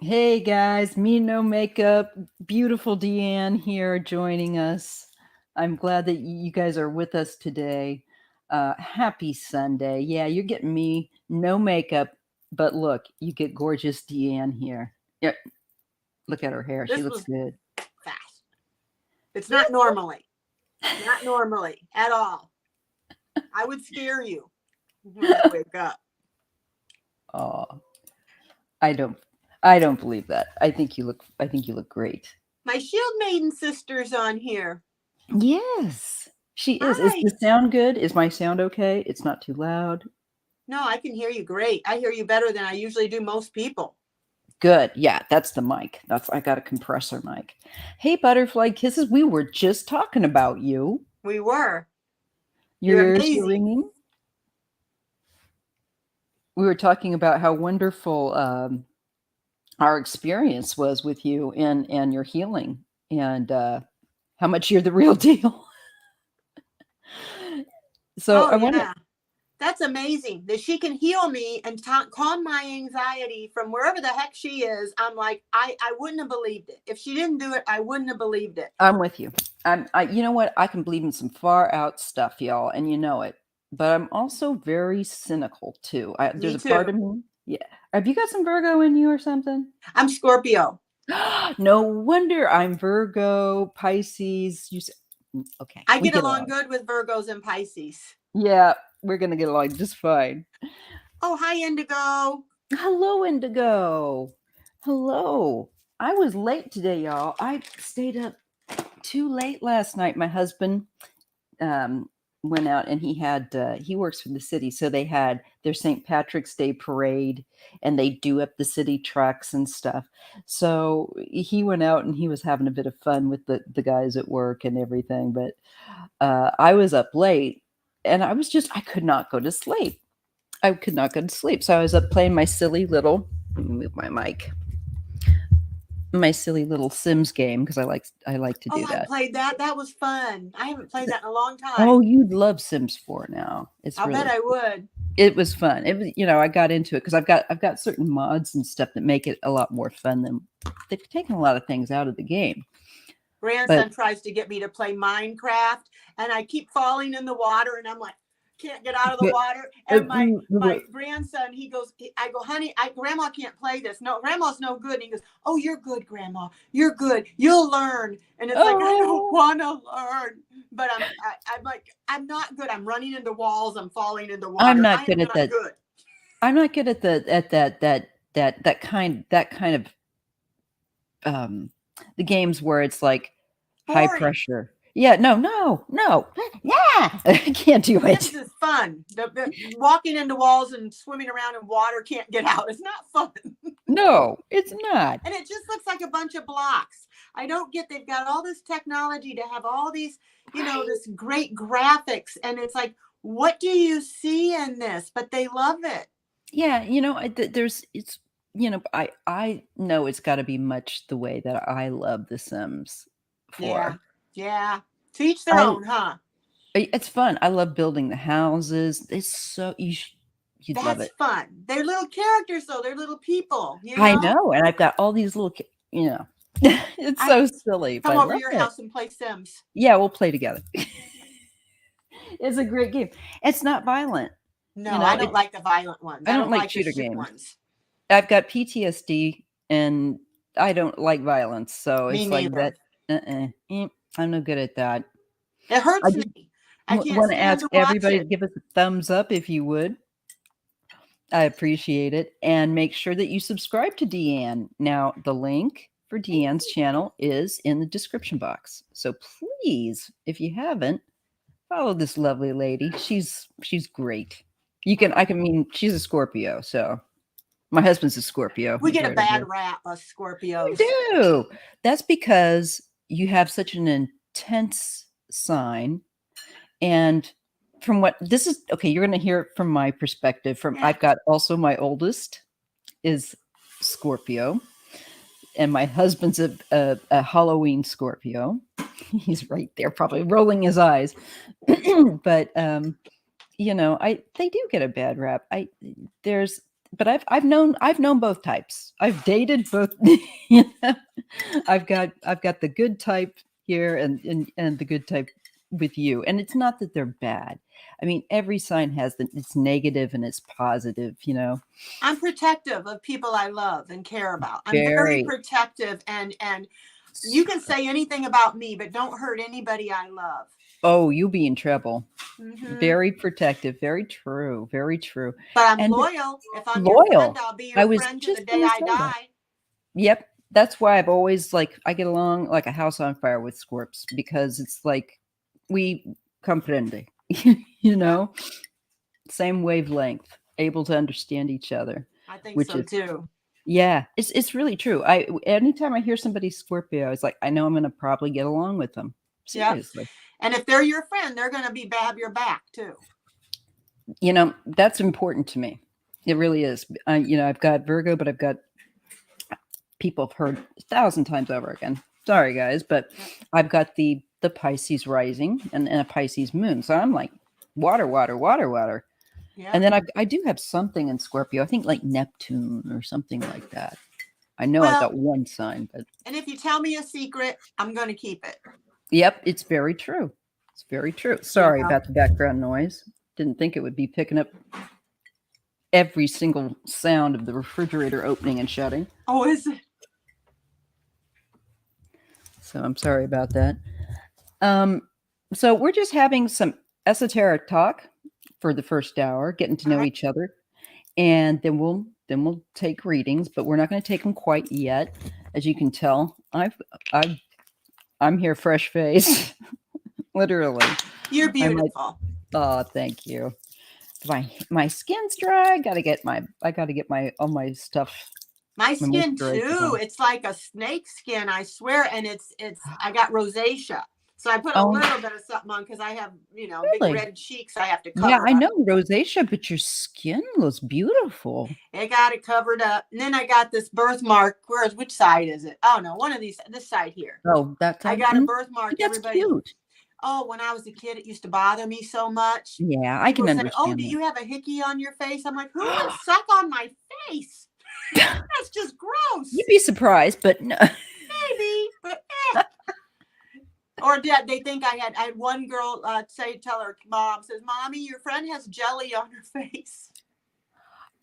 Hey guys, me no makeup, beautiful Deanne here joining us. I'm glad that you guys are with us today. Happy Sunday. Yeah, you're getting me no makeup, but look, you get gorgeous Deanne here. Yeah, look at her hair. She This looks was good. fast. It's not normally at all. I would scare you when I wake up. Oh, I don't I don't believe that. I think you look great. My Shield Maiden sister's on here. Yes. She is. Is Hi. the sound good? Is my sound okay? It's not too loud. No, I can hear you great. I hear you better than I usually do most people. Good. Yeah, that's the mic. I got a compressor mic. Hey, Butterfly Kisses, we were just talking about you. We were. Your You're ears were amazing. ringing. We were talking about how wonderful our experience was with you and your healing, and how much you're the real deal. So Oh, I want to. yeah. That's amazing that she can heal me and calm my anxiety from wherever the heck she is. I'm like, I wouldn't have believed it. If she didn't do it, I wouldn't have believed it. I'm with you. You know what? I can believe in some far out stuff, y'all, and you know it. But I'm also very cynical too. There's Me a part too. of me. Yeah. Have you got some Virgo in you or something? I'm Scorpio. No wonder I'm Virgo, Pisces. Okay, I we get get along along. good with Virgos and Pisces. Yeah, we're gonna get along just fine. Oh, hi, Indigo. Hello, Indigo. Hello. I was late today, y'all. I stayed up too late last night. My husband um, went out and he works for the city, so they had their St. Patrick's Day parade, and they do up the city trucks and stuff. So he went out and he was having a bit of fun with the guys at work and everything. But I was up late, and I could not go to sleep. I could not go to sleep, so I was up playing my silly little. Let me move my mic. My silly little Sims game because I like to Oh, do I that. played that. That was fun. I haven't played that in a long Oh, time. you'd love Sims 4 now. It's I'll bet really I would. it was fun. It was, I got into it because I've got certain mods and stuff that make it a lot more fun than they've taken a lot of things out of the game. But Grandson tries to get me to play Minecraft, and I keep falling in the water, and I'm like, can't get out of the but, water. uh, And my grandson, he goes, I go, honey, grandma can't play this. No, grandma's no good. And he goes, oh, you're good, grandma. You're good. You'll learn. And it's like, I don't oh, want to learn. But I'm like, I'm not good. I'm running into walls. I'm falling into I'm water. I not am good at not that. good. I'm not good at that kind of um the games where it's like high Boring. pressure. Yeah, no. Yeah, I can't do Sims it. is fun. The walking into walls and swimming around in water can't get out. It's not fun. No, it's not. And it just looks like a bunch of blocks. I don't get they've got all this technology to have all these, Right? this great graphics. And it's like, what do you see in this? But they love it. Yeah, there's it's I know it's got to be much the way that I love The Sims Yeah. 4. Yeah. To each their I own, huh? It's fun. I love building the houses. You'd love That's it. fun. They're little characters, though. They're little people, I know, and I've got all these it's I so silly, but come I over to love your it. house and play Sims. Yeah, we'll play together. It's a great game. It's not violent. No, I don't It's like the violent ones. I I don't don't like like the shooter shoot games. ones. I've got PTSD and I don't like violence, so Me it's like that. neither. I'm no good at that. It I hurts just me. I can't want to stand ask to watch everybody to it. give us a thumbs up if you would. I appreciate it. And make sure that you subscribe to Deanne. Now, the link for Deanne's channel is in the description box. So please, if you haven't, follow this lovely lady. She's great. She's a Scorpio, so my husband's a Scorpio. We He's get a right over bad there. rap, us You Scorpios. do. That's because you have such an intense sign. And from what this is, okay, you're going to hear it from my perspective. Yeah. I've got also my oldest is Scorpio, and my husband's a Halloween Scorpio. He's right there, probably rolling his eyes. But I they do get a bad rap. There's but I've known both types. I've dated both. I've got the good type here and the good type with you. And it's not that they're bad. I mean, every sign has its negative and its positive, you know. I'm protective of people I love and care about. I'm very Very. protective, and you can say anything about me, but don't hurt anybody I love. Oh, you'll be in trouble. Mm-hmm. Very protective. Very true. Very true. But I'm And loyal. If I'm your loyal. friend, I'll be I your was friend to the just day going to I say that. die. Yep. That's why I've always I get along like a house on fire with Scorps, because it's like we comprende, you know, same wavelength, able to understand each other. I think Which so is, too. yeah, it's really true. Anytime I hear somebody Scorpio, I was like, I know I'm going to probably get along with them. Seriously. Yep. And if they're your friend, they're going to have your back too. You know, that's important to me. It really is. You know, I've got Virgo, but I've got people have heard 1,000 times over again. Sorry, guys, but I've got the Pisces rising and a Pisces moon. So I'm like water, water, water, water. Yep. And then I do have something in Scorpio. I think like Neptune or something like that. I know I've got one sign, but. And if you tell me a secret, I'm going to keep it. Yep, it's very true. It's very true. Sorry about the background noise. Didn't think it would be picking up every single sound of the refrigerator opening and shutting. Oh, is it? So I'm sorry about that. So we're just having some esoteric talk for the first hour, getting to know each other, and then we'll take readings, but we're not going to take them quite yet. As you can tell, I'm here fresh face, literally. You're beautiful. Oh, thank you. My skin's dry. I gotta get all my stuff. My skin too. It's like a snake skin, I swear. And it's I got rosacea. So I put a little bit of something on because I have, big red cheeks I have to cover. Yeah, I know rosacea, but your skin looks beautiful. I got it covered up. And then I got this birthmark. Which side is it? Oh no, one of these, this side here. Oh, that side. I got a birthmark. That's cute. Oh, when I was a kid, it used to bother me so much. Yeah, I can understand. Oh, do you have a hickey on your face? I'm like, who would suck on my face? That's just gross. You'd be surprised, but no. Maybe, but Or did they think I had one girl tell her mom, says, Mommy, your friend has jelly on her face.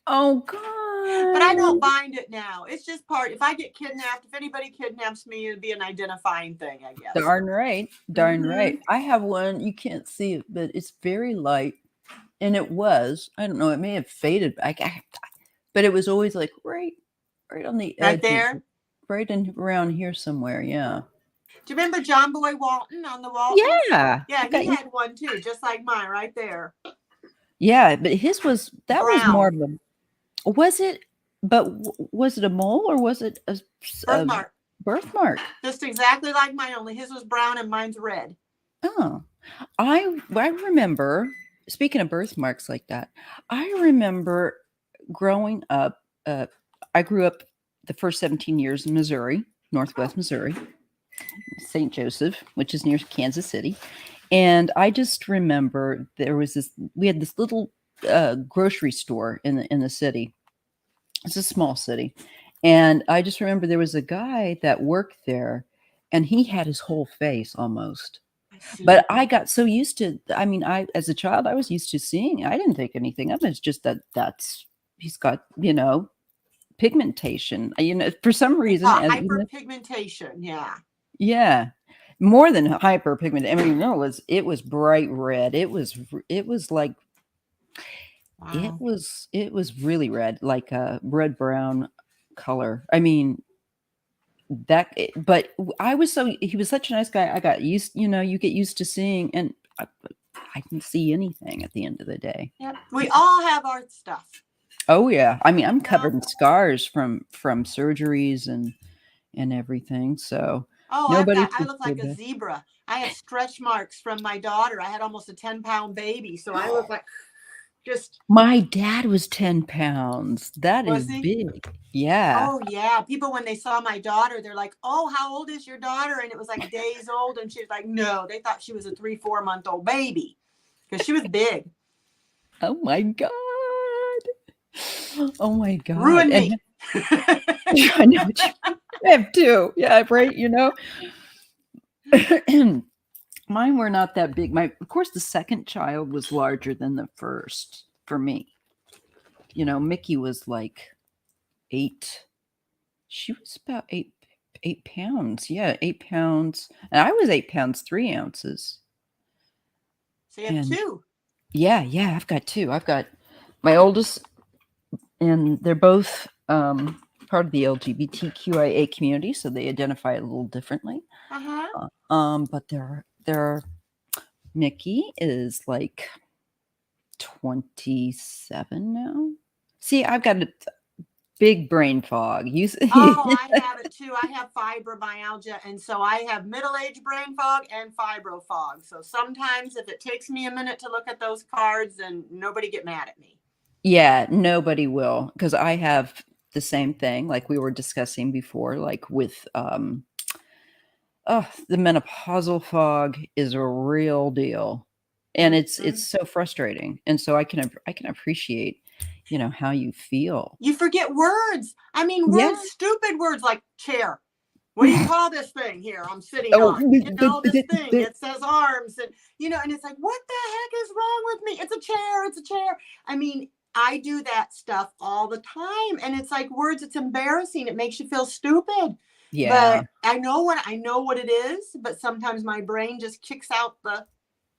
Oh, God. But I don't mind it now. It's just if I get kidnapped, if anybody kidnaps me, it'd be an identifying thing, I guess. Darn right. Darn right. I have one. You can't see it, but it's very light. And it was, I don't know, it may have faded. But it was always like right on the edge. Right there? Right around here somewhere, yeah. Do you remember John Boy Walton on the wall? Yeah. Yeah, he had one too, just like mine right there. Yeah, but his was brown. Was more of a, was it a mole or was it a birthmark? Birthmark. Just exactly like mine, only his was brown and mine's red. Oh, I remember, speaking of birthmarks like that, I remember growing up, I grew up the first 17 years in Missouri, Northwest Missouri, St. Joseph, which is near Kansas City. And I just remember we had this little grocery store in the city. It's a small city. And I just remember there was a guy that worked there and he had his whole face almost. But I got so used to, as a child, I was used to seeing, I didn't think anything of it. It's just he's got, pigmentation, for some reason. Hyperpigmentation, yeah. Yeah. More than hyperpigmentation. It was bright red. It was like, wow. It was really red, like a red brown color. But he was such a nice guy. I got used, you get used to seeing, and I can see anything at the end of the day. Yep. We all have our stuff. Oh yeah. I'm covered in scars from surgeries and everything. So I look like a zebra. I have stretch marks from my daughter. I had almost a 10-pound baby. So I look like my dad was 10 pounds. That is big. Yeah. Oh yeah. People, when they saw my daughter, they're like, oh, how old is your daughter? And it was like days old. And she was like, no, they thought she was a 3-4 month old baby because she was big. Oh my God. Oh my God. Ruin me. I know what you have too. Yeah, right. Mine were not that big. Of course, the second child was larger than the first for me. Mickey was like 8. She was about 8 pounds. Yeah, 8 pounds. And I was 8 pounds, 3 ounces. So you have two. Yeah, I've got two. I've got my oldest, and they're both part of the LGBTQIA community, so they identify a little differently. But they're Mickey is like 27 now. See, I've got a big brain fog. I have it too. I have fibromyalgia, and so I have middle-aged brain fog and fibro fog. So sometimes if it takes me a minute to look at those cards, then nobody get mad at me. Yeah, nobody will, because I have the same thing, like we were discussing before, like with the menopausal fog is a real deal, and it's so frustrating. And so I can appreciate how you feel. You forget words. I mean, words, stupid words like chair. What do you call this thing here I'm sitting on? This thing, it says arms, and and it's like, what the heck is wrong with me? It's a chair. It's a chair. I mean, I do that stuff all the time, and it's like words. It's embarrassing. It makes you feel stupid. Yeah. But I know what it is, but sometimes my brain just kicks out the.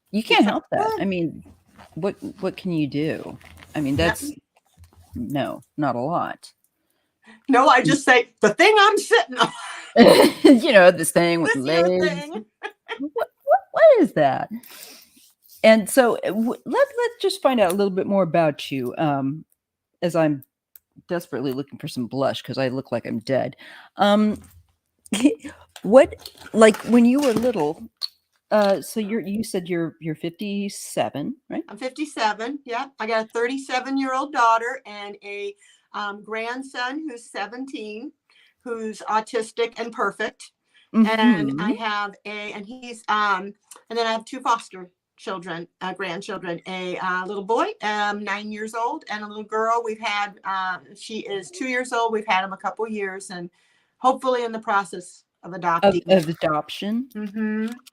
You can't help that. I mean, what can you do? I mean, that's no, not a lot. No, I just say the thing I'm sitting on. This thing with legs. Thing. What is that? And so let's just find out a little bit more about you, as I'm desperately looking for some blush because I look like I'm dead. What, like when you were little, so you said you're 57, right? I'm 57. Yeah. I got a 37-year-old daughter and a grandson who's 17, who's autistic and perfect. And I have and then I have two foster children, grandchildren, a little boy, 9 years old, and a little girl. We've had, she is 2 years old. We've had him a couple years, and hopefully in the process of adopting. Of adoption.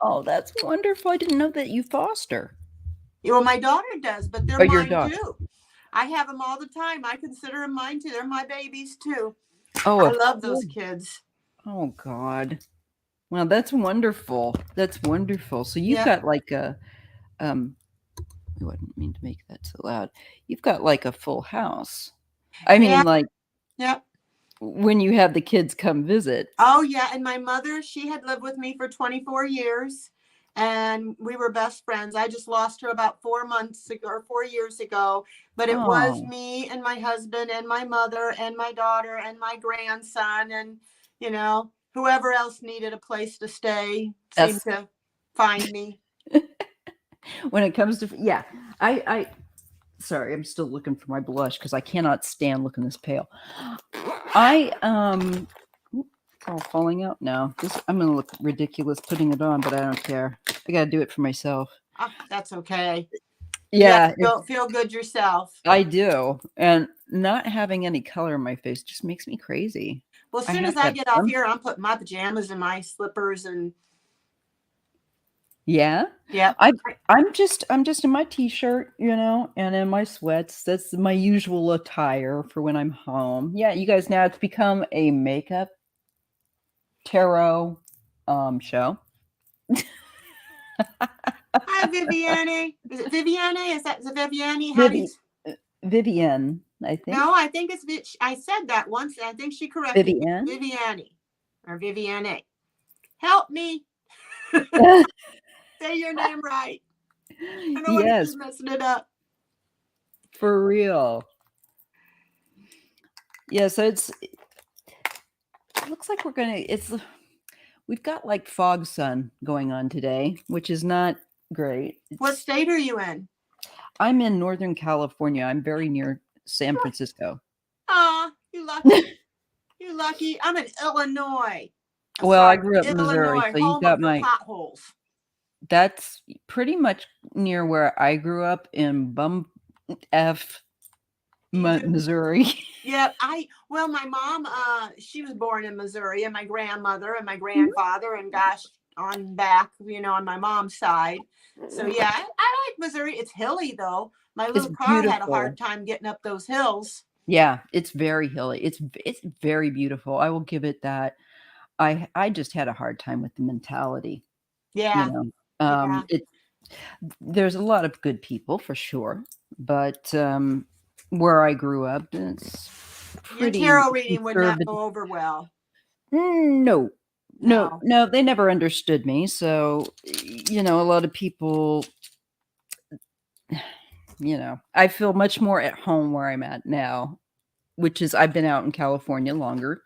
Oh, that's wonderful. I didn't know that you foster. Well, my daughter does, but they're mine too. I have them all the time. I consider them mine too. They're my babies too. Oh, I love those kids. Oh God. Well, that's wonderful. That's wonderful. So you've got like a, I wouldn't mean to make that so loud. You've got like a full house. I mean, like, when you have the kids come visit. Oh yeah. And my mother, she had lived with me for 24 years and we were best friends. I just lost her about 4 months ago or 4 years ago, but it was me and my husband and my mother and my daughter and my grandson and, whoever else needed a place to stay seemed to find me. When it comes to, I sorry, I'm still looking for my blush because I cannot stand looking this pale. It's all falling out now. I'm gonna look ridiculous putting it on, but I don't care. I gotta do it for myself. That's okay. Yeah, feel good yourself. I do, and not having any color in my face just makes me crazy. Well, as soon as I get off here, I'm putting my pajamas and my slippers and. Yeah. I'm just in my t-shirt, and in my sweats. That's my usual attire for when I'm home. Yeah, you guys, now it's become a makeup tarot show. Hi, Viviane. Is it Viviane? Is that Viviane? Vivienne, I think. No, I think it's I said that once, and I think she corrected me. Vivienne? Viviane or Viviane. Help me. Say your name right. I don't want to keep messing it up. For real. Yeah, so it looks like we've got like fog sun going on today, which is not great. What state are you in? I'm in Northern California. I'm very near San Francisco. Aw, you lucky. You lucky. I'm in Illinois. Well, I grew up in Missouri, so you got my potholes. That's pretty much near where I grew up in Bum F Missouri. Yeah, well, my mom, she was born in Missouri, and my grandmother and my Mhm. grandfather, and gosh, on back, on my mom's side. So yeah, I like Missouri. It's hilly though. My It's little car had a hard beautiful. time getting up those hills. Yeah, it's very hilly. It's very beautiful. I will give it that. I just had a hard time with the mentality, you Yeah, know. yeah. It There's a lot of good people for sure, but where I grew up, it's Your pretty tarot reading would not conservative. go over well. No, no, No. no, they never understood me. So, a lot of people, I feel much more at home where I'm at now, which is I've been out in California longer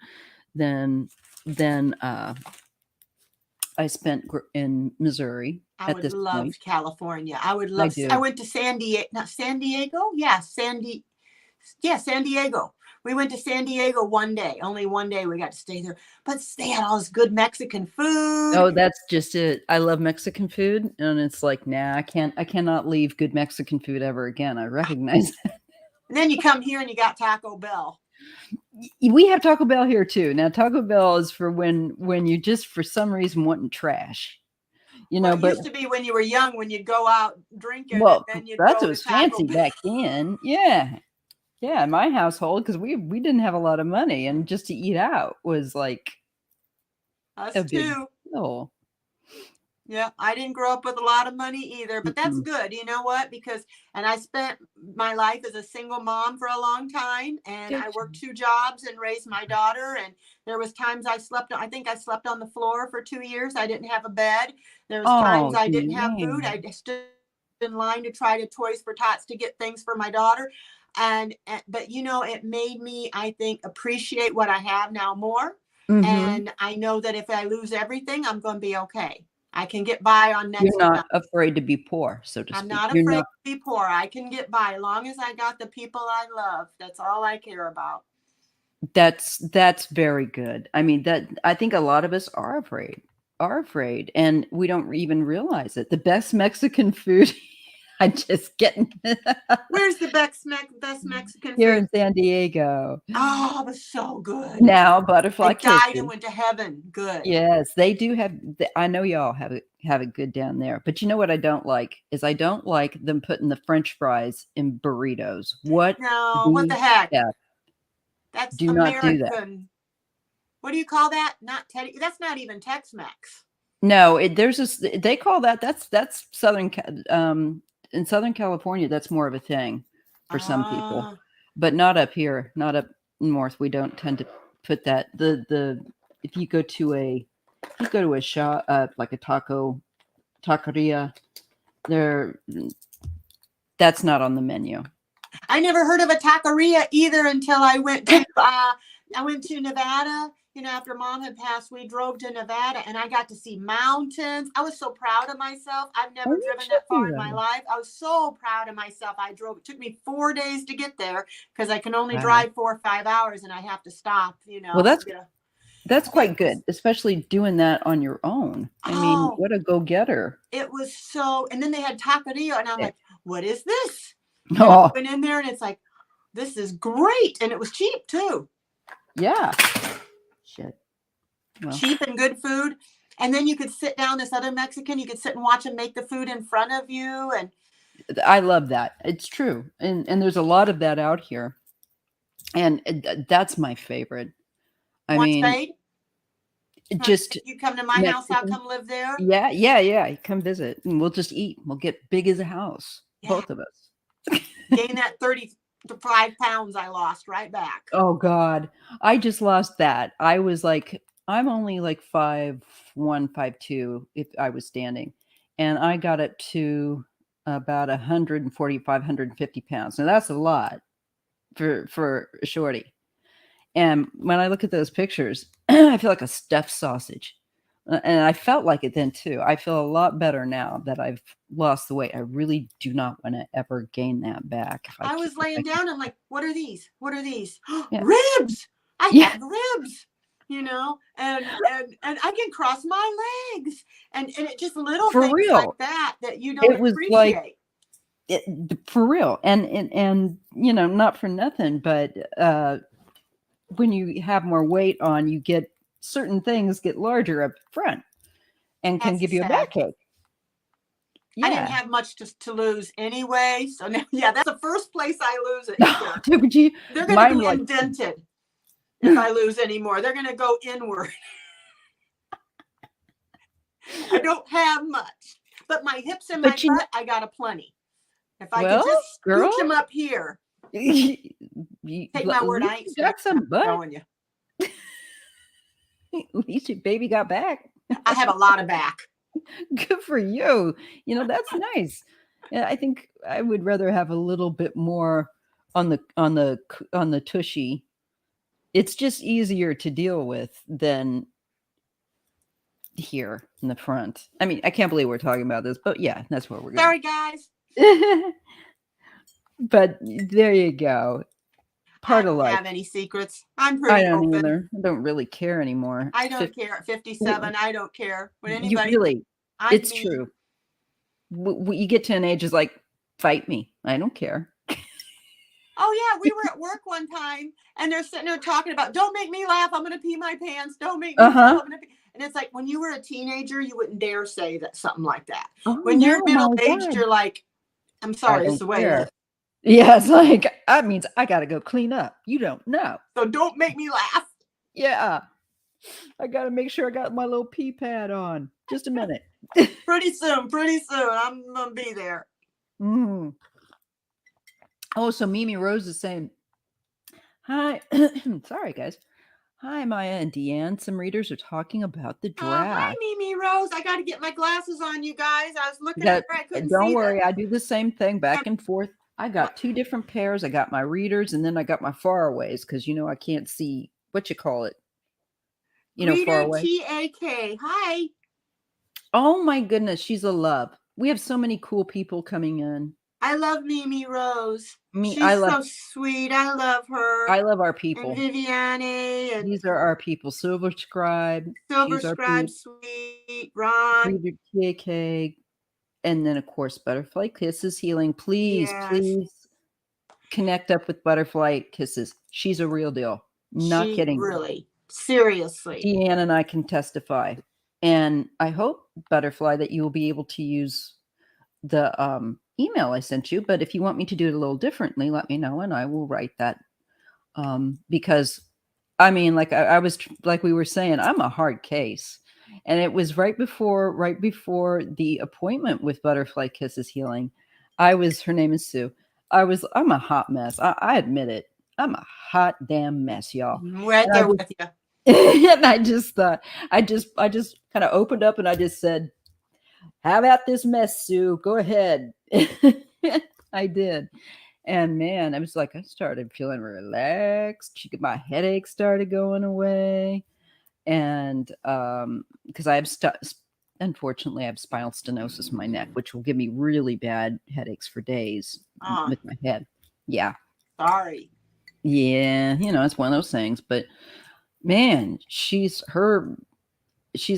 than than I spent in Missouri I at would this love point. California. I would I love. I do. went to San Diego, not San Diego. Yeah, yeah, San Diego. We went to San Diego one day. Only one day we got to stay there. But they had all this good Mexican food. Oh, that's just it. I love Mexican food, and it's like, nah, I cannot leave good Mexican food ever again. I recognize that. And then you come here and you got Taco Bell. We have Taco Bell here too. Now, Taco Bell is for when you just for some reason wanting trash, Well, it but used to be when you were young, when you'd go out drinking and well, then you'd that's go what to was Taco fancy Bell. back then. Yeah. Yeah, in my household, because we didn't have a lot of money, and just to eat out was like Us a big too. deal. Yeah, I didn't grow up with a lot of money either, but that's Mm-mm. good. You know what? And I spent my life as a single mom for a long time, and Did I you? worked 2 jobs and raised my daughter. And there was times I think I slept on the floor for 2 years. I didn't have a bed. There was times Oh I didn't have food. I man, stood in line to try to Toys for Tots to get things for my daughter. But it made me, I think, appreciate what I have now more. hmm And I know that if I lose everything, I'm going to be okay. I can get by on you're next to not nothing. afraid to be poor, so to I'm speak. not You're afraid not. to be poor. I can get by as long as I got the people I love. That's all I care about. That's very good. I mean, that I think a lot of us are afraid, and we don't even realize it. The best Mexican food, I just getting Where's the best Mexican here food? in San Diego. Oh, it was so good. Now, I Butterfly died and Kitchen. went to heaven. Good. Yes, they do have I know y'all have it good down there, but you know what I don't like is I don't like them putting the french fries in burritos. What No, what the the heck? F? That's Do not do that. American. What do you call that? Not Teddy. That's not even Tex-Mex. No, there's this they call that's in Southern California, that's more of a thing for some people, Ah, but not up here, not up north. We don't tend to put that. The if you go to a shop, like a taqueria, there that's not on the menu. I never heard of a taqueria either until I went to Nevada. After mom had passed, we drove to Nevada and I got to see mountains. I was so proud of myself. I've Oh, never you driven should that far do in my that. life. I was so proud of myself. I drove. It took me 4 days to get there because I can only Wow. drive 4 or 5 hours and I have to stop, Well, get a that's it quite good, was especially doing that on your own. I mean, oh, what a go-getter. it was so, and then they had taqueria and I'm Eh, like, what is this? I Oh, went in there and it's like, this is great. And it was cheap too. yeah. Shit. Well, Cheap and good food. And then you could sit down, this other Mexican, you could sit and watch him make the food in front of you. And I love that. It's true. And there's a lot of that out here. And that's my favorite. I you want mean, spade? just You come to my house, I'll Mexican. come live there. Yeah, yeah, yeah. Come visit and we'll just eat. We'll get big as a house, Yeah. both of us. Gain that 35 pounds I lost right back. Oh God. I just lost that. I'm only like 5'1", 5'2" if I was standing. And I got it to about 145, 150 pounds. Now that's a lot for a shorty. And when I look at those pictures, I feel like a stuffed sausage. And I felt like it then too. I feel a lot better now that I've lost the weight. I really do not want to ever gain that back. If I I can, was laying down. I'm like, what are these? What are these? yeah, Ribs. I yeah, have ribs, and I can cross my legs. And it's just little for things like real. that you don't It was like appreciate. For real. And not for nothing, but when you have more weight on, you get certain things get larger up front and can That's give you a sad. backache. I didn't Yeah. have much to lose anyway. So now, yeah, that's the first place I lose it here. Would you? They're going to Mine be like indented if I lose any more. They're going to go inward. I don't have much, but my hips and my but you butt, I got a plenty. If I could well, just girl, scooch them up here, you, take my at word, least I ain't you got some I'm butt. showing you. At least your baby got back. I have a lot of back. Good for you. That's nice. Yeah, I think I would rather have a little bit more on the tushy. It's just easier to deal with than here in the front. I mean, I can't believe we're talking about this, but yeah, that's where we're going. Sorry, guys. But there you go. Part I of don't life. have any secrets. I'm I pretty don't open. either. I don't really care anymore. I don't care. At 57, I don't care. When You anybody, really, I'm it's me. true. You get to an age is like, fight me. I don't care. Oh yeah, we were at work one time and they're sitting there talking about, don't make me laugh, I'm gonna pee my pants. Don't make me laugh, I'm gonna pee. And it's like, when you were a teenager, you wouldn't dare say that something like that. Oh, When no, you're my middle-aged, God. you're like, I'm I sorry, it's don't the way it care. is. Yeah, it's like, that means I got to go clean up. You don't know. So don't make me laugh. Yeah. I got to make sure I got my little pee pad on. Just a minute. Pretty soon, I'm gonna be there. Mm. Oh, so Mimi Rose is saying, hi. Sorry, guys. Hi, Maya and Deanne. Some readers are talking about the draft. Hi, Mimi Rose. I got to get my glasses on, you guys. I was looking at her. I couldn't see. Don't worry. I do the same thing back and forth. I got two different pairs. I got my readers and then I got my faraways because, I can't see what you call it. Far away. TAK. Hi. Oh, my goodness. She's a love. We have so many cool people coming in. I love Mimi Rose. She's so sweet. I love her. I love our people. And Viviane. And these are our people. Silver Scribe. Silver Scribe, sweet. Ron. Reader TAK. And then, of course, Butterfly Kisses Healing. Please, please connect up with Butterfly Kisses. She's a real deal. Not kidding. Really. Seriously. Deanne and I can testify. And I hope, Butterfly, that you will be able to use the email I sent you. But if you want me to do it a little differently, let me know and I will write that. Because, I mean, like we were saying, I'm a hard case. And it was right before the appointment with Butterfly Kisses Healing. Her name is Sue. I'm a hot mess. I admit it. I'm a hot damn mess, y'all. Right there with you. And I just thought, I just kind of opened up and I just said, how about this mess, Sue? Go ahead. I did. And man, I was like, I started feeling relaxed. My headache started going away. And because unfortunately, I have spinal stenosis in my neck, which will give me really bad headaches for days with my head. Yeah. Sorry. Yeah. It's one of those things. But man, she's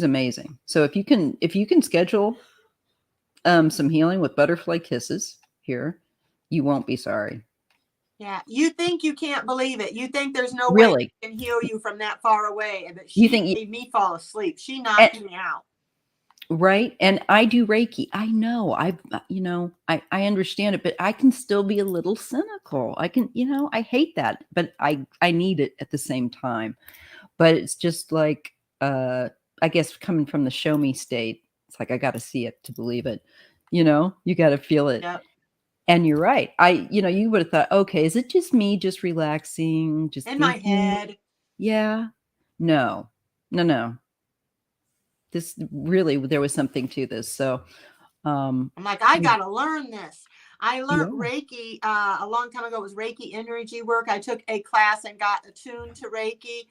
amazing. So if you can schedule some healing with Butterfly Kisses here, you won't be sorry. Yeah, you think you can't believe it. You think there's no way she can heal you from that far away, but she made me fall asleep. She knocked me out. Right. And I do Reiki. I know. I understand it, but I can still be a little cynical. I can, I hate that, but I need it at the same time. But it's just like, I guess coming from the show me state, it's like, I got to see it to believe it. You got to feel it. Yep. And you're right. You would have thought, okay, is it just me just relaxing? Just in my head? Yeah. No. This really, there was something to this. So I'm like, I got to learn this. I learned Reiki a long time ago. It was Reiki energy work. I took a class and got attuned to Reiki,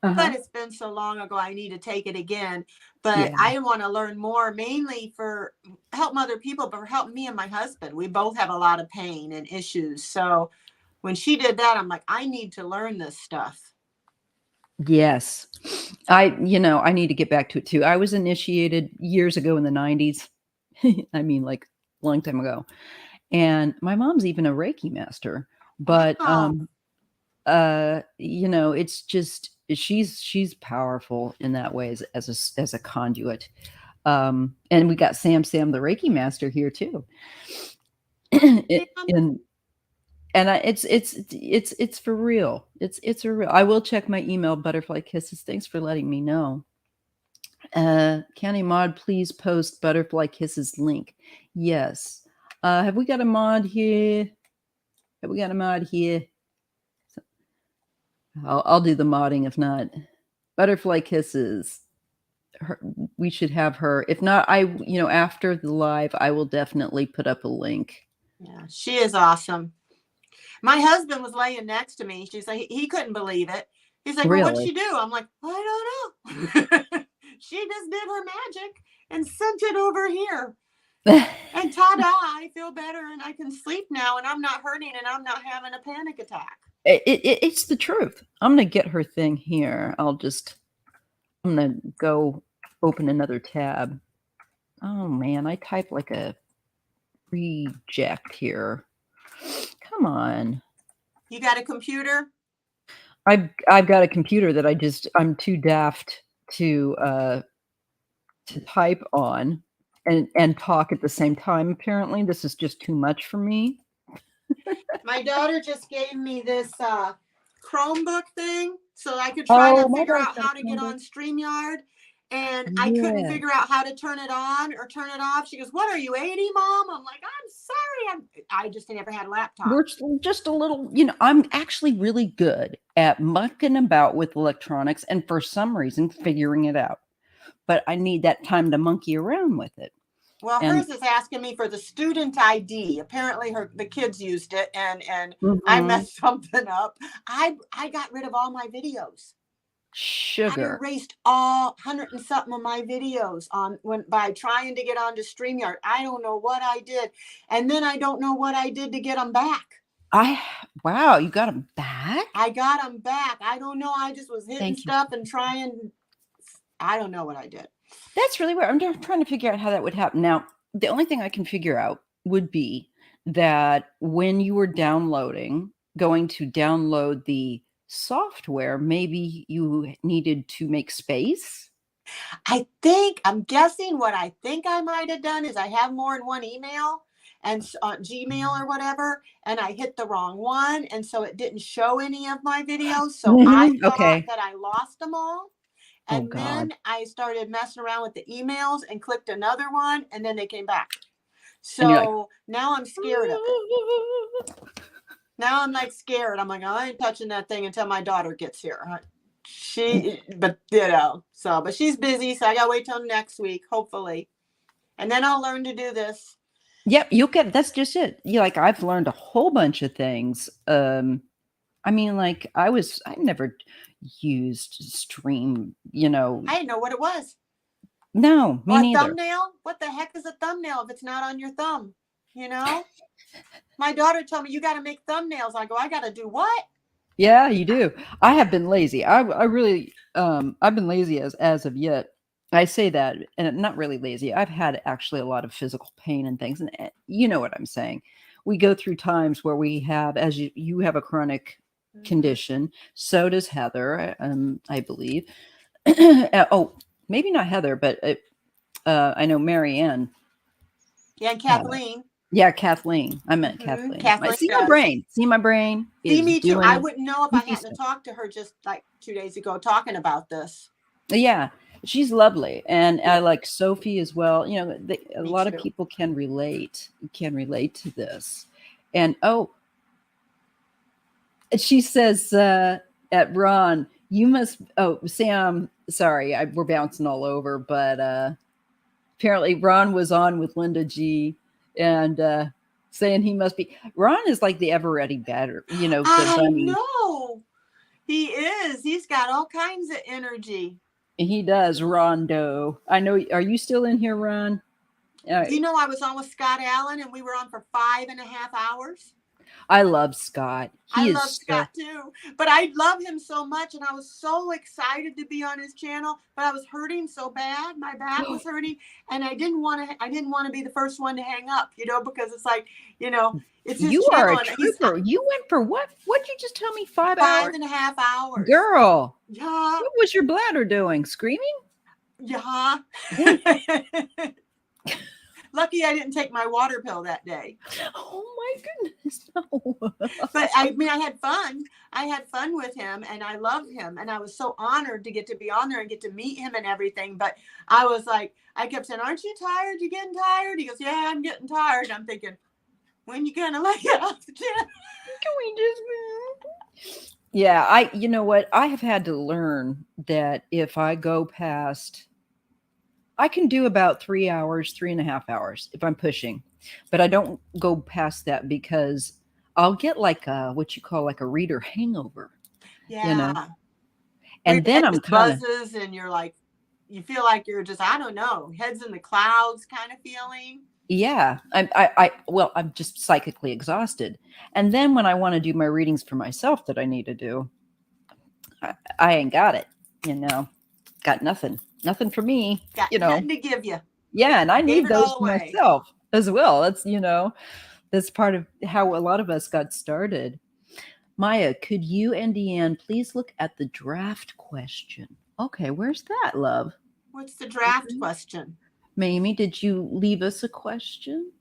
but it's been so long ago. I need to take it again. But I want to learn more, mainly for helping other people, but for helping me and my husband. We both have a lot of pain and issues. So when she did that, I'm like, I need to learn this stuff. Yes. I need to get back to it too. I was initiated years ago in the 90s. I mean, like a long time ago. And my mom's even a Reiki master, but Wow. it's just she's powerful in that way as a conduit. And we got Sam the Reiki master here too. Sam? And it's for real. It's a real. I will check my email, Butterfly Kisses. Thanks for letting me know. County Mod, please post Butterfly Kisses link. Yes. Have we got a mod here? Have we got a mod here? I'll do the modding if not. Butterfly Kisses. We should have her. If not, after the live, I will definitely put up a link. Yeah, she is awesome. My husband was laying next to me. She's like, he couldn't believe it. He's like, well, what'd she do? I'm like, I don't know. She just did her magic and sent it over here. And ta-da, I feel better and I can sleep now and I'm not hurting and I'm not having a panic attack. It's the truth. I'm going to get her thing here. I'm going to go open another tab. Oh, man, I type like a reject here. Come on. You got a computer? I've got a computer that I'm too daft to type on and talk at the same time. Apparently, this is just too much for me. My daughter just gave me this Chromebook thing so I could try to figure out how to get on StreamYard. And I couldn't figure out how to turn it on or turn it off. She goes, what are you, 80, Mom? I'm like, I'm sorry. I just never had a laptop. We're just a little, I'm actually really good at mucking about with electronics and for some reason figuring it out. But I need that time to monkey around with it. Well, hers is asking me for the student ID. Apparently the kids used it and I messed something up. I got rid of all my videos. Sugar. I erased all 100 and something of my videos by trying to get onto StreamYard. I don't know what I did. And then I don't know what I did to get them back. Wow, you got them back? I got them back. I don't know. I just was hitting stuff and trying. I don't know what I did. That's really weird. I'm just trying to figure out how that would happen. Now, the only thing I can figure out would be that when you were going to download the software, maybe you needed to make space. I'm guessing what I think I might have done is I have more than one email and Gmail or whatever, and I hit the wrong one. And so it didn't show any of my videos. So I thought that I lost them all. And then I started messing around with the emails and clicked another one, and then they came back. So now I'm scared of it. Now I'm like scared. I'm like, I ain't touching that thing until my daughter gets here. But she's busy, so I gotta wait till next week, hopefully. And then I'll learn to do this. Yep, that's just it. I've learned a whole bunch of things. I never used Stream, I didn't know what it was. No, me neither. Thumbnail? What the heck is a thumbnail if it's not on your thumb? My daughter told me you got to make thumbnails. I go, I got to do what? Yeah, you do. I have been lazy. I really, I've been lazy as of yet. I say that, and not really lazy. I've had actually a lot of physical pain and things, and you know what I'm saying. We go through times where we have, as you have a chronic condition. So does Heather, I believe. Oh, maybe not Heather, but I know Marianne. Yeah, and Kathleen. Yeah, Kathleen. I meant Kathleen. See my brain. See me too. I wouldn't know if I hadn't talked to her just like 2 days ago talking about this. Yeah, she's lovely, and I like Sophie as well. A lot of people can relate to this, and she says at Ron, you must. Oh, Sam. Sorry, we're bouncing all over, but apparently Ron was on with Linda G. And saying he must be. Ron is like the ever ready batter, the bunny. I know he is. He's got all kinds of energy. He does, Rondo. I know. Are you still in here, Ron? I was on with Scott Allen, and we were on for 5.5 hours. I love Scott. I He love is so. Scott too, but I love him so much, and I was so excited to be on his channel. But I was hurting so bad; my back was hurting, and I didn't want to. I didn't want to be the first one to hang up, because it's like, it's his You are channel, a and he's trooper. You went for what? What'd you just tell me? 5 hours? 5.5 hours. Girl, Yeah, what was your bladder doing? Screaming? yeah. Dang. Lucky I didn't take my water pill that day. Oh my goodness, no. But I mean, I had fun. I had fun with him, and I loved him, and I was so honored to get to be on there and get to meet him and everything. But I was like, I kept saying, "Aren't you tired? You getting tired?" He goes, "Yeah, I'm getting tired." I'm thinking, when you gonna let get off the channel? Can we just? Yeah, you know what? I have had to learn that if I go past, I can do about 3 hours, 3.5 hours if I'm pushing, but I don't go past that because I'll get like what you call like a reader hangover, Yeah. Where and your then head I'm just kind of, buzzes, and you're like, you feel like you're just, I don't know, heads in the clouds kind of feeling. yeah, well, I'm just psychically exhausted. And then when I want to do my readings for myself that I need to do, I ain't got it, got nothing for me, Got nothing to give you. Yeah, and I Gave need it those all for away. myself as well. That's part of how a lot of us got started. Maya, could you and Deanne please look at the draft question? Okay, where's that, love? What's the draft question? Mamie, did you leave us a question?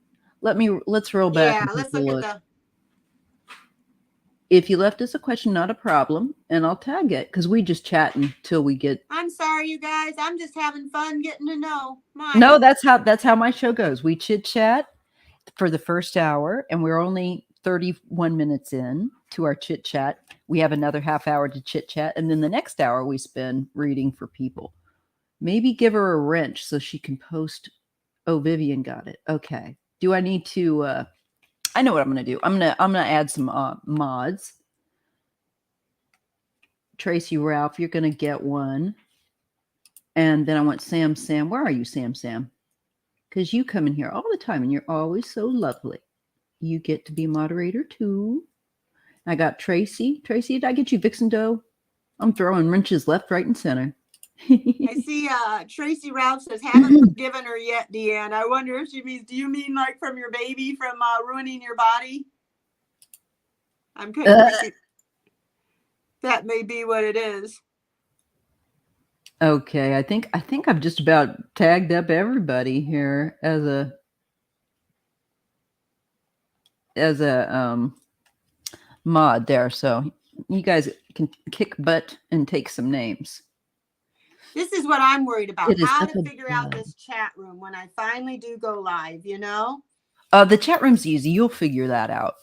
Let's roll back Yeah, and take let's a look at look. the. If you left us a question, not a problem, and I'll tag it because we just chatting till we get. I'm sorry, you guys. I'm just having fun getting to know Maya. No, that's how my show goes. We chit chat for the first hour, and we're only 31 minutes in to our chit chat. We have another half hour to chit chat, and then the next hour we spend reading for people. Maybe give her a wrench so she can post. Oh, Vivian got it. Okay. Do I need to? I know what I'm going to do. I'm gonna add some mods. Tracy Ralph, you're going to get one, and then I want Sam. Sam, where are you, Sam? Sam, because you come in here all the time, and you're always so lovely. You get to be moderator too. I got Tracy. Tracy, did I get you Vixen Doe? I'm throwing wrenches left, right, and center. I see Tracy Ralph says, haven't forgiven her yet, Deanne. I wonder if she means, do you mean like from your baby, from ruining your body? I'm kind of thinking that may be what it is. Okay, I think I've just about tagged up everybody here as a mod there, so you guys can kick butt and take some names. This is what I'm worried about. How to figure out this chat room when I finally do go live, The chat room's easy. You'll figure that out.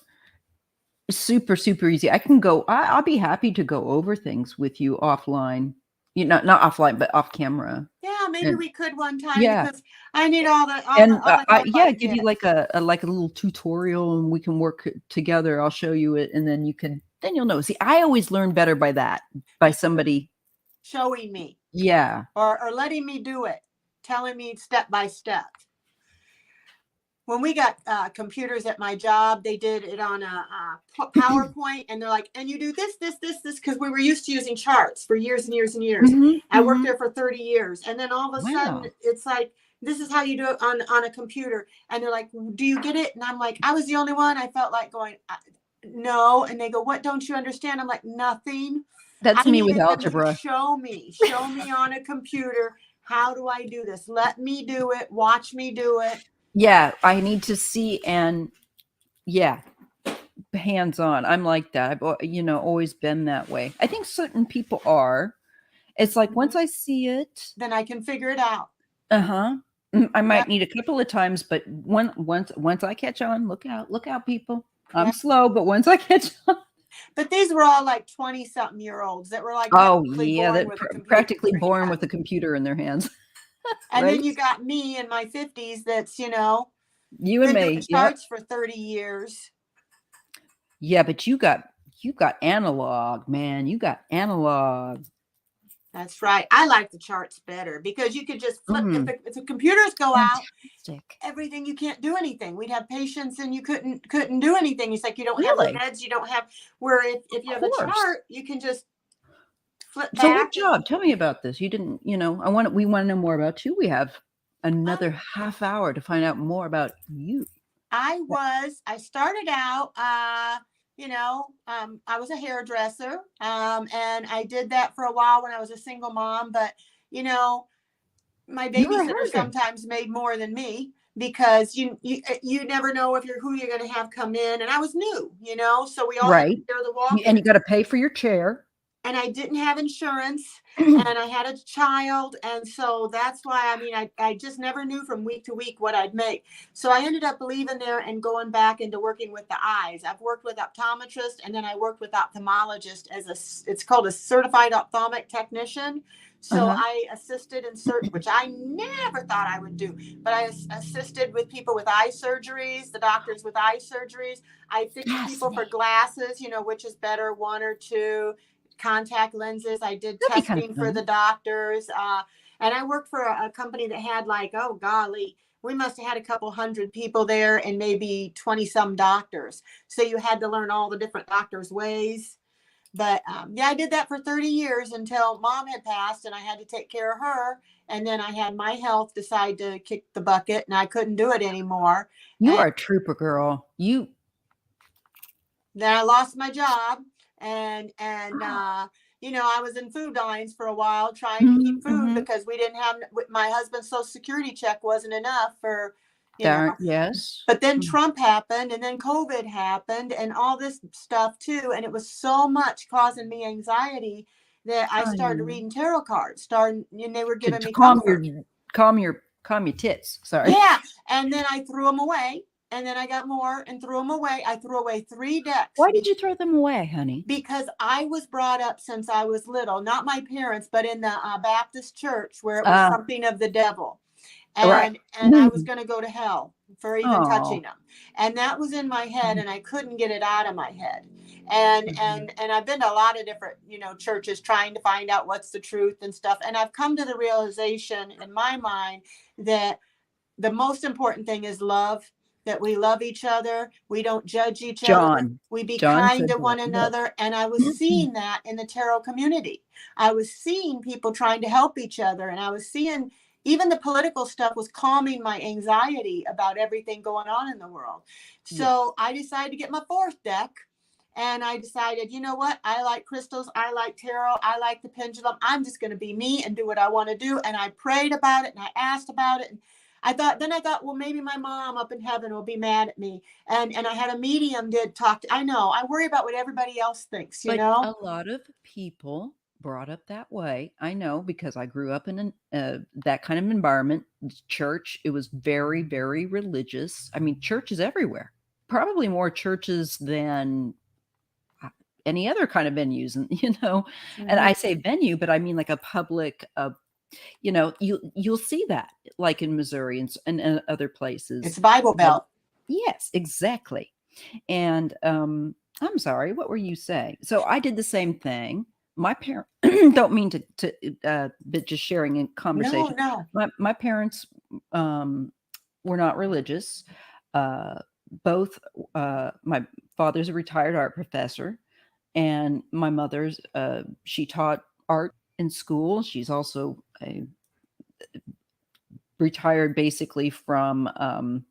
Super, super easy. I'll be happy to go over things with you offline. Not offline, but off camera. Yeah, maybe we could one time, because I need give you like a little tutorial, and we can work together. I'll show you it, and then you'll know. See, I always learn better by somebody showing me. Yeah. Or letting me do it, telling me step by step. When we got computers at my job, they did it on a PowerPoint, and they're like, and you do this, because we were used to using charts for years and years and years. I worked there for 30 years. And then all of a sudden, it's like, this is how you do it on a computer. And they're like, do you get it? And I'm like, I was the only one. I felt like going, no. And they go, what don't you understand? I'm like, nothing. That's me with algebra. Show me on a computer. How do I do this? Let me do it. Watch me do it. Yeah, I need to see, and hands-on. I'm like that. I've always been that way. I think certain people are. It's like once I see it, then I can figure it out. I might need a couple of times, but once I catch on, look out, people. I'm slow, but once I catch on. But these were all like 20-something-year-olds that were like, practically born with a computer in their hands. And then you got me in my 50s. That's you and me charts for 30 years. Yeah, but you got analog, man. You got analog. That's right. I like the charts better because you could just flip. Mm, If the computers go out, fantastic. everything, you can't do anything. We'd have patients and you couldn't do anything. It's like you don't have the Really? meds, you don't have, where if you Of have a course. chart, you can just flip So what back and job? Tell me about this. You didn't, we want to know more about you. We have um, another half hour to find out more about you. I started out, I was a hairdresser, and I did that for a while when I was a single mom. But you know, my You were a babysitter hairdresser. sometimes made more than me because you never know if who you're going to have come in, and I was new, so we all had to Right. share the And walk-in. you got to pay for your chair. And I didn't have insurance, and I had a child. And so that's why, I mean, I just never knew from week to week what I'd make. So I ended up leaving there and going back into working with the eyes. I've worked with optometrist, and then I worked with ophthalmologist it's called a certified ophthalmic technician. So Uh-huh. I assisted in certain, which I never thought I would do, but I assisted with people with eye surgeries, the doctors with eye surgeries. I fixed people for Fascinating. glasses, which is better, one or two contact lenses. I did That'd be kind of testing for the fun. doctors. And I worked for a company that had, like, oh golly, we must have had a couple hundred people there and maybe 20 some doctors. So you had to learn all the different doctors' ways. But yeah, I did that for 30 years until mom had passed and I had to take care of her. And then I had my health decide to kick the bucket and I couldn't do it anymore. You And are a trooper, girl. then I lost my job, and Oh, I was in food lines for a while trying to keep food mm-hmm. because we didn't have, my husband's social security check wasn't enough for, you know. Darn, yes. But then Trump happened, and then COVID happened, and all this stuff too, and it was so much causing me anxiety that I I started know. reading tarot cards, and they were giving To me comfort. calm your tits. Sorry. Yeah, and then I threw them away, and then I got more and threw them away. I threw away 3 decks Why did you throw them away, honey? because I was brought up since I was little, not my parents, but in the Baptist church where it was Uh, something of the devil. right. And I was going to go to hell for even touching Oh. them. And that was in my head, and I couldn't get it out of my head. And Mhm. and I've been to a lot of different, churches trying to find out what's the truth and stuff. And I've come to the realization in my mind that the most important thing is love, that we love each other, we don't judge each other, John. we be John kind said to that. one Yes. another. And I was seeing that in the tarot community. I was seeing people trying to help each other, and I was seeing even the political stuff was calming my anxiety about everything going on in the world. Yes. So I decided to get my 4th deck, and I decided, you know what? I like crystals. I like tarot. I like the pendulum. I'm just going to be me and do what I want to do. And I prayed about it and I asked about it. And I thought, well, maybe my mom up in heaven will be mad at me. And I had a medium did talk to, I know, I worry about what everybody else thinks, you But know? a lot of people brought up that way. I know because I grew up in that kind of environment. Church, it was very, very religious. I mean, churches everywhere. Probably more churches than any other kind of venues, and and I Mm-hmm. say venue, but I mean like a public. You'll see that like in Missouri and other places. It's Bible Uh, Belt. yes, exactly. And I'm sorry, what were you saying? So I did the same thing. My parents don't mean but just sharing in No, conversation. no. My parents were not religious. Uh, both my father's a retired art professor, and my mother's she taught art in school. She's also a retired basically from um,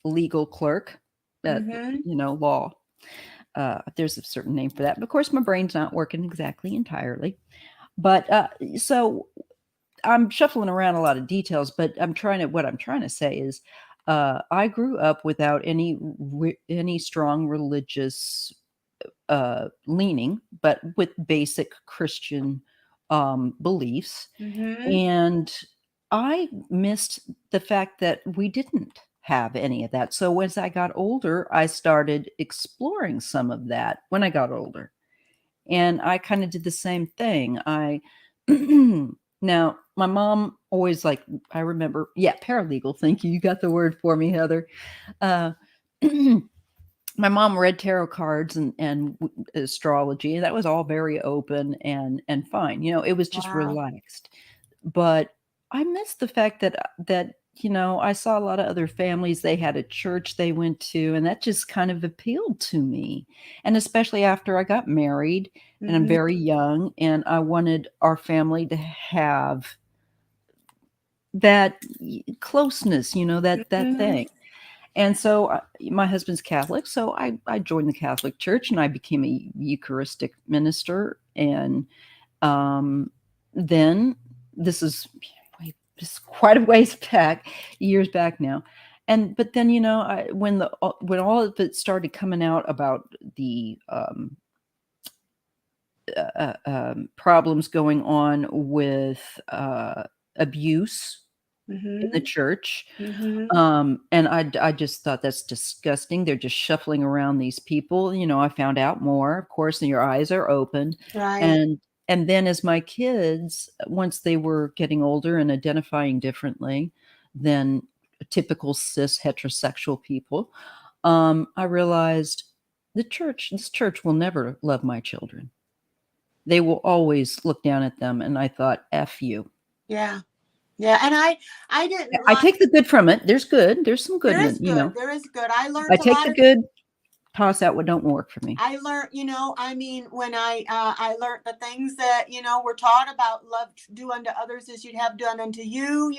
legal clerk at Mm-hmm. law. There's a certain name for that, but of course my brain's not working exactly entirely. But so I'm shuffling around a lot of details, but what I'm trying to say is I grew up without any strong religious leaning, but with basic Christian beliefs. Mm-hmm. And I missed the fact that we didn't have any of that. So as I got older, I started exploring some of that when I got older. And I kind of did the same thing. Now, my mom always I remember, yeah, paralegal. Thank you. You got the word for me, Heather. Uh, my mom read tarot cards and astrology, and that was all very open and fine. It was just Wow. relaxed. But I missed the fact that I saw a lot of other families. They had a church they went to, and that just kind of appealed to me. And especially after I got married, and I'm Hmm. very young, and I wanted our family to have that closeness, that Hmm. thing. And so my husband's Catholic, so I joined the Catholic Church and I became a Eucharistic minister. And then this is this is quite a ways back, years back now. And but then when all of it started coming out about the problems going on with abuse in the Hmm. church. Hmm. And I just thought that's disgusting. They're just shuffling around these people. I found out more, of course, and your eyes are open. Right. And then as my kids, once they were getting older and identifying differently than typical cis heterosexual people, I realized this church will never love my children. They will always look down at them. And I thought, F you. Yeah. Yeah. And I didn't I like. take the good from it. There's good. There's some good There in is it. good. There is good. I I learned a take lot the of. good, toss out what don't work for me. I learned, I mean, when I learned the things that were taught about love, do unto others as you'd have done unto you,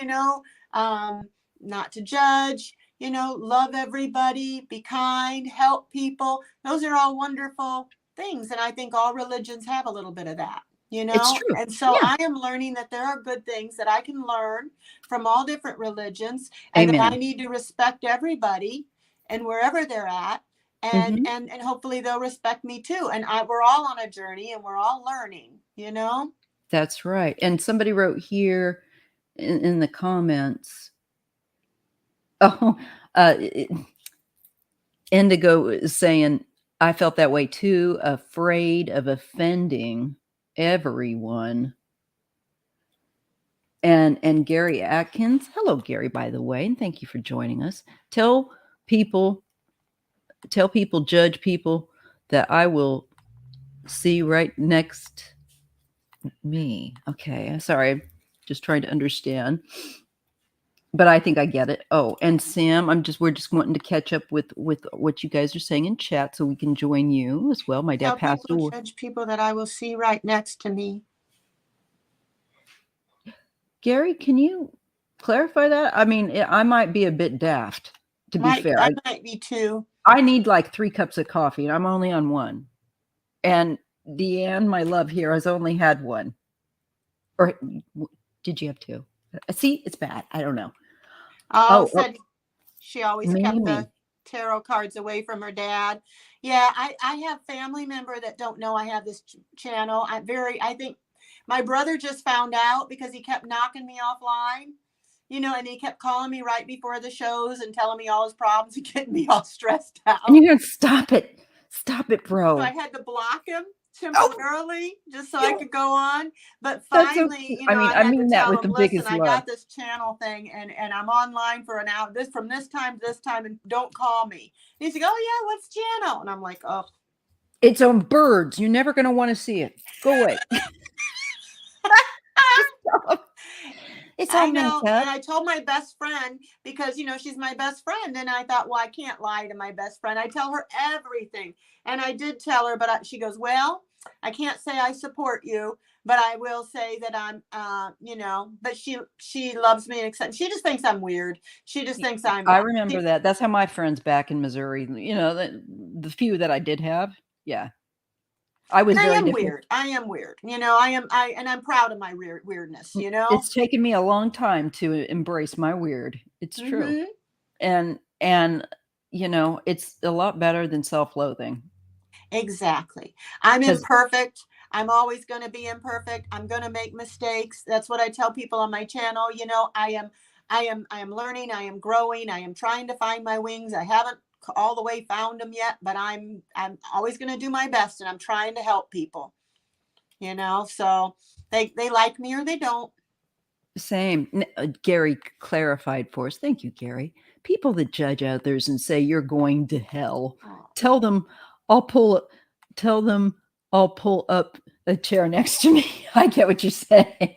um, not to judge, love everybody, be kind, help people. Those are all wonderful things, and I think all religions have a little bit of that. It's true. And so Yeah. I am learning that there are good things that I can learn from all different religions, and that I Amen. need to respect everybody and wherever they're at, and Mhm. and and hopefully they'll respect me too. And we're all on a journey and we're all learning. That's right. And somebody wrote here in the comments, oh, I Indigo is saying, "I felt that way too, afraid of offending everyone." And Gary Atkins, hello, Gary, by the way, and thank you for joining us. Tell people tell people, judge people that I will see right next me. Okay, sorry, just trying to understand. But I think I get it. Oh, and Sam, we're just wanting to catch up with what you guys are saying in chat so we can join you as well. My dad Tell passed people, away. judge people that I will see right next to me. Gary, can you clarify that? I mean, I might be a bit daft, to be fair. I might be too. I need like 3 cups of coffee, and I'm only on 1. And Deanne, my love here, has only had 1. Or did you have 2? See, it's bad. I don't know. Oh, Oh, said she always kept me. the tarot cards away from her dad. Yeah, I have family member that don't know I have this channel. I think my brother just found out because he kept knocking me offline, and he kept calling me right before the shows and telling me all his problems and getting me all stressed And out. you're gonna stop it. Stop it, So I bro. had to block him Oh, temporarily just so I you could go on. But that's okay. finally, I I had to mean that tell with him, the listen, biggest I love. got this channel thing, and I'm online for an hour. This from this time to this time, and don't call me. And he's like, oh yeah, what's channel? And I'm like, oh. It's on birds. You're never gonna want to see it. Go away. Just stop. It's I on know. makeup. And I told my best friend because, she's my best friend. And I thought, well, I can't lie to my best friend. I tell her everything. And I did tell her, but she goes, well, I can't say I support you, but I will say that I'm, but she loves me and accepts. She just thinks I'm weird. She just thinks I'm, I remember that. That's how my friends back in Missouri, the few that I did have. Yeah. I was and I very am different. weird. I am weird. And I'm proud of my weirdness. It's taken me a long time to embrace my weird. It's true. Mm-hmm. And it's a lot better than self-loathing. Exactly. I'm 'Cause imperfect. I'm always going to be imperfect. I'm going to make mistakes. That's what I tell people on my channel. I am learning. I am growing. I am trying to find my wings. I haven't all the way found them yet, but I'm always going to do my best, and I'm trying to help people. So they like me or they don't. Same. Gary clarified for us. Thank you, Gary. People that judge others and say you're going to hell, Oh, tell them I'll pull up, tell them I'll pull up a chair next to me. I get what you're saying.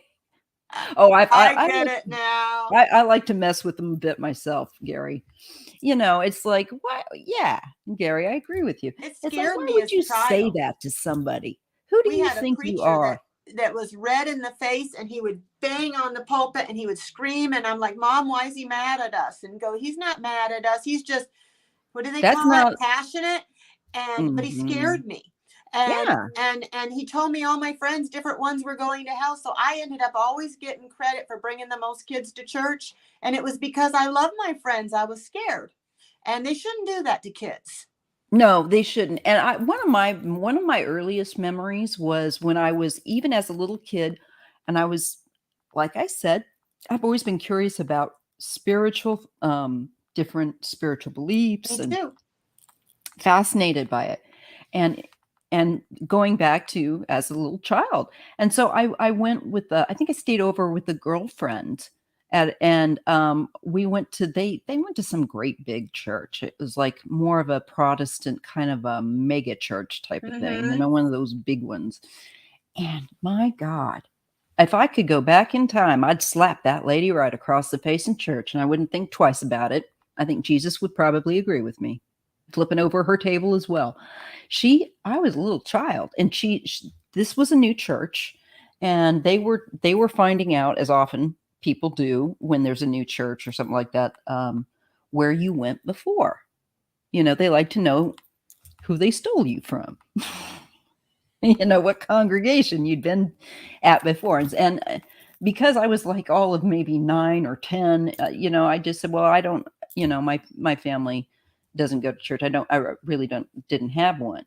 Oh, I get it now. I like to mess with them a bit myself, Gary. It's like, what? Yeah, Gary, I agree with you. It It's like, scared why me would as a you say child. that to somebody? Who do We you had a think you preacher are? that was red in the face, and he would bang on the pulpit and he would scream, and I'm like, Mom, why is he mad at us? And go, he's not mad at us, he's just, what do they That's call it, not. passionate. And but he Mhm. scared me. and Yeah, and he told me all my friends, different ones, were going to hell, so I ended up always getting credit for bringing the most kids to church, and it was because I love my friends. I was scared, and they shouldn't do that to kids. no, they shouldn't. And one of my earliest memories was when I was even as a little kid, and I was, like I said, I've always been curious about different spiritual beliefs Me and too. fascinated by it. And going back to as a little child. And so I went with I think I stayed over with a girlfriend and we went to they went to some great big church. It was like more of a Protestant kind of a mega church type of thing, Mm-hmm. one of those big ones. And my God, if I could go back in time, I'd slap that lady right across the face in church and I wouldn't think twice about it. I think Jesus would probably agree with me. Flipping over her table as well. I was a little child and this was a new church and they were finding out, as often people do when there's a new church or something like that, where you went before. They like to know who they stole you from. What congregation you'd been at before. And because I was like all of maybe 9 or 10, I just said, well, I don't, my family doesn't go to church. I really didn't have one.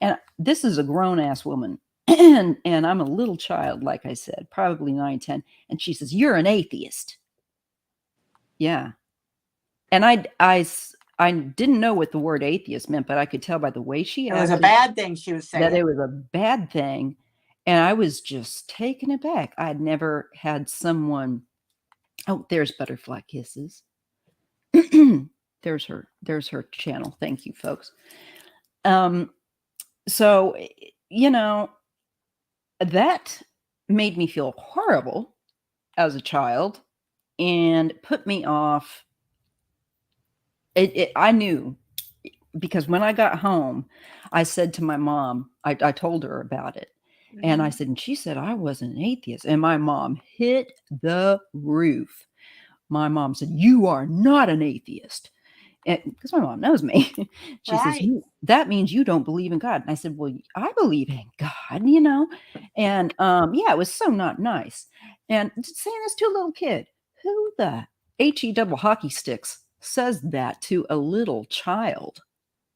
And this is a grown ass woman. And I'm a little child, like I said, probably 9, 10. And she says, you're an atheist. Yeah. And I didn't know what the word atheist meant, but I could tell by the way she It was a acted bad thing she was that saying. it was a bad thing, and I was just taken aback. I'd never had someone. Oh, there's Butterfly Kisses. There's her channel. Thank you, folks. So, you know, that made me feel horrible as a child and put me off. I knew, because when I got home, I said to my mom, I told her about it. And I Mm-hmm. said, and she said I wasn't an atheist. And my mom hit the roof. My mom said, you are not an atheist. Because my mom knows me. She says, Right. that means you don't believe in God. And I said, well, I believe in God. And yeah, it was so not nice. And saying this to a little kid, who the HE double hockey sticks says that to a little child?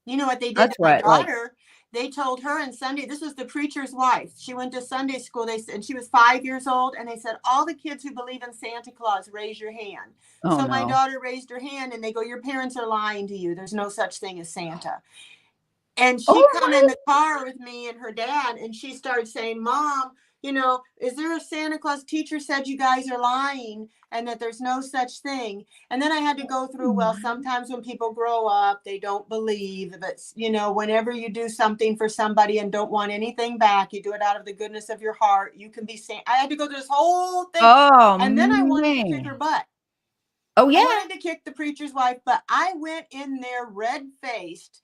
You know what they did to That's my right. Like, daughter? They told her in Sunday, this was the preacher's wife. She went to Sunday school. They said, and she was 5 years old. And they said, all the kids who believe in Santa Claus, raise your hand. oh So my no. daughter raised her hand, and they go, your parents are lying to you. There's no such thing as Santa. And she Oh come in the car with me and her dad, and she started saying, Mom, is there a Santa Claus? Teacher said you guys are lying and that there's no such thing. And then I had to go through, well, my. sometimes when people grow up, they don't believe. It's, whenever you do something for somebody and don't want anything back, you do it out of the goodness of your heart. You can be saying, I had to go through this whole thing. Oh And then I wanted to kick her man. butt. Oh I yeah. wanted to kick the preacher's wife, but I went in there red faced,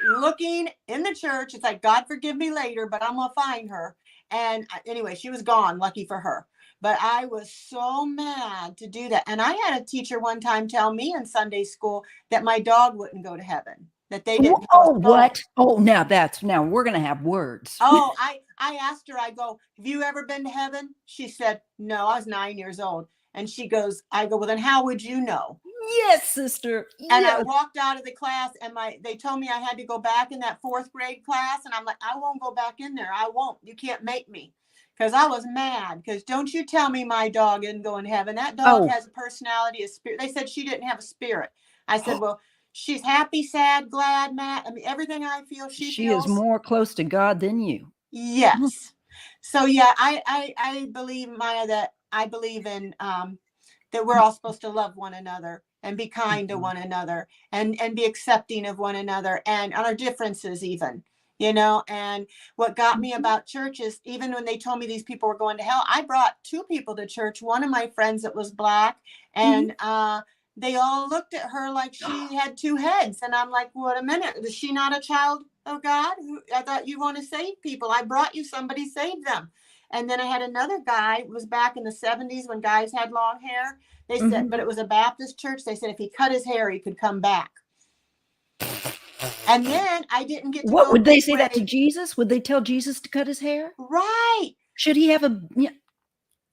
looking in the church. It's like, God forgive me later, but I'm gonna find her. And anyway, she was gone, lucky for her. But I was so mad to do that. And I had a teacher one time tell me in Sunday school that my dog wouldn't go to heaven, that they didn't have a Oh, soul. what? Oh, now we're gonna have words. Oh, I asked her, I go, have you ever been to heaven? She said, no, I was 9 years old. And she goes, I go, well, then how would you know? Yes, sister. And I Yes. walked out of the class, and they told me I had to go back in that fourth grade class. And I'm like, I won't go back in there. I won't. You can't make me. Because I was mad. Because don't you tell me my dog didn't go in heaven. That dog Oh, has a personality, a spirit. They said she didn't have a spirit. I said, well, she's happy, sad, glad, mad. I mean, everything I feel, she she is feels. more close to God than you. Yes. So yeah, I believe, Maya, that I believe in that we're all supposed to love one another and be kind to one another and be accepting of one another and our differences even, you know. And what got me about church is even when they told me these people were going to hell, I brought two people to church. One of my friends that was Black, and they all looked at her like she had two heads. And I'm like, wait a minute, is she not a child of God? I thought you want to save people. I brought you somebody, save them. And then I had another guy, it was back in the 70s when guys had long hair. They said, but it was a Baptist church. They said if he cut his hair, he could come back. And then I didn't get to What go would they say pray. that to Jesus? Would they tell Jesus to cut his hair? Right. Should he have a? Yeah.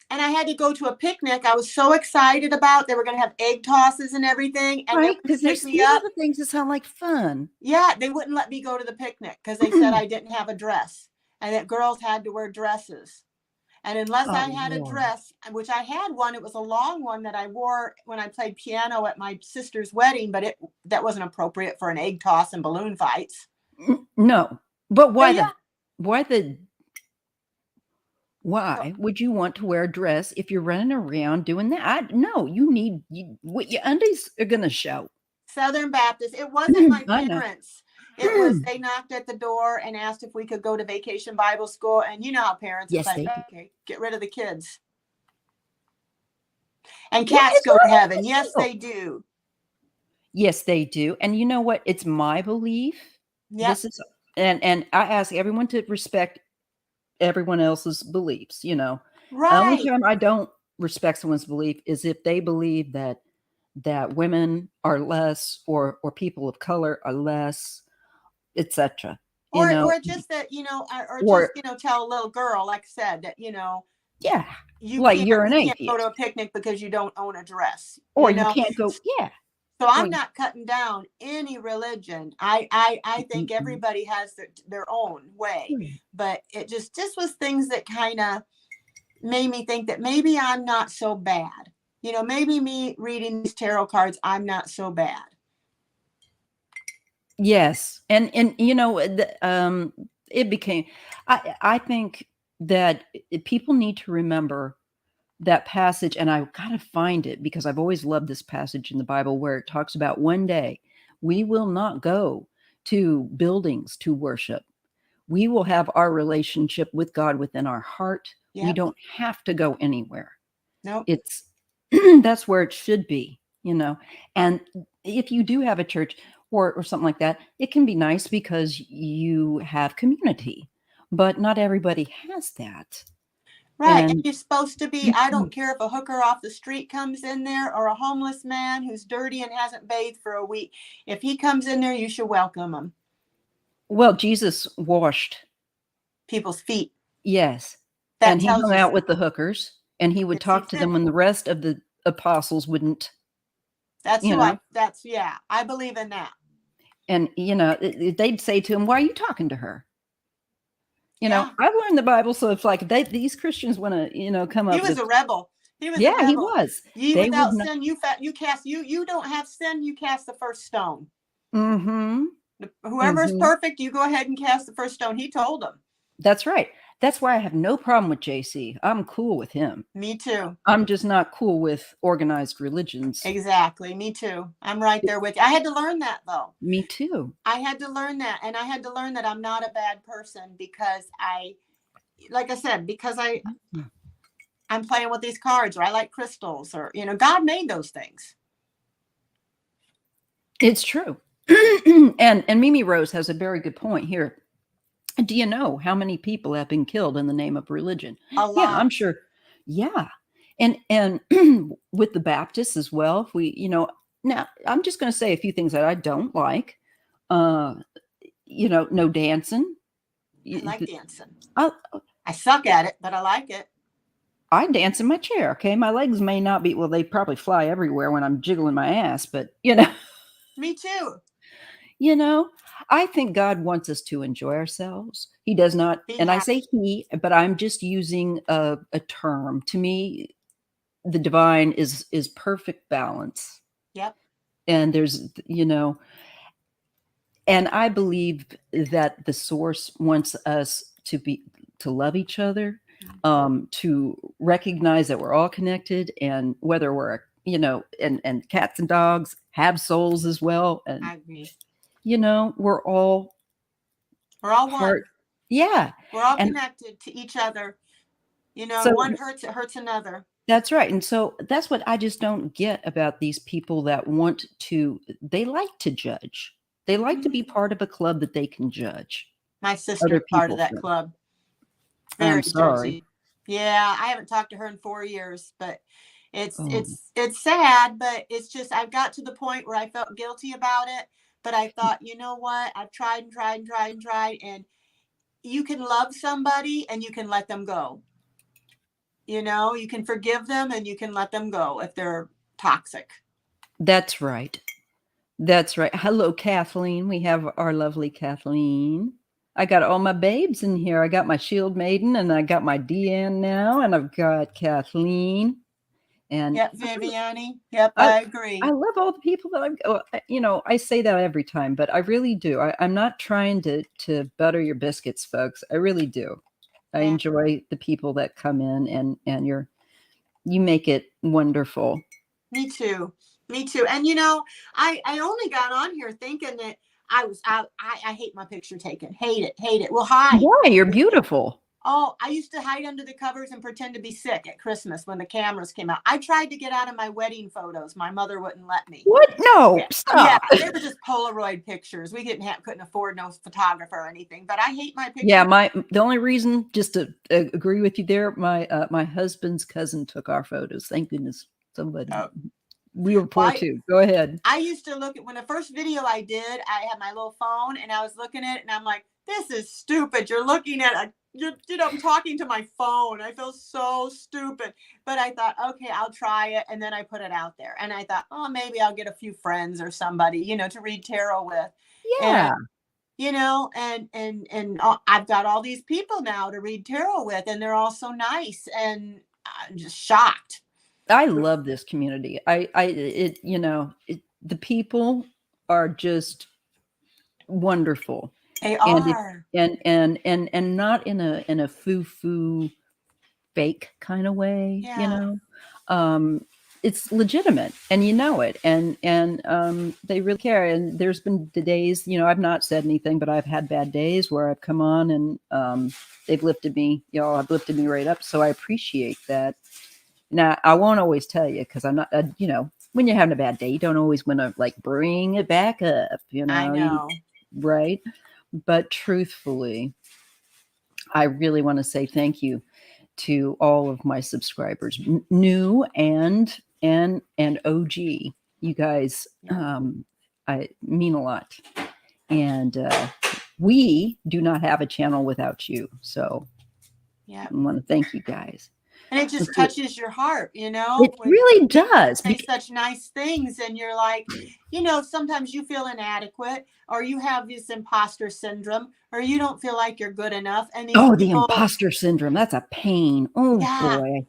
And I had to go to a picnic. I was so excited about. They were going to have egg tosses and everything, and Right, they because wouldn't pick me these are up. the things that sound like fun. Yeah, they wouldn't let me go to the picnic because they said I didn't have a dress and that girls had to wear dresses. And unless I Oh, had a Lord. dress, which I had one, it was a long one that I wore when I played piano at my sister's wedding, but that wasn't appropriate for an egg toss and balloon fights. No, but why yeah. why would you want to wear a dress if you're running around doing that? No, you what your undies are going to show. Southern Baptist. It wasn't my I know. parents. It was, they knocked at the door and asked if we could go to Vacation Bible School. And you know how parents, it's Yes, like, they do. okay, get rid of the kids. And What cats is go wrong to with heaven. this Yes, deal? they do. Yes, they do. And you know what? It's my belief. Yep. This is, and I ask everyone to respect everyone else's beliefs, you know. Only Right. time I don't respect someone's belief is if they believe that women are less or people of color are less, etc. You know, Or just that, you know, or just, or you know, tell a little girl, like I said, that, you know, yeah, you like can't you're an go to a atheist, picnic because you don't own a dress, or you you know. can't go. Yeah, So or I'm not cutting down any religion. I think mm-mm. everybody has their own way, but it just was things that kind of made me think that maybe I'm not so bad. You know, maybe me reading these tarot cards, I'm not so bad. Yes, and you know, it became. I think that people need to remember that passage, and I've got to find it because I've always loved this passage in the Bible where it talks about one day we will not go to buildings to worship. We will have our relationship with God within our heart. We Yep. don't have to go anywhere. Nope. It's that's where it should be, you know. And if you do have a church or something like that, it can be nice because you have community, but not everybody has that. Right. And And you're supposed to be, I don't care if a hooker off the street comes in there or a homeless man who's dirty and hasn't bathed for a week. If he comes in there, you should welcome him. well, Jesus washed, People's feet. yes, That and he tells hung you out with the something. hookers, and he would Yes, he talk to did. them when the rest of the apostles wouldn't, That's you who know. yeah, I believe in that. And you know, they'd say to him, "Why are you talking to her?" You know, Yeah. I've learned the Bible, so if like these Christians want to, you know, come He up was with, a rebel. He was a yeah, he rebel. was. Ye They would without not. sin, you cast, you don't have sin, you cast the first stone. Mm-hmm. Whoever is Mm-hmm. perfect, you go ahead and cast the first stone. He told them. That's right. That's why I have no problem with JC. I'm cool with him. Me too. I'm just not cool with organized religions. Exactly. Me too. I'm right there with you. I had to learn that though. Me too. I had to learn that. And I had to learn that I'm not a bad person because like I said, because I'm playing with these cards or I like crystals or, you know, God made those things. It's true. And Mimi Rose has a very good point here. Do you know how many people have been killed in the name of religion? A Yeah, lot. I'm sure. Yeah. And with the Baptists as well, if we, you know, now I'm just going to say a few things that I don't like. Uh, you know, no dancing. I like dancing. I, I suck at it, but I like it. I dance in my chair. Okay. My legs may not be, well, they probably fly everywhere when I'm jiggling my ass, but you know, Me too. you know, I think God wants us to enjoy ourselves. He does not, Be and I happy. say he, but I'm just using a term. To me, the divine is perfect balance. Yep. And there's, you know, and I believe that the source wants us to love each other, to recognize that we're all connected, and whether we're, and cats and dogs have souls as well, and I agree. we're all one. part. Yeah, We're all and connected to each other. so One hurts, it hurts another. that's right. And so that's what I just don't get about these people that they like to judge. They like to be part of a club that they can judge. My sister Other is part of people that from. club. I'm Very sorry. judgy. Yeah, I haven't talked to her in 4 years, but it's Oh. it's sad, but it's just I've got to the point where I felt guilty about it. But I thought, you know what? I've tried and tried and tried and tried, and you can love somebody and you can let them go. You can forgive them and you can let them go if they're toxic. That's right. That's right. Hello, Kathleen. We have our lovely Kathleen. I got all my babes in here. I got my Shieldmaiden, and I got my Deanne now, and I've got Kathleen. And yep, Viviani. Yep, I agree. I love all the people that I say that every time, but I really do. I'm not trying to butter your biscuits, folks. I really do. I enjoy the people that come in, and you make it wonderful. Me too. And I only got on here thinking that I hate my picture taken. Hate it. Well, hide. Why? You're beautiful. Oh, I used to hide under the covers and pretend to be sick at Christmas when the cameras came out. I tried to get out of my wedding photos. My mother wouldn't let me. What? No, stop. Yeah, they were just Polaroid pictures. We couldn't afford no photographer or anything. But I hate my pictures. Yeah, the only reason, just to agree with you there, my husband's cousin took our photos. Thank goodness somebody. We were poor too. Go ahead. I used to look at when the first video I did, I had my little phone and I was looking at it and I'm like, this is stupid. You're looking at I'm talking to my phone. I feel so stupid. But I thought, okay, I'll try it. And then I put it out there. And I thought, oh, maybe I'll get a few friends or somebody, to read tarot with. Yeah. And I've got all these people now to read tarot with, and they're all so nice. And I'm just shocked. I love this community. The people are just wonderful. They are. And not in a foo-foo fake kind of way, it's legitimate, and it, and they really care. And there's been the days, I've not said anything, but I've had bad days where I've come on and they've lifted me, I've lifted me right up. So I appreciate that. Now, I won't always tell you, because I'm not, when you're having a bad day, you don't always want to bring it back up, I know. Right? But truthfully, I really want to say thank you to all of my subscribers, new and OG. You guys, I mean a lot. And we do not have a channel without you. So I want to thank you guys. And it just touches your heart, It really does. Say such nice things, and you're like, sometimes you feel inadequate, or you have this imposter syndrome, or you don't feel like you're good enough. And the imposter syndrome, that's a pain. Oh, boy.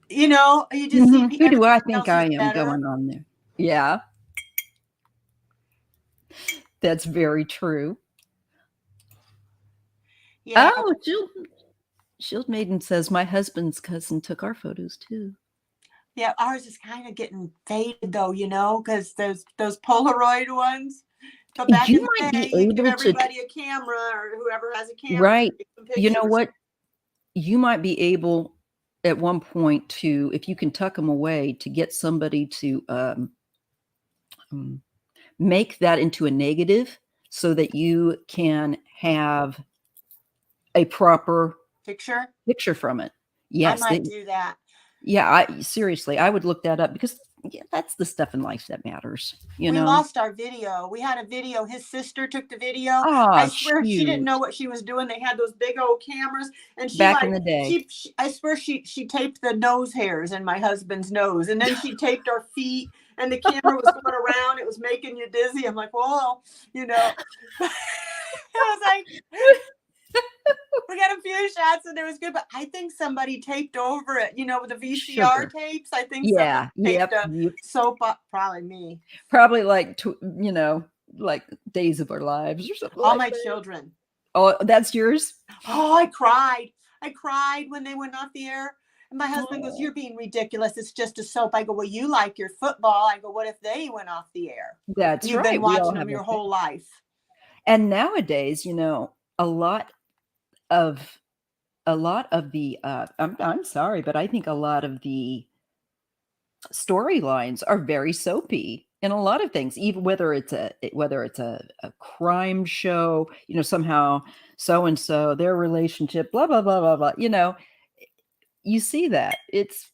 You just see who do I think I am going on there? Yeah. That's very true. Yeah. Oh, Shieldmaiden says my husband's cousin took our photos too. Yeah, ours is kind of getting faded though, because those Polaroid ones. But back in the day, you give everybody a camera, or whoever has a camera. Right. You know what? You might be able at one point to, if you can tuck them away, to get somebody to make that into a negative so that you can have a proper picture from it. Yes, I might do that. Yeah, seriously, I would look that up, because that's the stuff in life that matters. We lost our video. We had a video. His sister took the video. Oh, I swear she didn't know what she was doing. They had those big old cameras, and back in the day, I swear she taped the nose hairs in my husband's nose, and then she taped our feet, and the camera was going around. It was making you dizzy. I'm like, whoa, I was like. We got a few shots and it was good, but I think somebody taped over it, with the VCR tapes. I think taped soap up, probably me. Probably like Days of Our Lives or something. All my children. Oh, that's yours? Oh, I cried. I cried when they went off the air. And my husband goes, Oh, "You're being ridiculous. It's just a soap." I go, "Well, you like your football." I go, "What if they went off the air? that's You've been right. We all watching them have your a thing. whole life." And nowadays, a lot of the I'm sorry, but I think a lot of the storylines are very soapy in a lot of things, even whether it's a crime show, somehow so and so their relationship, blah blah blah blah blah. You see that. It's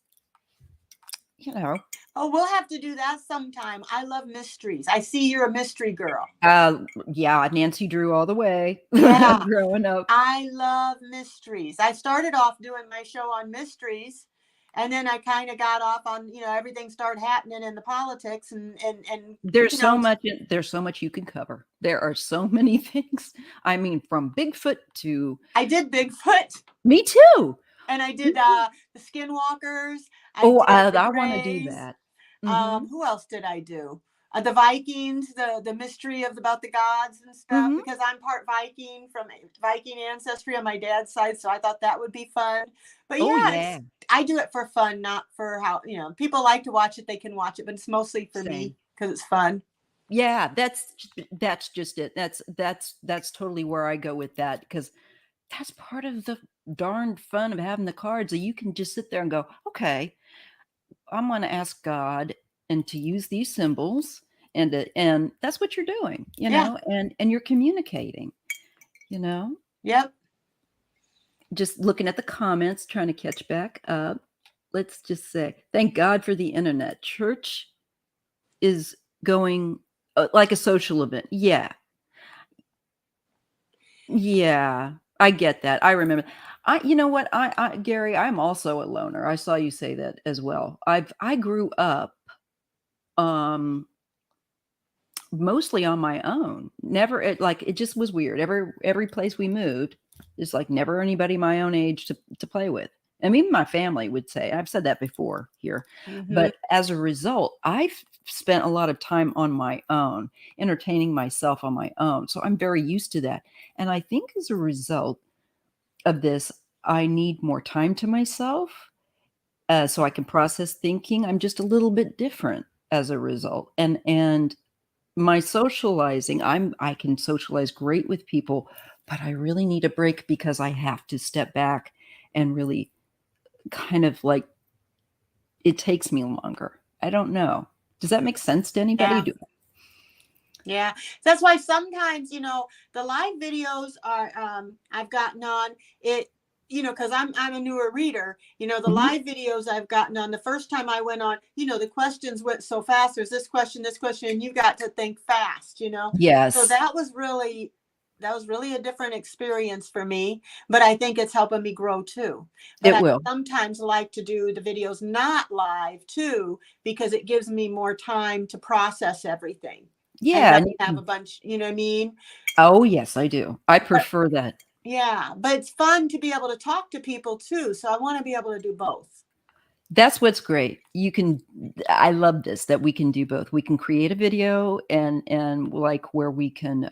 you know Oh, we'll have to do that sometime. I love mysteries. I see you're a mystery girl. uh yeah, Nancy Drew all the way. Yeah, Growing up. I love mysteries. I started off doing my show on mysteries, and then I kind of got off on, everything started happening in the politics and There's so much you can cover. There are so many things. I mean, from Bigfoot to I did Bigfoot. me too. And I Me did too. the Skinwalkers. I Oh, did the I want to do Greys. that. Hmm. Who else did I do? The Vikings, the mystery of about the gods and stuff. Hmm. Because I'm part Viking from Viking ancestry on my dad's side, so I thought that would be fun. But Oh yeah, yeah, I do it for fun, not for how people like to watch it. They can watch it, but it's mostly for me same. because it's fun. Yeah, that's just it. That's totally where I go with that, because that's part of the darn fun of having the cards. That you can just sit there and go, okay, I'm going to ask God and to use these symbols, and that's what you're doing, Yeah. and you're communicating, you know. Yep. Just looking at the comments, trying to catch back up. Let's just say, thank God for the internet. Church is going like a social event. Yeah. Yeah. I get that. I remember. You know what? Gary, I'm also a loner. I saw you say that as well. I grew up, um, mostly on my own. Never it just was weird. Every place we moved, it's like never anybody my own age to play with. And even my family would say, I've said that before here, Hmm. but as a result, I've spent a lot of time on my own, entertaining myself on my own. So I'm very used to that. And I think as a result of this, I need more time to myself, so I can process thinking. I'm just a little bit different as a result. And my socializing, I can socialize great with people, but I really need a break because I have to step back and really kind of like it takes me longer. I don't know. Does that make sense to anybody? Yeah. Yeah, that's why sometimes, the live videos are, I've gotten on it, because I'm a newer reader. The Mhm. live videos I've gotten on, the first time I went on, the questions went so fast. There's this question, and you got to think fast. So Yes, that was really a different experience for me, but I think it's helping me grow too. But it I will. sometimes like to do the videos not live too, because it gives me more time to process everything and Yeah, not and you have a can. bunch, you know what I mean? Oh, yes, I do. I But prefer that. yeah, but it's fun to be able to talk to people too. So I want to be able to do both. That's what's great. You can I love this, that we can do both. We can create a video and like where we can,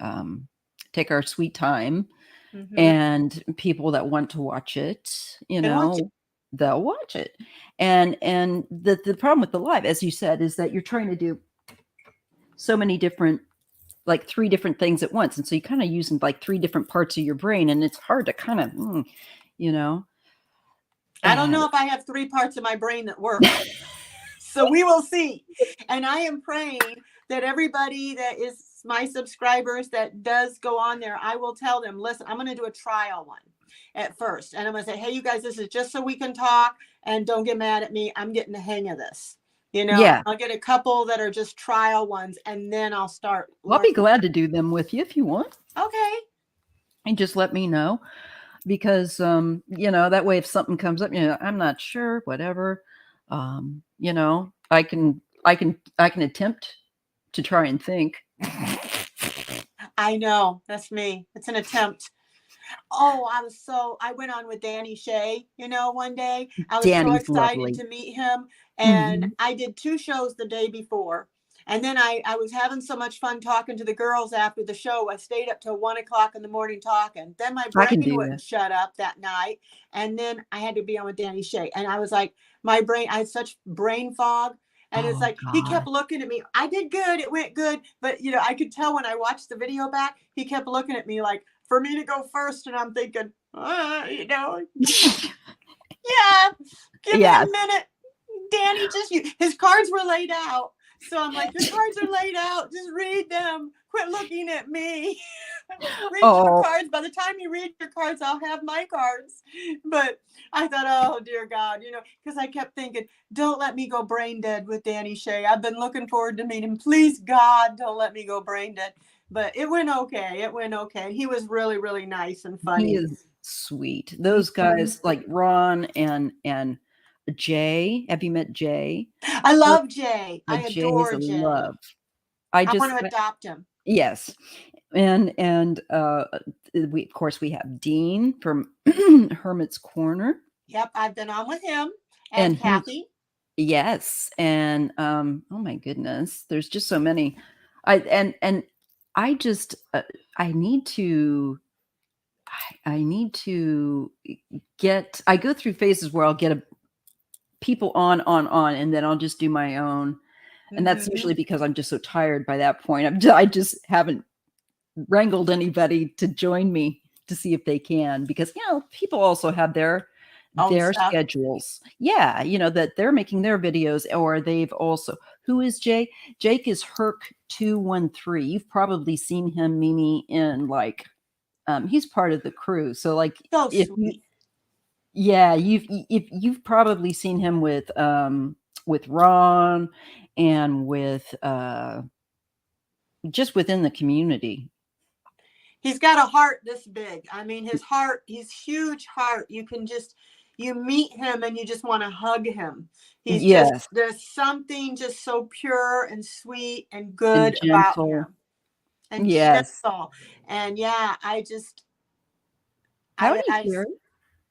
take our sweet time, Hmm. and people that want to watch it, And watch it. they'll watch it. And the problem with the live, as you said, is that you're trying to do so many different, like 3 different things at once, and so you kinda using, like, 3 different parts of your brain, and it's hard to kind of, you know, I don't know and if I have three parts of my brain that work. So we will see. And I am praying that everybody that is my subscribers that does go on there, I will tell them, listen, I'm going to do a trial one at first. And I'm going to say, hey, you guys, this is just so we can talk and don't get mad at me. I'm getting the hang of this. Yeah. I'll get a couple that are just trial ones and then I'll start I'll be learning. glad to do them with you if you want, Okay. and just let me know, because, that way if something comes up, I'm not sure, whatever, I can attempt to try and think. I know. That's me. It's an attempt. Oh, I went on with Danny Shea, one day. I was so Danny's excited lovely. to meet him. And Mhm. I did two shows the day before. And then I was having so much fun talking to the girls after the show. I stayed up till 1 o'clock in the morning talking. Then my I can brain do wouldn't that. shut up that night. And then I had to be on with Danny Shea. And I was like, my brain, I had such brain fog. And it's Oh like, he God. kept looking at me. I did good. It went good. But, you know, I could tell when I watched the video back, he kept looking at me like for me to go first. And I'm thinking, you know, yeah, give me Yes. a minute. Danny, his cards were laid out. So I'm like, your cards are laid out. Just read them. Quit looking at me. Read your Oh, cards. By the time you read your cards, I'll have my cards. But I thought, oh, dear God, you know, because I kept thinking, don't let me go brain dead with Danny Shea. I've been looking forward to meeting him. Please, God, don't let me go brain dead. But it went okay. It went okay. He was really, really nice and funny. he is sweet. Those guys like Ron and Jay. Have you met Jay? I love Jay. I Jay is adore a Jay. love. I want to adopt him. Yes. And we of course we have Dean from Hermit's Corner. Yep, I've been on with him And and Kathy. Yes. And oh my goodness, there's just so many. I just I need to get, I go through phases where I'll get people on, and then I'll just do my own. And that's usually because I'm just so tired by that point. I just haven't wrangled anybody to join me to see if they can, because, you know, people also have their schedules. Yeah. You know, that they're making their videos, or they've also, who is Jake? Jake is Herc213. You've probably seen him, Mimi, in like, he's part of the crew. So like, So sweet. You've probably seen him with Ron and with just within the community. He's got a heart this big. I mean, his heart, he's huge heart. You can just, you meet him and you just want to hug him. He's just, there's something just so pure and sweet and good about him. And gentle. And yeah, I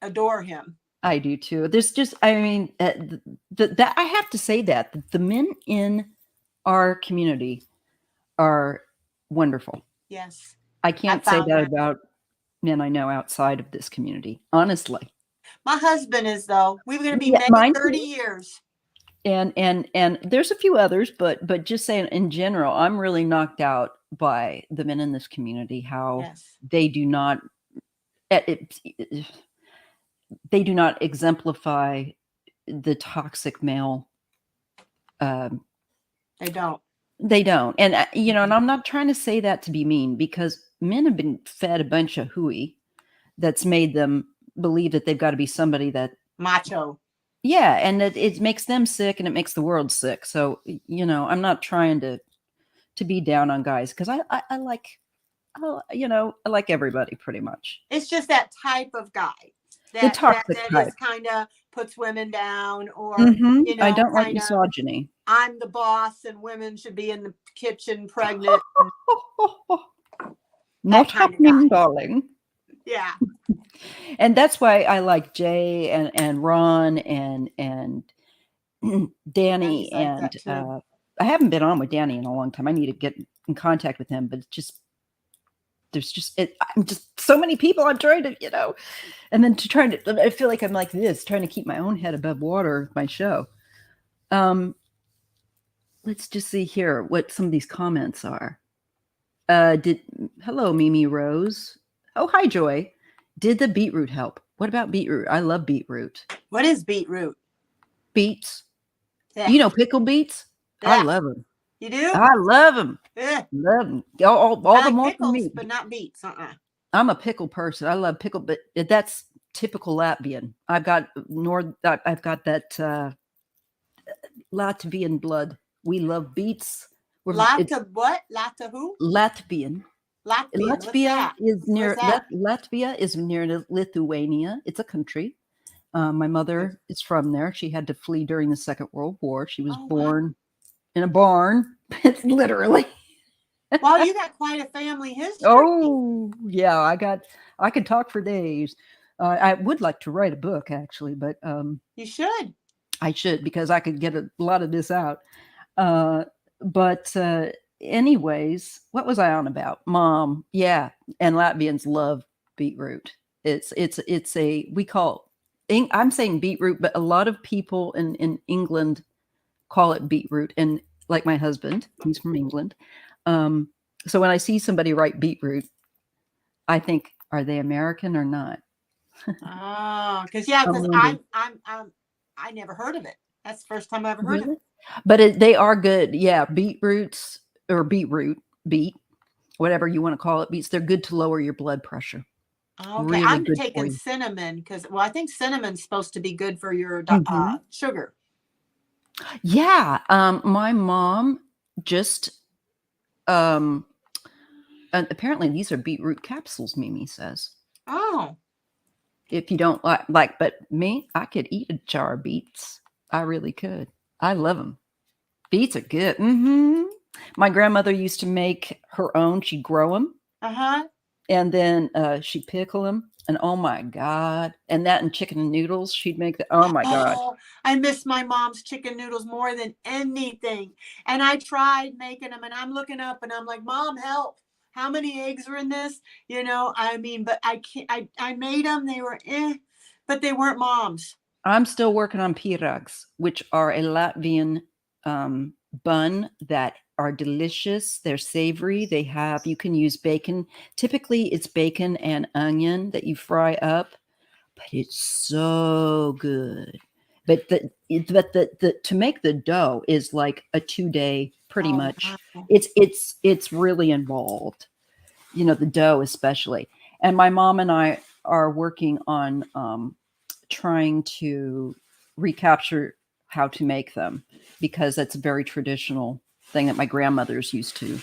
adore him. I do too. There's just, I mean, that I have to say that the men in our community are wonderful. Yes. I can't say that about men I know outside of this community, honestly. My husband is, though. We were going to be married 30 years. And there's a few others, but just saying in general, I'm really knocked out by the men in this community, how they do not exemplify the toxic male. They don't. And you know, and I'm not trying to say that to be mean, because men have been fed a bunch of hooey that's made them believe that they've got to be somebody that macho. Yeah, and it makes them sick, and it makes the world sick. So, you know, I'm not trying to be down on guys, because I like, you know, I like everybody pretty much. It's just that type of guy that is kind of puts women down, or you know, I don't like misogyny. I'm the boss, and women should be in the kitchen pregnant. Not happening, darling. Yeah. And that's why I like Jay and Ron and Danny, and I haven't been on with Danny in a long time. I need to get in contact with him, but it's just, I'm just so many people I'm trying to, you know, and then I feel like I'm like this, trying to keep my own head above water with my show. Let's just see here what some of these comments are. Hello, Mimi Rose. Oh, hi, Joy. Did the beetroot help? What about beetroot? I love beetroot. What is beetroot? Beets. Yeah. You know pickle beets? Yeah. I love them. You do? I love them. Yeah. Love them. All the more pickles, for me. But not beets. I'm a pickle person. I love pickle, but that's typical Latvian. I've got that Latvian blood. We love beets. What? Lata who? Latvian. Latvia is near Lithuania. It's a country. My mother is from there. She had to flee during the Second World War. She was born in a barn. It's literally. Well, you got quite a family history. Oh, yeah. I could talk for days. I would like to write a book, actually, but you should. I should, because I could get a lot of this out. But anyways, what was I on about? Mom, yeah, and Latvians love beetroot. It's a we call I'm saying beetroot, but a lot of people in England call it beetroot, and like my husband, he's from England. Um, so when I see somebody write beetroot, I think, are they American or not? Oh, because I because wonder. I never heard of it. That's the first time I ever heard of Really? it. But they are good. Yeah, beetroots or beetroot, beet, whatever you want to call it, beets. They're good to lower your blood pressure. Okay, Really I'm good for taking you. cinnamon because, well, I think cinnamon's supposed to be good for your Hmm. sugar. Yeah. My mom just um and apparently these are beetroot capsules, Mimi says. Oh, If you don't but me, I could eat a jar of beets. I really could. I love them. Beets are good. My grandmother used to make her own. She'd grow them uh-huh. and then she'd pickle them. And oh my God. And that and chicken and noodles, she'd make the, oh my God. Oh, I miss my mom's chicken noodles more than anything. And I tried making them, and I'm looking up, and I'm like, Mom, help! How many eggs are in this? I mean, but I can't. I made them. They were but they weren't mom's. I'm still working on pirags, which are a Latvian bun that are delicious. They're savory. You can use bacon. Typically, it's bacon and onion that you fry up, but it's so good. But the to make the dough is like a 2-day, pretty Oh much. wow. It's really involved. The dough especially. And my mom and I are working on trying to recapture how to make them because that's a very traditional thing that my grandmothers used to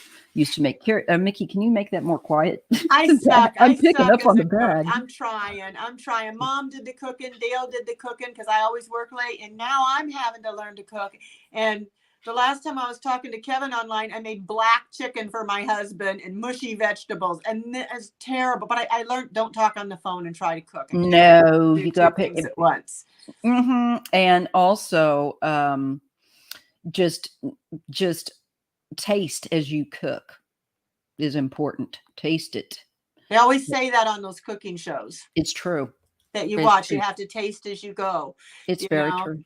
make. Here, Mickey, can you make that more quiet? I suck. I'm I picking suck up on as the a cook. bag. I'm trying. I'm trying. Mom did the cooking. Dale did the cooking because I always work late. And now I'm having to learn to cook. And the last time I was talking to Kevin online, I made black chicken for my husband and mushy vegetables. And it's terrible. But I learned don't talk on the phone and try to cook. I can't No, do you two got to things at once. And also, just just taste as you cook is important. Taste it. They always say that on those cooking shows It's true. that you It's watch. You true. have to taste as you go. It's You very know, true.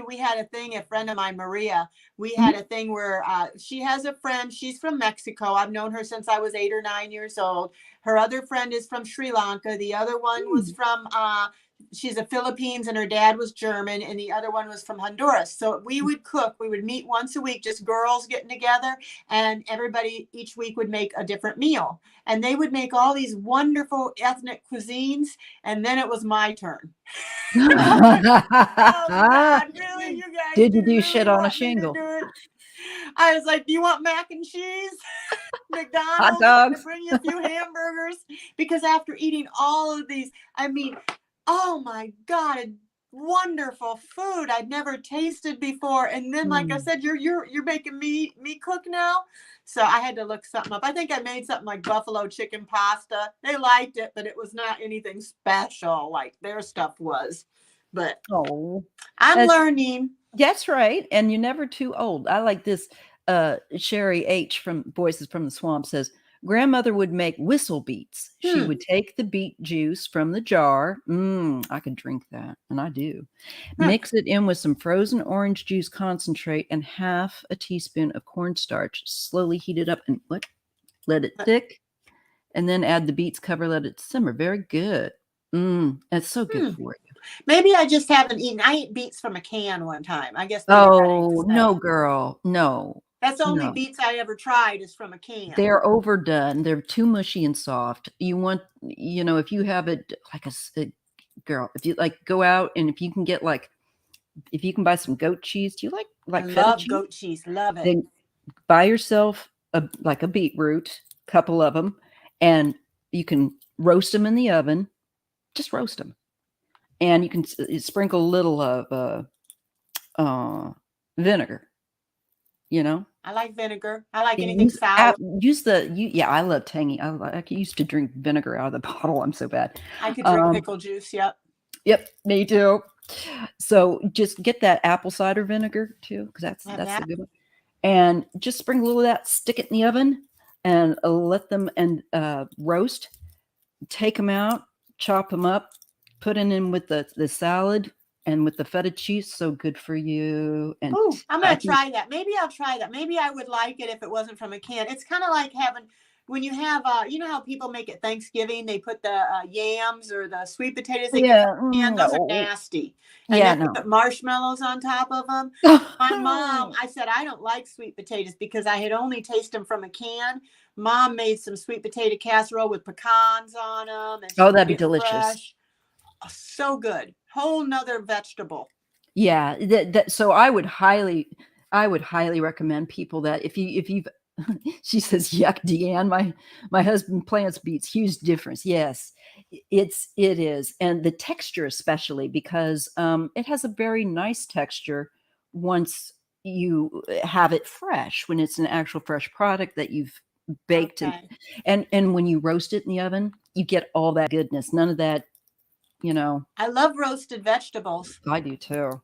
we had a thing, a friend of mine, Maria, we had Mhm. a thing where she has a friend, she's from Mexico. I've known her since I was 8 or 9 years old. Her other friend is from Sri Lanka. The other one was Mm. from, she's a Philippines and her dad was German, and the other one was from Honduras. So we would cook, we would meet once a week, just girls getting together, and everybody each week would make a different meal. And they would make all these wonderful ethnic cuisines, and then it was my turn. Oh God, really? You guys Did do you you do really shit on a want me to shingle? do it? I was like, do you want mac and cheese? Hot McDonald's, to dogs? bring you a few hamburgers? Because after eating all of these, I mean, oh my God, wonderful food I'd never tasted before. And then, like I Mm. said, you're making me cook now. So I had to look something up. I think I made something like buffalo chicken pasta. They liked it, but it was not anything special like their stuff was. But Oh, I'm that's learning. that's right. And you're never too old. I like this. Sherry H from Voices from the Swamp says grandmother would make whistle beets. She Hmm. would take the beet juice from the jar. I could drink that, and I do. Hmm. Mix it in with some frozen orange juice concentrate and half a teaspoon of cornstarch. Slowly heat it up and let it thick, and then add the beets. Cover, let it simmer. Very good. It's so good Hmm. for you. Maybe I just haven't eaten. I ate beets from a can one time. I guess maybe that ain't the Oh no, same. girl, no, That's the only no. beets I ever tried is from a can. They're overdone. They're too mushy and soft. If you have it like girl, if you like go out and if you can buy some goat cheese, do you I like feta love cheese? goat cheese. Love it. Then buy yourself a beetroot, couple of them, and you can roast them in the oven. Just roast them, and you can sprinkle a little of vinegar. You know, I like vinegar. I like anything Use sour. yeah, I love tangy. I used to drink vinegar out of the bottle. I'm so bad. I could drink Um, pickle juice. Yep. yep, me too. So just get that apple cider vinegar too, because Have that's that. a good one. and just sprinkle a little of that, stick it in the oven, and let them roast. Take them out, chop them up, put it in with the salad and with the feta cheese. So good for you. And Oh, I'm I gonna think, try that. Maybe I'll try that. Maybe I would like it if it wasn't from a can. It's kind of like having when you have, you know how people make it Thanksgiving, they put the yams or the sweet potatoes they get from yeah, a can. Those are no, nasty. And yeah, then they no. put marshmallows on top of them. My mom, I said, I don't like sweet potatoes because I had only tasted them from a can. Mom made some sweet potato casserole with pecans on them, and she Oh, that'd be made it delicious. fresh. Oh, so good. Whole nother vegetable. Yeah, so I would highly recommend people that if you've she says, yuck, Deanne, my husband plants beets, huge difference. Yes, it is. And the texture especially, because it has a very nice texture once you have it fresh, when it's an actual fresh product that you've baked. Okay. And when you roast it in the oven, you get all that goodness. None of that, I love roasted vegetables. I do too.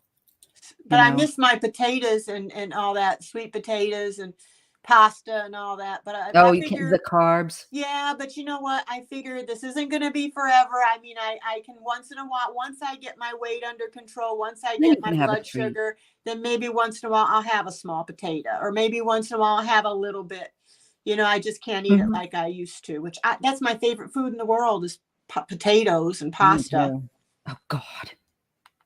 But I miss my potatoes and all that, sweet potatoes and pasta and all that. But Oh, I you can the figure, carbs. yeah, but you know what? I figure this isn't going to be forever. I mean, I can once in a while, once I get my weight under control, once I Then get you my can have a blood treat. sugar, then maybe once in a while I'll have a small potato, or maybe once in a while I'll have a little bit. You know, I just can't eat it Mhm. like I used to, which that's my favorite food in the world is potatoes and Me pasta. too. Oh God.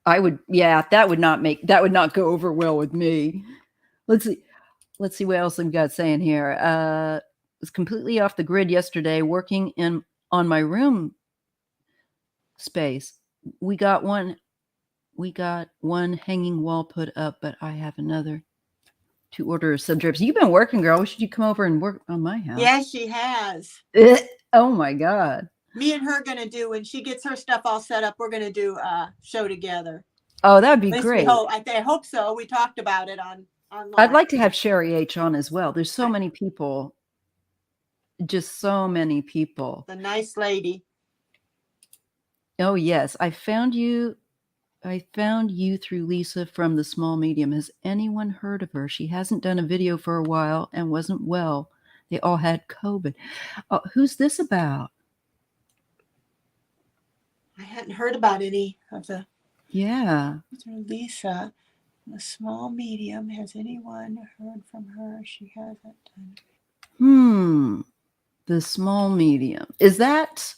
I would, yeah, that would not go over well with me. Let's see. Let's see what else I've got saying here. Was completely off the grid yesterday working on my room space. We got one hanging wall put up, but I have another to order some drips. You've been working, girl. Should you come over and work on my house? Yeah, she has. Oh my God. Me and her gonna do when she gets her stuff all set up. We're gonna do a show together. Oh, that'd be At least we great. hope. I hope so. We talked about it I'd online. like to have Sherry H on as well. There's so many people, just so many people. The nice lady. Oh yes, I found you through Lisa from the Small Medium. Has anyone heard of her? She hasn't done a video for a while and wasn't well. They all had COVID. Oh, who's this about? I hadn't heard about any of the. Yeah. Lisa, the Small Medium. Has anyone heard from her? She hasn't done. The Small Medium. Is that?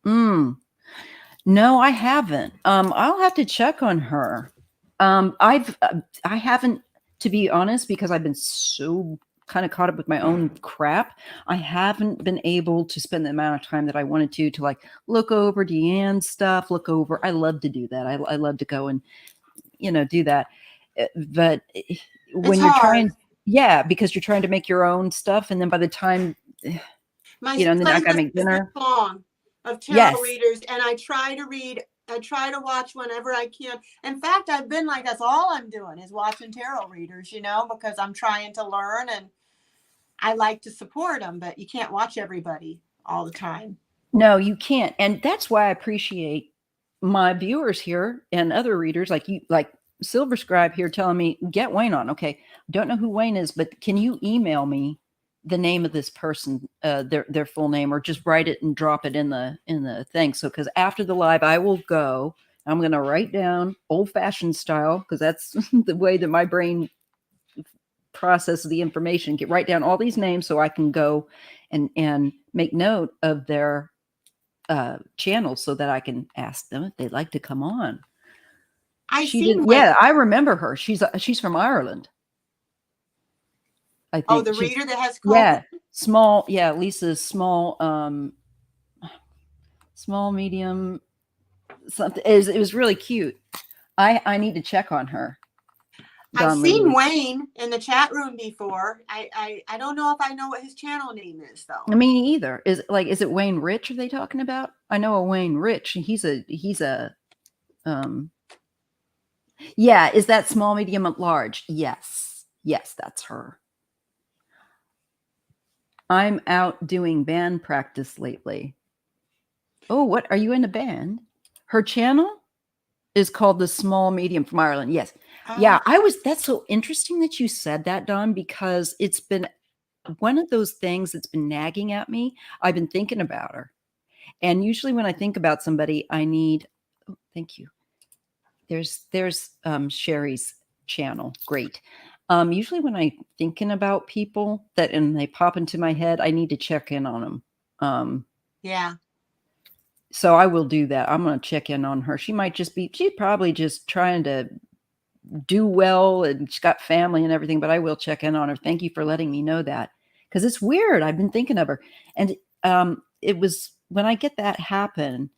No, I haven't. I'll have to check on her. I haven't, to be honest, because I've been so kind of caught up with my own crap. I haven't been able to spend the amount of time that I wanted to like look over Deanne's stuff, look over. I love to do that. I love to go and, do that. But when It's you're hard. trying, yeah, because you're trying to make your own stuff. And then by the time, My and then I got to playlist make is this dinner. long of tarot Yes. readers, and I try to read. I try to watch whenever I can. In fact, I've been like, that's all I'm doing is watching tarot readers, because I'm trying to learn and I like to support them, but you can't watch everybody all the time. No, you can't. And that's why I appreciate my viewers here and other readers like you, like Silver Scribe here telling me, get Wayne on. Okay. Don't know who Wayne is, but can you email me the name of this person, their full name, or just write it and drop it in the thing. So, cause after the live, I will go, I'm going to write down old fashioned style, cause that's the way that my brain processes the information, write down all these names so I can go and make note of their channels so that I can ask them if they'd like to come on. She didn't. Yeah, I remember her. She's from Ireland. I think. Oh, the reader that has COVID? Yeah, small. Yeah, Lisa's small, small, medium. Something. It was really cute. I need to check on her. I've seen Wayne in the chat room before. I don't know if I know what his channel name is though. Me either. Is it Wayne Rich? Are they talking about? I know a Wayne Rich. He's a yeah. Is that small, medium, at large? Yes, that's her. I'm out doing band practice lately. Oh, what are you in a band? Her channel? is called The Small Medium from Ireland. Yes. Yeah, that's so interesting that you said that, Dawn, because it's been one of those things that's been nagging at me. I've been thinking about her. And usually when I think about somebody, I need, oh, thank you. There's Sherry's channel. Great. Usually when I'm thinking about people and they pop into my head, I need to check in on them. Yeah. So I will do that. I'm going to check in on her. She's probably just trying to do well, and she's got family and everything, but I will check in on her. Thank you for letting me know that, because it's weird. I've been thinking of her. And it was when I get that happen,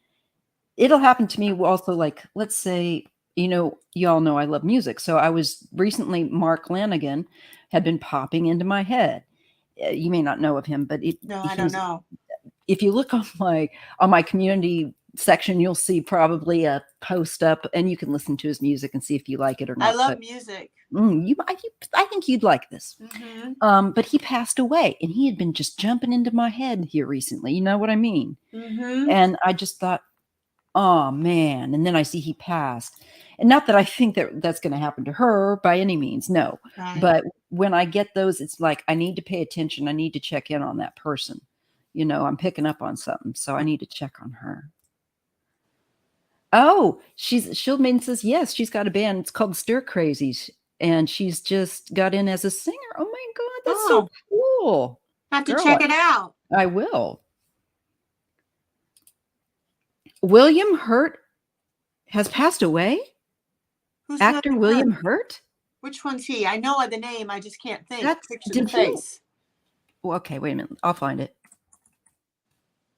it'll happen to me also. Like, let's say, you all know I love music. So I was recently, Mark Lanigan had been popping into my head. You may not know of him, but No, I don't know. If you look on my community section, you'll see probably a post up, and you can listen to his music and see if you like it or not. I love music. I think you'd like this. Mm-hmm. But he passed away, and he had been just jumping into my head here recently. You know what I mean? Mm-hmm. And I just thought, oh man. And then I see he passed. And not that I think that's going to happen to her by any means. No. Right. But when I get those, it's like, I need to pay attention. I need to check in on that person. I'm picking up on something. So I need to check on her. Oh, Shieldmaiden says, yes, she's got a band. It's called Stir Crazies. And she's just got in as a singer. Oh my God, that's so cool. I have to check it out. I will. William Hurt has passed away? Who's Actor William Hurt? Which one's he? I know the name. I just can't think. Picture the face. Well, okay, wait a minute. I'll find it.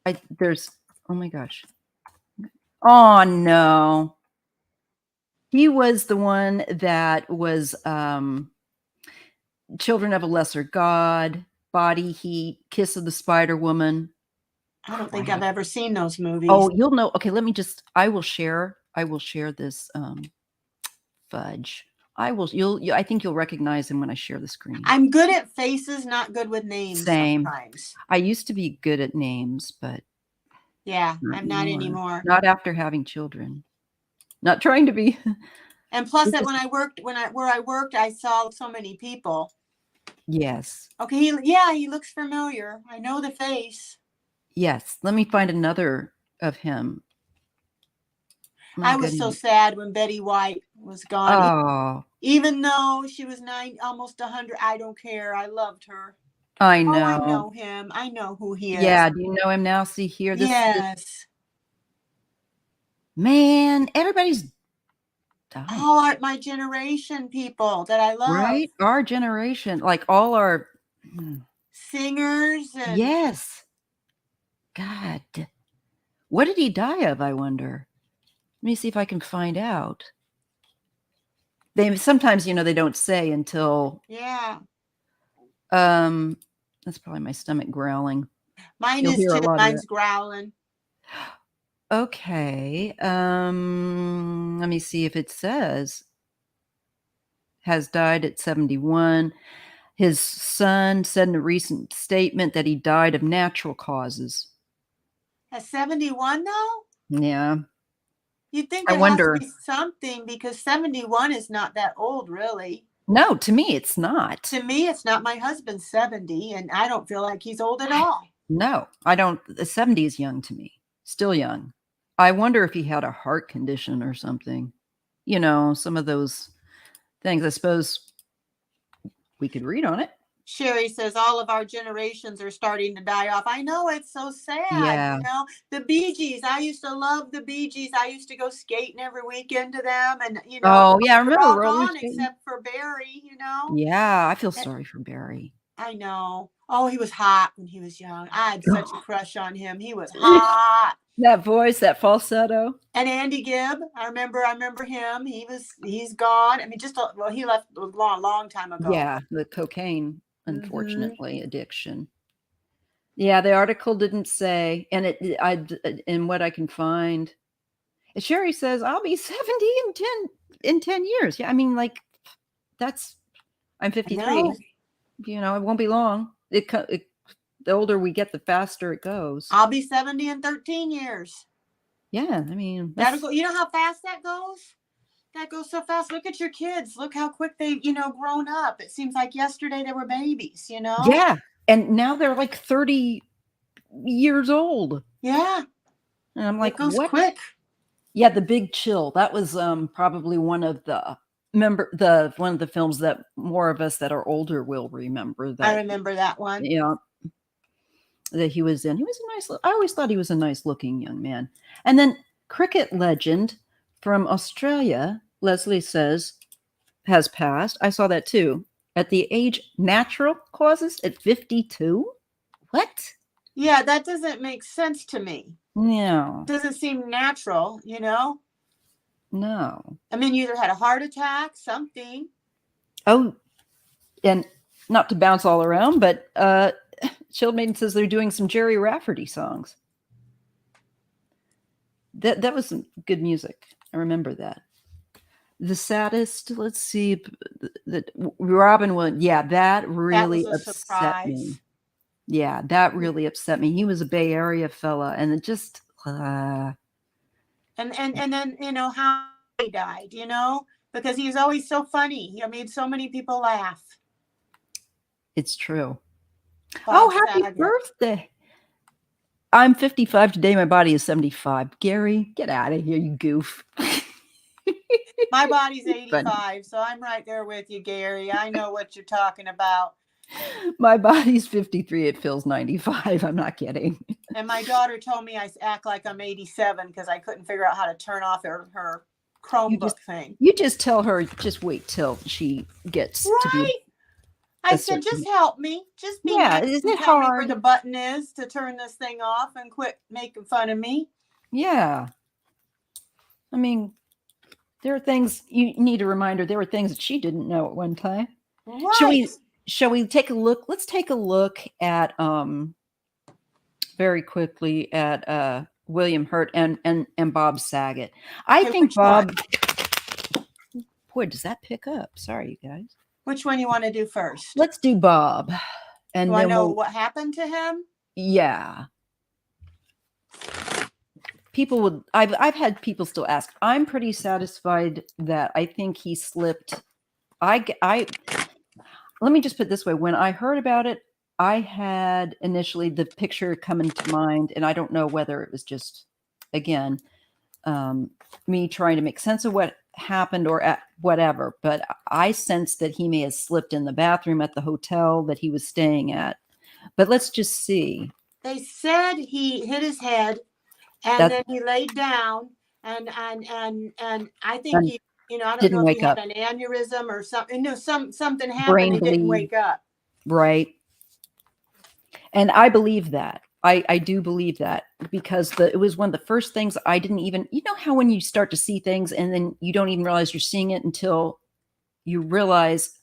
Oh my gosh. Oh no. He was the one that was Children of a Lesser God, Body Heat, Kiss of the Spider Woman. I don't think I've ever seen those movies. Oh, you'll know. Okay, I will share this fudge. I think you'll recognize him when I share the screen. I'm good at faces, not good with names. Same. Sometimes. I used to be good at names, but yeah, I'm not anymore. Not after having children. Not trying to be. And plus, that when I worked, I saw so many people. Yes. Okay. He looks familiar. I know the face. Yes. Let me find another of him. I was so sad when Betty White was gone. Oh. Even though she was almost 100, I don't care. I loved her. I know. Oh, I know him. I know who he is. Yeah. Do you know him now? See here. Yes. Man, everybody's dying. All my generation people that I love. Right? Our generation, like all our singers. And yes. God. What did he die of, I wonder? Let me see if I can find out. Sometimes, they don't say until. Yeah. That's probably my stomach growling. Mine is too. Mine's growling. Okay. Let me see if it says has died at 71. His son said in a recent statement that he died of natural causes. At 71, though? Yeah. You'd think there has to be something, because 71 is not that old, really. No, to me, it's not. To me, it's not. My husband's 70, and I don't feel like he's old at all. No, I don't. 70 is young to me. Still young. I wonder if he had a heart condition or something. Some of those things. I suppose we could read on it. Sherry says all of our generations are starting to die off. I know, it's so sad. Yeah. The Bee Gees. I used to love the Bee Gees. I used to go skating every weekend to them, and Oh yeah, I remember all gone except for Barry. Yeah, I feel sorry for Barry. I know. Oh, he was hot when he was young. I had such a crush on him. He was hot. That voice, that falsetto. And Andy Gibb, I remember him. He's gone. I mean, he left a long time ago. Yeah, the cocaine, unfortunately, addiction. Yeah, the article didn't say, and in what I can find, Sherry says I'll be 70 in 10 years. Yeah, I mean, like I'm 53. It won't be long. The older we get, the faster it goes. I'll be 70 in 13 years. Yeah, I mean, That'll that's go. You know how fast that goes? That goes so fast. Look at your kids. Look how quick they've, grown up. It seems like yesterday they were babies, yeah. And now they're like 30 years old. Yeah. And I'm It like, goes what? quick. Yeah, The Big Chill. That was probably one of the films that more of us that are older will remember, I that remember that one. you know that he was in. He was a nice, I always thought he was a nice looking young man. And then cricket legend from Australia, Leslie says, has passed. I saw that too. At the age natural causes at 52. What? Yeah, that doesn't make sense to me. No. Doesn't seem natural, No. I mean, you either had a heart attack, something. Oh, and not to bounce all around, but Shieldmaiden says they're doing some Jerry Rafferty songs. That was some good music. I remember that. The saddest, let's see, that Robin Williams. Yeah, that really was a upset me. surprise. Yeah, that really upset me. He was a Bay Area fella, and it just. And then how he died, because he was always so funny. He made so many people laugh. It's true. Bob happy Saget. birthday! I'm 55 today. My body is 75. Gary, get out of here, you goof. My body's 85, so I'm right there with you, Gary. I know what you're talking about. My body's 53. It feels 95. I'm not kidding. And my daughter told me I act like I'm 87 because I couldn't figure out how to turn off her Chromebook thing. You just tell her, just wait till she gets to be. I said, just help me. Just be nice is and it tell me hard? where the button is to turn this thing off and quit making fun of me. Yeah. I mean, there are things you need a reminder. There were things that she didn't know at one time. Right. Shall we take a look? Let's take a look at very quickly at William Hurt and Bob Saget. I think Bob. Boy, does that pick up? Sorry, you guys. Which one you want to do first? Let's do Bob. And do I know what happened to him? Yeah. People would. I've had people still ask. I'm pretty satisfied that I think he slipped. Let me just put it this way. When I heard about it, I had initially the picture come into mind, and I don't know whether it was just, again, me trying to make sense of what happened or whatever, but I sensed that he may have slipped in the bathroom at the hotel that he was staying at. But let's just see. They said he hit his head, and then he laid down, and I think he, I don't know if he had an aneurysm or something. Something happened and didn't wake up. Right. And I believe that. I do believe that, because it was one of the first things I didn't even, how when you start to see things and then you don't even realize you're seeing it until you realize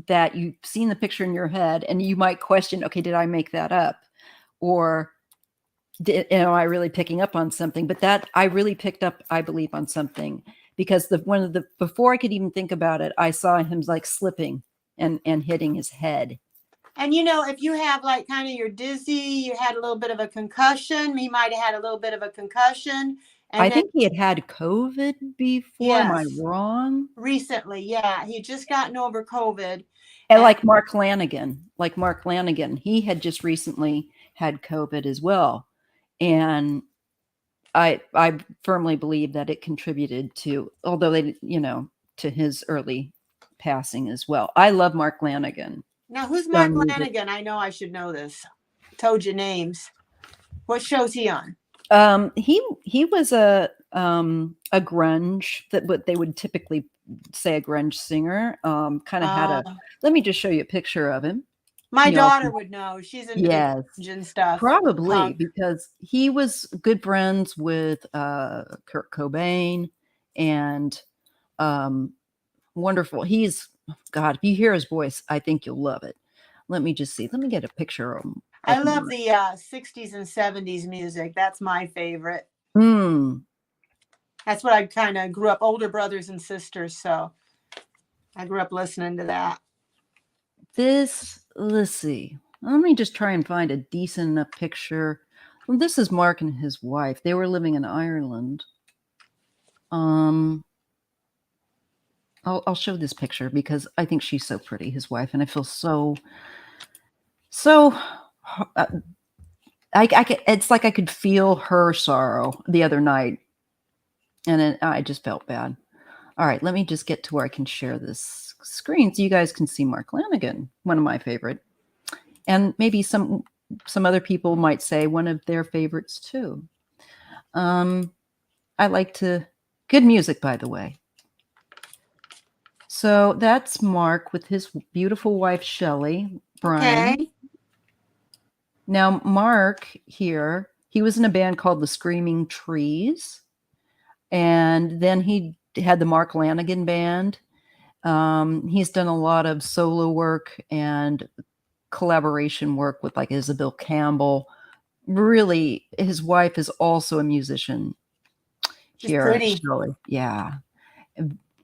that you've seen the picture in your head, and you might question, okay, did I make that up? Or am I really picking up on something? But that I really picked up, I believe, on something, because before I could even think about it, I saw him like slipping and hitting his head. And if you have like kind of you're dizzy, you had a little bit of a concussion. He might have had a little bit of a concussion. And I think he had COVID before. Yes. Am I wrong? Recently, yeah. He had just gotten over COVID. And like Mark Lanigan, he had just recently had COVID as well. And I firmly believe that it contributed to, although they, to his early passing as well. I love Mark Lanigan. Now, who's Mark Lanigan? I know I should know this. Told you names. What show's he on? He was a grunge, that what they would typically say a grunge singer. Kind of had let me just show you a picture of him. My daughter would know. She's into grunge and stuff. Probably because he was good friends with Kurt Cobain, and wonderful. God, if you hear his voice, I think you'll love it. Let me just see. Let me get a picture of him. I love the 60s and 70s music. That's my favorite. That's what I kind of grew up, older brothers and sisters. So I grew up listening to that. Let's see. Let me just try and find a decent enough picture Well, this is Mark and his wife. They were living in Ireland. I'll show this picture because I think she's so pretty, his wife, and I feel so uh, it's like I could feel her sorrow the other night, and I just felt bad. All right, let me just get to where I can share this screen so you guys can see Mark Lanigan, one of my favorite, and maybe some other people might say one of their favorites too. I like to good music, by the way. So that's Mark with his beautiful wife Shelley, Brian. Okay. Now Mark here, he was in a band called the Screaming Trees, and then he had the Mark Lanigan Band. He's done a lot of solo work and collaboration work with like Isabel Campbell. Really, his wife is also a musician. She's Here, pretty. Shelley. Yeah.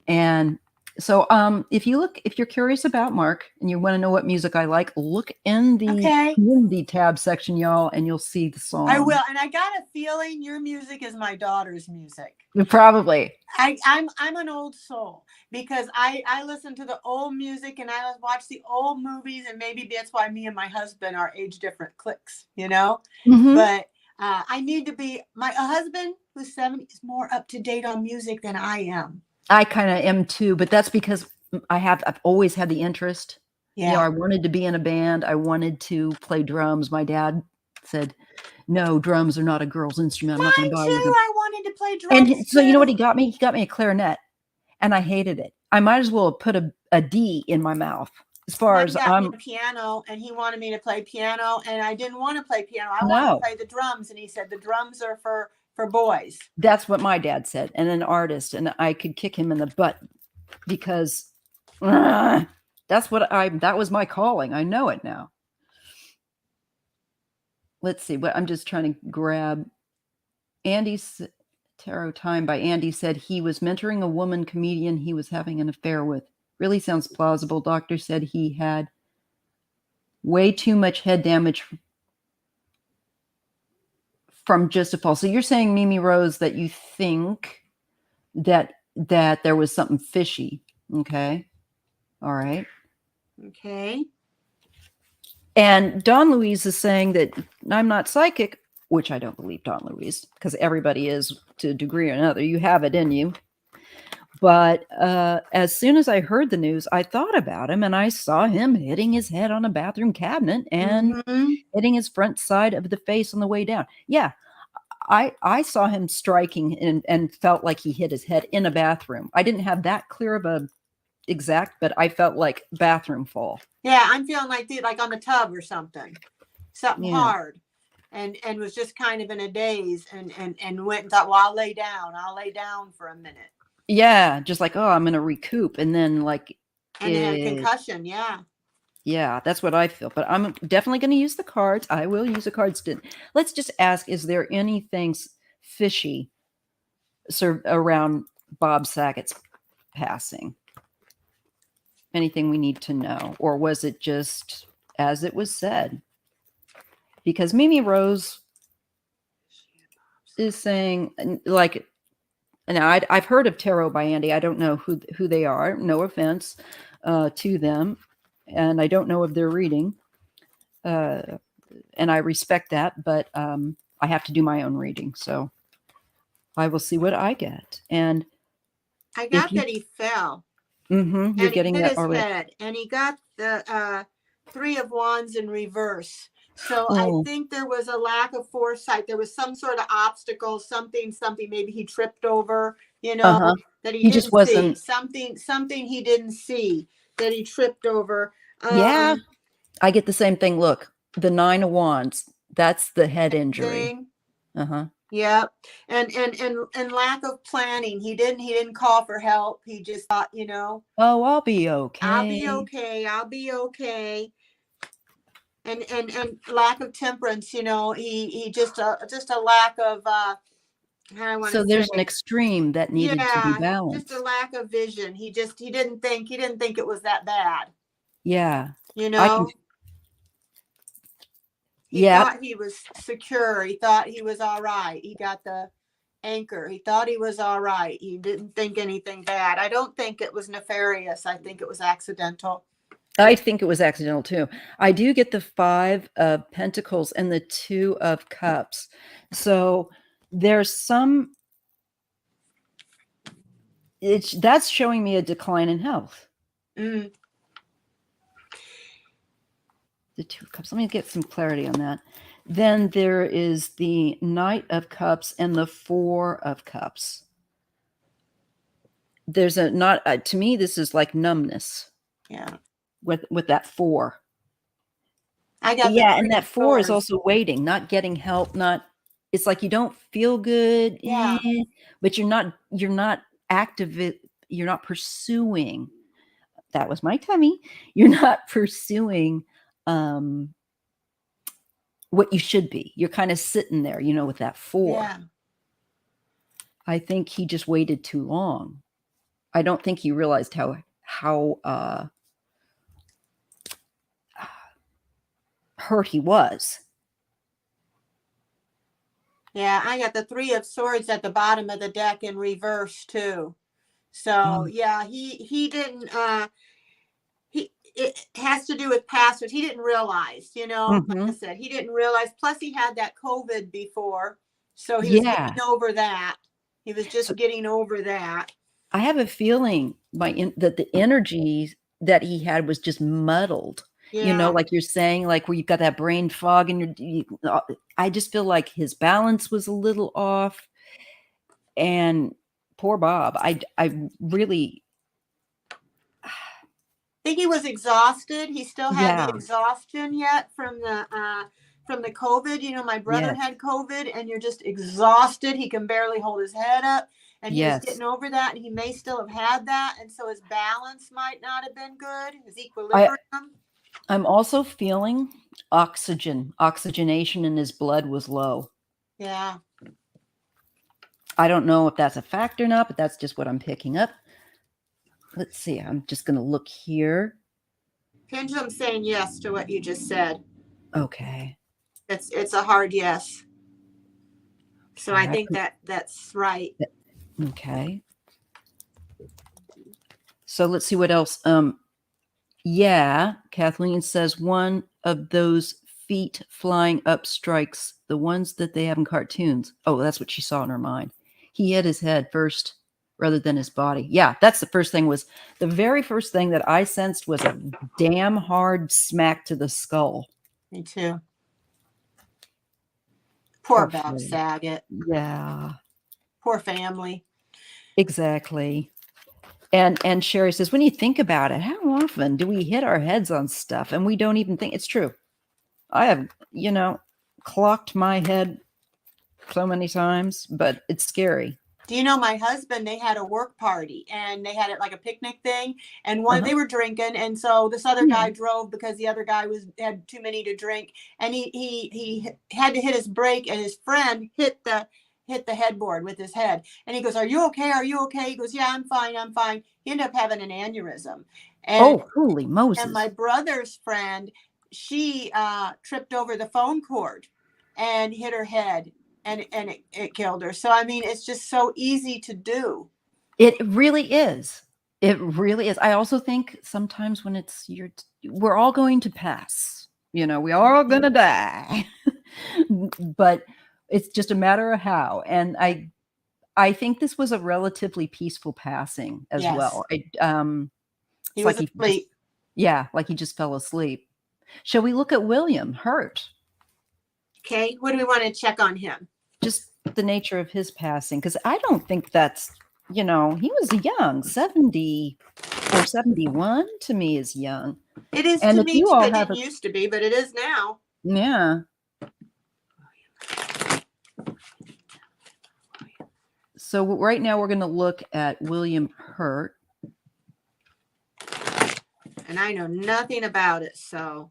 And so if you're curious about Mark and you want to know what music I like, look in the Okay. community tab section, y'all, and you'll see the song. I will. And I got a feeling your music is my daughter's music. Probably. I'm an old soul because I listen to the old music and I watch the old movies, and maybe that's why me and my husband are age different cliques, you know. Mhm. But I need to be my husband who's 70 is more up to date on music than I am. I kind of am too, but that's because I've always had the interest. Yeah. You know, I wanted to be in a band. I wanted to play drums. My dad said, "No, drums are not a girl's instrument. I'm not going to buy you them." I wanted to play drums. And so you know what he got me? He got me a clarinet, and I hated it. I might as well have put a D in my mouth. As far as I'm a piano, and he wanted me to play piano, and I didn't want to play piano. I wanted to play the drums, and he said the drums are for boys. That's what my dad said, and an artist, and I could kick him in the butt because that was my calling. I know it now. Let's see what I'm just trying to grab. Andy's Tarot Time by Andy said he was mentoring a woman comedian he was having an affair with. Really sounds plausible. Doctor said he had way too much head damage from just a fall. So you're saying, Mimi Rose, that you think that there was something fishy. Okay. All right. Okay. And Don Louise is saying that I'm not psychic, which I don't believe Don Louise, because everybody is to a degree or another. You have it in you. But as soon as I heard the news, I thought about him, and I saw him hitting his head on a bathroom cabinet and hitting his front side of the face on the way down. Yeah, I saw him striking and felt like he hit his head in a bathroom. I didn't have that clear of a exact, but I felt like bathroom fall. Yeah, I'm feeling like on the tub or something hard, and was just kind of in a daze, and went and thought, well, I'll lay down for a minute. Yeah, just like, oh, I'm gonna recoup, and then like and had a concussion. Yeah, that's what I feel. But I'm definitely going to use the cards. I will use the cards. Let's just ask, is there anything fishy around Bob Saget's passing? Anything we need to know? Or was it just as it was said? Because Mimi Rose is saying, like, now I've heard of Tarot by Andy. I don't know who they are. No offense to them. And I don't know of their reading. And I respect that, but I have to do my own reading. So I will see what I get. And I got that he fell. Mm-hmm, you're getting that already. Head, and he got the 3 of Wands in reverse. So I think there was a lack of foresight. There was some sort of obstacle, something maybe he tripped over, that he just wasn't see. Something he didn't see that he tripped over. Yeah, I get the same thing. Look, the 9 of Wands, that's the head injury. Yep. And lack of planning. He didn't call for help. He just thought, oh, I'll be okay. I'll be okay. And lack of temperance, he just a lack of so there's an extreme that needed to be balanced. Just a lack of vision. He didn't think it was that bad. Yeah. He thought he was secure. He thought he was all right. He got the anchor. He thought he was all right. He didn't think anything bad. I don't think it was nefarious. I think it was accidental. I think it was accidental too. I do get the 5 of Pentacles and the 2 of Cups. So there's some, that's showing me a decline in health. Mm. The 2 of Cups. Let me get some clarity on that. Then there is the Knight of Cups and the 4 of Cups. There's a not to me, this is like numbness. Yeah. With that 4. I got and that 4 is also waiting, not getting help, not, it's like you don't feel good, but you're not active, you're not pursuing. That was my tummy. You're not pursuing what you should be. You're kind of sitting there, with that 4. Yeah. I think he just waited too long. I don't think he realized how hurt he was. Yeah, I got the 3 of Swords at the bottom of the deck in reverse too. So yeah, he didn't. It has to do with passwords. He didn't realize, like I said, he didn't realize. Plus, he had that COVID before, so he was getting over that. He was just getting over that. I have a feeling that the energy that he had was just muddled. Like you're saying, like where you've got that brain fog and I just feel like his balance was a little off. And poor Bob, I really think he was exhausted. He still had the exhaustion yet from the COVID. My brother had COVID, and you're just exhausted. He can barely hold his head up, and he was getting over that, and he may still have had that, and so his balance might not have been good. His equilibrium. I'm also feeling oxygenation in his blood was low. Yeah. I don't know if that's a fact or not, but that's just what I'm picking up. Let's see. I'm just going to look here. Pendulum saying yes to what you just said. Okay. It's a hard yes. So I think that's right. Okay. So let's see what else. Kathleen says one of those feet flying up strikes, the ones that they have in cartoons. Oh, that's what she saw in her mind. He hit his head first rather than his body. Yeah, that's the very first thing that I sensed was a damn hard smack to the skull. Me too. Poor Bob Saget. Yeah. Poor family. Exactly. And Sherry says, when you think about it, how often do we hit our heads on stuff and we don't even think it's true? I have, clocked my head so many times, but it's scary. Do you know my husband, they had a work party and they had it like a picnic thing, and they were drinking, and so this other guy drove because the other guy had too many to drink, and he had to hit his brake, and his friend hit the headboard with his head, and he goes, "Are you okay? Are you okay?" He goes, "Yeah, I'm fine." He ended up having an aneurysm. And, holy Moses. And my brother's friend, she tripped over the phone cord and hit her head. And it killed her. So, I mean, it's just so easy to do. It really is. It really is. I also think sometimes when we're all going to pass, we are all going to die, but it's just a matter of how. And I think this was a relatively peaceful passing as well. He was asleep. Like he just fell asleep. Shall we look at William Hurt? Okay. What do we want to check on him? Just the nature of his passing, because I don't think that's, he was young. 70 or 71 to me is young. It is to me too. It didn't used to be, but it is now. Yeah. So right now we're going to look at William Hurt. And I know nothing about it, so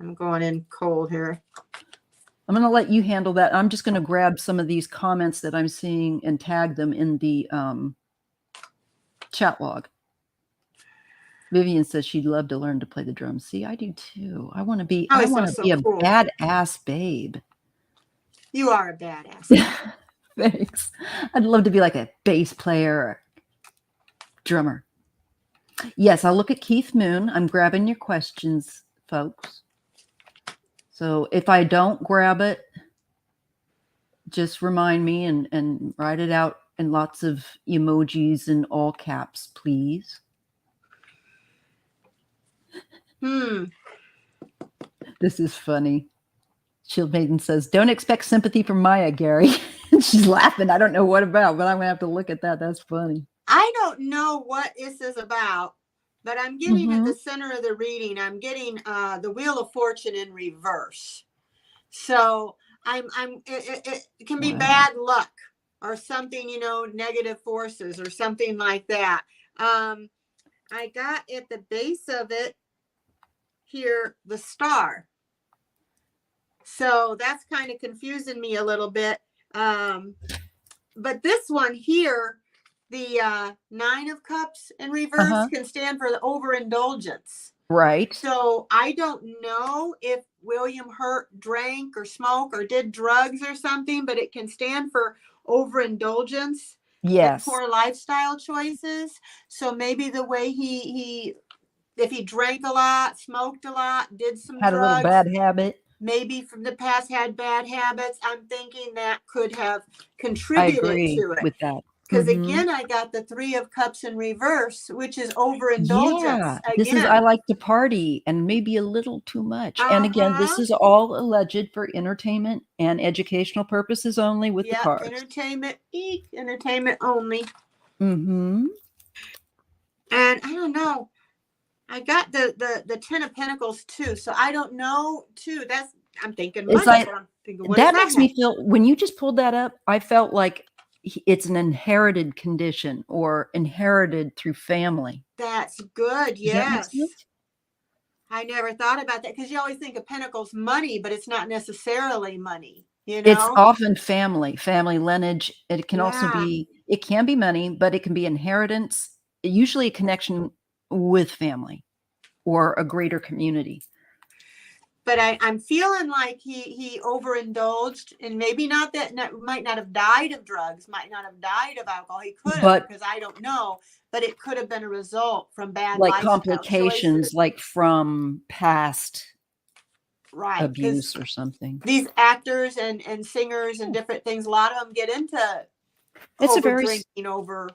I'm going in cold here. I'm going to let you handle that. I'm just going to grab some of these comments that I'm seeing and tag them in the chat log. Vivian says she'd love to learn to play the drums. See, I do too. I want to be Oh, I it want to sounds so be a cool. badass babe. You are a badass. Thanks. I'd love to be like a bass player or drummer. Yes, I'll look at Keith Moon. I'm grabbing your questions, folks. So if I don't grab it, just remind me and write it out in lots of emojis in all caps, please. This is funny. Shieldmaiden says, don't expect sympathy from Maya, Gary. She's laughing. I don't know what about, but I'm going to have to look at that. That's funny. I don't know what this is about, but I'm getting at the center of the reading, I'm getting the Wheel of Fortune in reverse. So it can be bad luck or something, you know, negative forces or something like that. I got at the base of it here, the star. So that's kind of confusing me a little bit. But this one here, the 9 of Cups in reverse can stand for the overindulgence. Right. So I don't know if William Hurt drank or smoked or did drugs or something, but it can stand for overindulgence. Yes. And poor lifestyle choices. So maybe the way if he drank a lot, smoked a lot, did some had drugs, a little bad habit, maybe from the past had bad habits, I'm thinking that could have contributed to it. With that. Because again, I got the 3 of Cups in reverse, which is overindulgence. Yeah, again. This is I like to party and maybe a little too much. And again, this is all alleged for entertainment and educational purposes only with the cards. Entertainment only. Mm-hmm. And I don't know. I got the 10 of Pentacles too, so I don't know too. I'm thinking money. Like, I'm thinking, that makes me feel, when you just pulled that up, I felt like it's an inherited condition or inherited through family. That's good. Yes. I never thought about that because you always think of Pentacles money, but it's not necessarily money. You know, it's often family lineage. It can also be, it can be money, but it can be inheritance, usually a connection with family or a greater community. But I'm feeling like he overindulged, and maybe might not have died of drugs, might not have died of alcohol. He could have, because I don't know, but it could have been a result from bad complications, like from past abuse or something. These actors and singers and different things, a lot of them get into drinking over.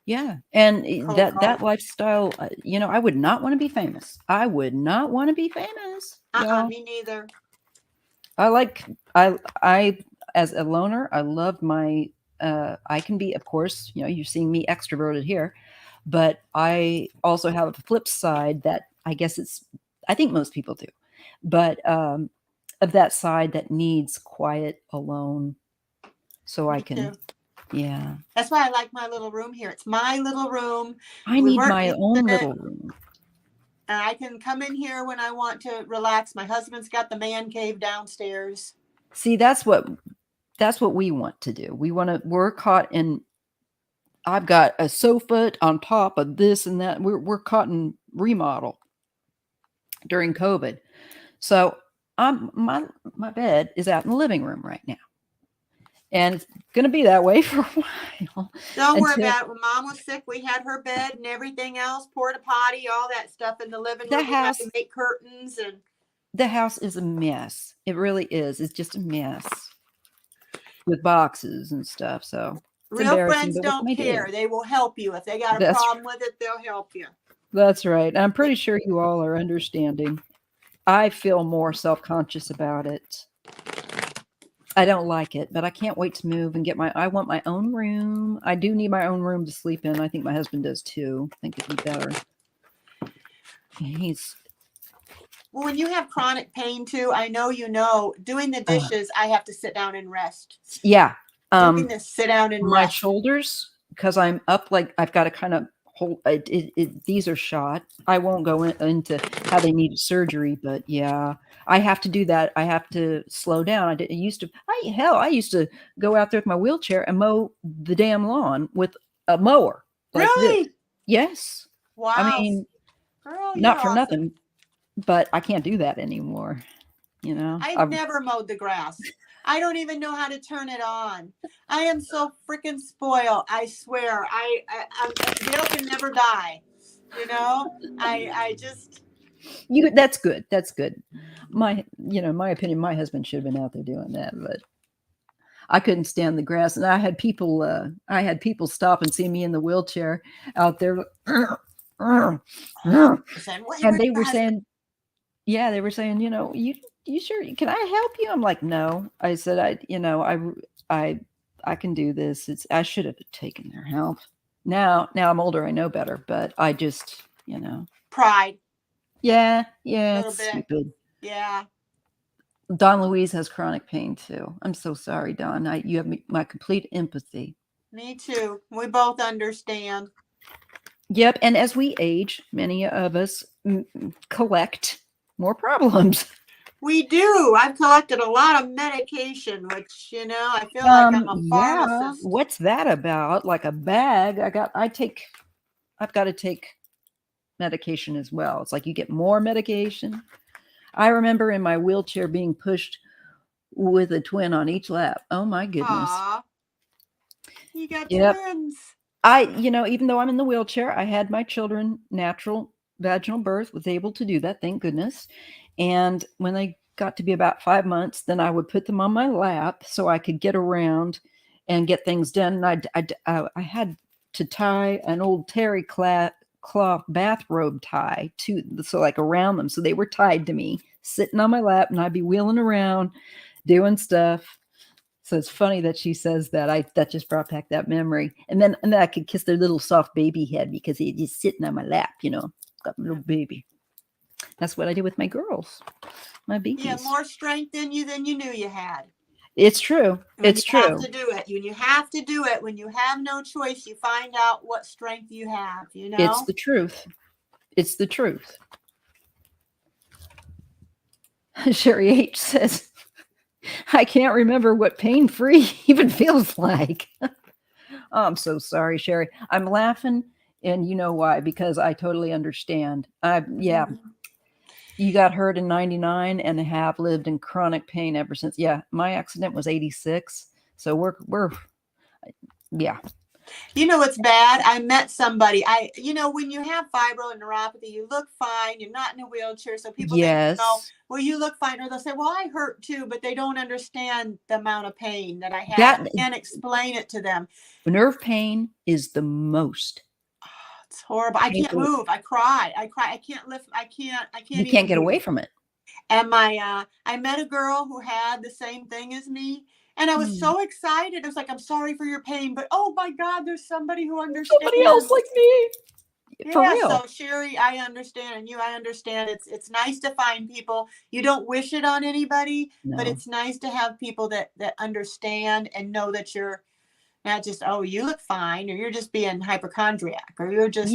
Yeah. And that lifestyle, I would not want to be famous. I would not want to be famous. Me neither. I as a loner, I love my, I can be, of course, you're seeing me extroverted here, but I also have a flip side that I think most people do, but of that side that needs quiet, alone, so I can. Yeah. That's why I like my little room here. It's my little room. I need my own little room. And I can come in here when I want to relax. My husband's got the man cave downstairs. See, that's what we want to do. We're caught in, I've got a sofa on top of this and that. We're caught in remodel during COVID. So my bed is out in the living room right now. And it's going to be that way for a while. Don't worry about it. When Mom was sick, we had her bed and everything else, porta potty, all that stuff in the living room. We had to make curtains. And the house is a mess. It really is. It's just a mess with boxes and stuff. So real friends don't care. They will help you. If they got a problem with it, they'll help you. That's right. I'm pretty sure you all are understanding. I feel more self-conscious about it. I don't like it, but I can't wait to move and I want my own room. I do need my own room to sleep in. I think my husband does too. I think it'd be better. Well, when you have chronic pain too, I know doing the dishes, I have to sit down and rest. Yeah. Sit down and my rest. Shoulders, because I'm up, like I've got to kind of hold these are shot. I won't go into how they need surgery, but yeah, I have to do that. I have to slow down. I used to go out there with my wheelchair and mow the damn lawn with a mower. Really? Yes. Wow. I mean, girl, you're not for awesome. nothing, but I can't do that anymore. You know, I've never mowed the grass. I don't even know how to turn it on. I am so freaking spoiled. I swear. Dale can never die. You know, I just. that's good. That's good. My opinion, my husband should have been out there doing that, but I couldn't stand the grass. And I had people stop and see me in the wheelchair out there. And Saying, they were saying, yeah, they were saying, you sure, can I help you? I'm like, no. I said, I can do this. I should have taken their help. Now I'm older. I know better, but I just, pride. Yeah, A little it's bit. stupid. Yeah. Don Louise has chronic pain too. I'm so sorry, Don. You have my complete empathy. Me too. We both understand. Yep. And as we age, many of us collect more problems. We do. I've collected a lot of medication, which, I feel like I'm a pharmacist. What's that about? Like a bag? I've got to take medication as well. It's like you get more medication. I remember in my wheelchair being pushed with a twin on each lap. Oh my goodness. Aww. You got twins. Even though I'm in the wheelchair, I had my children natural vaginal birth, was able to do that, thank goodness. And when they got to be about 5 months, then I would put them on my lap so I could get around and get things done. And I had to tie an old terry cloth bathrobe tie so around them. So they were tied to me, sitting on my lap, and I'd be wheeling around, doing stuff. So it's funny that she says that. That just brought back that memory. And then I could kiss their little soft baby head because he's just sitting on my lap, got my little baby. That's what I did with my girls, my babies. Yeah, more strength in you than you knew you had. It's true. It's true. You have to do it. You have to do it. When you have no choice, you find out what strength you have, It's the truth. It's the truth. Sherry H says, I can't remember what pain-free even feels like. Oh, I'm so sorry, Sherry. I'm laughing, and you know why? Because I totally understand. You got hurt in 99 and have lived in chronic pain ever since. Yeah, my accident was 86. So we're yeah. You know what's bad? I met somebody. When you have fibroneuropathy, you look fine. You're not in a wheelchair. So people think, well, you look fine. Or they'll say, well, I hurt too, but they don't understand the amount of pain that I had. I can't explain it to them. Nerve pain is the most. It's horrible. I can't move. I cry. I can't lift. I can't. You can't get away from it. And I met a girl who had the same thing as me. And I was so excited. I was like, I'm sorry for your pain, but oh my God, there's somebody who understands. Somebody else like me. For real. So Sherry, I understand. And I understand. It's nice to find people. You don't wish it on anybody, but it's nice to have people that understand and know that you're not just, oh, you look fine, or you're just being hypochondriac, or you're just,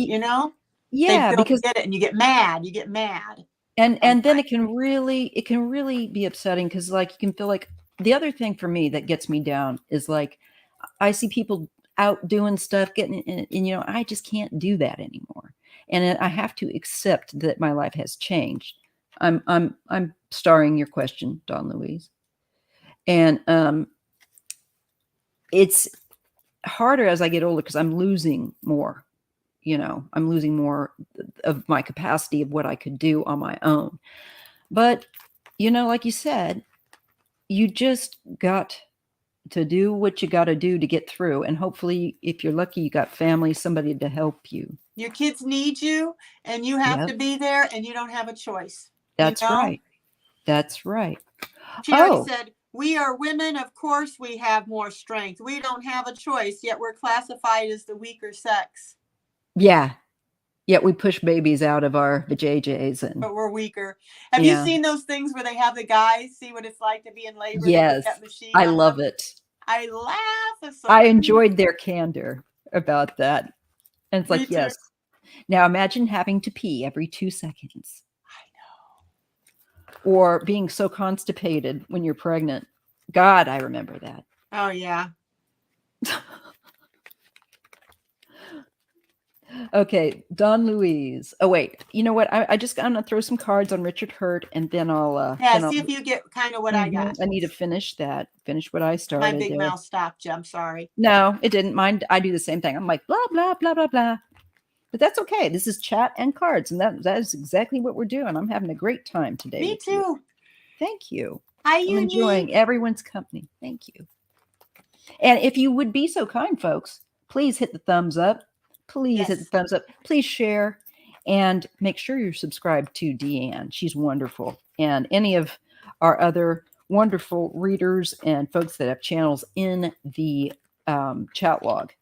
Yeah, because get it and you get mad. And then it can really be upsetting because you can feel like the other thing for me that gets me down is I see people out doing stuff, getting and I just can't do that anymore. And I have to accept that my life has changed. I'm starring your question, Don Louise. And it's harder as I get older because I'm losing more. I'm losing more of my capacity of what I could do on my own. But, like you said, you just got to do what you got to do to get through. And hopefully, if you're lucky, you got family, somebody to help you. Your kids need you, and you have to be there, and you don't have a choice. That's right. That's right. She already said, we are women. Of course, we have more strength. We don't have a choice, yet we're classified as the weaker sex. Yeah. Yet we push babies out of our vajayjays. But we're weaker. Have you seen those things where they have the guys see what it's like to be in labor? Yes. That machine I love it. I laugh. I enjoyed their candor about that. And it's like, yes. Now imagine having to pee every 2 seconds. I know. Or being so constipated when you're pregnant. God, I remember that. Oh, yeah. Okay, Don Louise. Oh wait, you know what? I'm gonna throw some cards on Richard Hurt, and then I'll Yeah, see if you get kind of what I got. I need to finish what I My started big there. mouth stopped you. I'm sorry. No, it didn't mind. I do the same thing. I'm like blah blah blah blah blah. But that's okay. This is chat and cards, and that is exactly what we're doing. I'm having a great time today. Me with you. too. Thank you. Hi, I'm Unique. enjoying everyone's company. Thank you. And if you would be so kind, folks, please hit the thumbs up. Please hit the Yes. thumbs up. Please share. And make sure you're subscribed to Deanne. She's wonderful. And any of our other wonderful readers and folks that have channels in the chat log.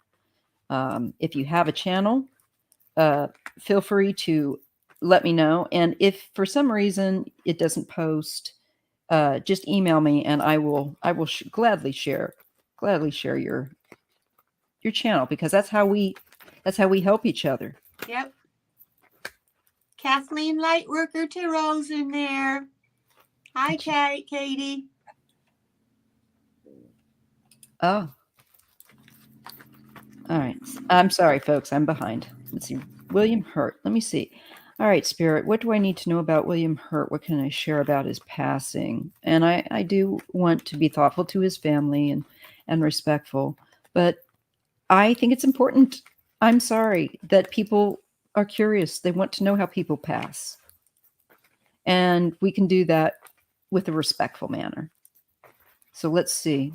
If you have a channel, feel free to let me know. And if for some reason it doesn't post, just email me and I will gladly share your channel, because that's how we help each other. Yep. Kathleen Lightworker Tarot's in there. Hi, Katie. Oh. All right. I'm sorry, folks. I'm behind. Let's see. William Hurt. Let me see. All right, Spirit. What do I need to know about William Hurt? What can I share about his passing? And I do want to be thoughtful to his family and respectful. But I think it's important. I'm sorry that people are curious. They want to know how people pass. And we can do that with a respectful manner. So let's see.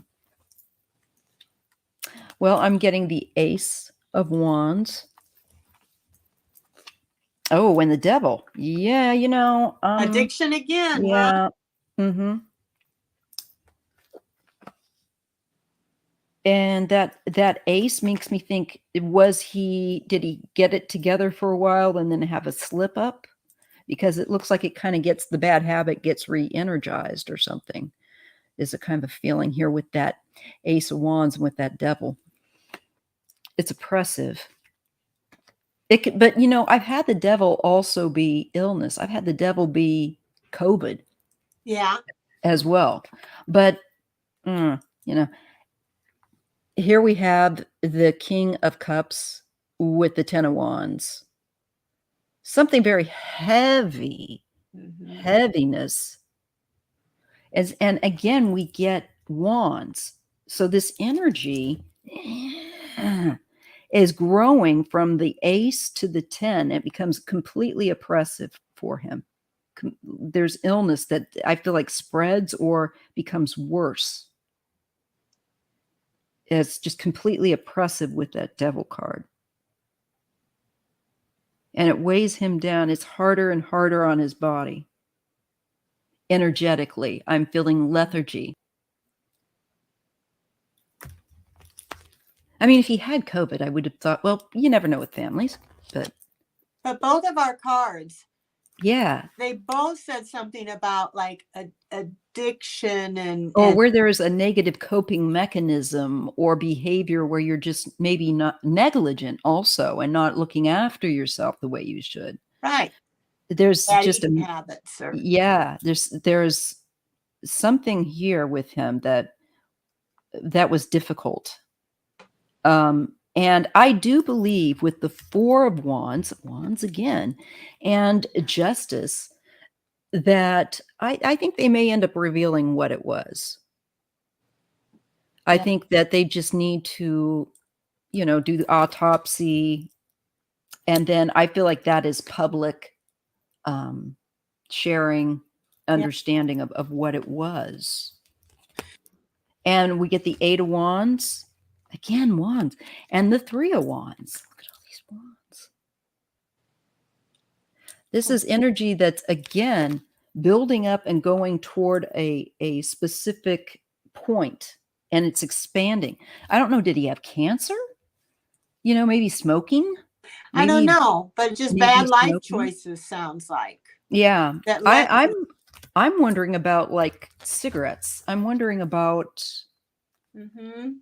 Well, I'm getting the Ace of Wands. Oh, and the Devil. Yeah, Addiction again, yeah. huh? Mm-hmm. And that Ace makes me think, did he get it together for a while and then have a slip up? Because it looks like it kind of the bad habit gets re-energized or something. Is a kind of a feeling here with that Ace of Wands and with that Devil. It's oppressive. But I've had the Devil also be illness. I've had the Devil be COVID. Yeah. As well. But here we have the King of Cups with the Ten of Wands. Something very heavy, heaviness. And again, we get wands. So this energy is growing from the Ace to the 10. It becomes completely oppressive for him. There's illness that I feel like spreads or becomes worse. It's just completely oppressive with that Devil card. And it weighs him down. It's harder and harder on his body. Energetically, I'm feeling lethargy. I mean, if he had COVID, I would have thought, well, you never know with families. But both of our cards, yeah, they both said something about like addiction and where there is a negative coping mechanism or behavior where you're just maybe not negligent also and not looking after yourself the way you should. Right. There's just a habits. There's something here with him that was difficult. And I do believe with the Four of Wands again, and Justice, that I think they may end up revealing what it was. I think that they just need to, do the autopsy. And then I feel like that is public sharing, understanding of what it was. And we get the Eight of Wands. Again, wands. And the Three of Wands. Look at all these wands. This is energy that's, again, building up and going toward a specific point. And it's expanding. I don't know. Did he have cancer? Maybe smoking? I don't know. But just bad life choices sounds like. Yeah. I'm wondering about like cigarettes. I'm wondering about...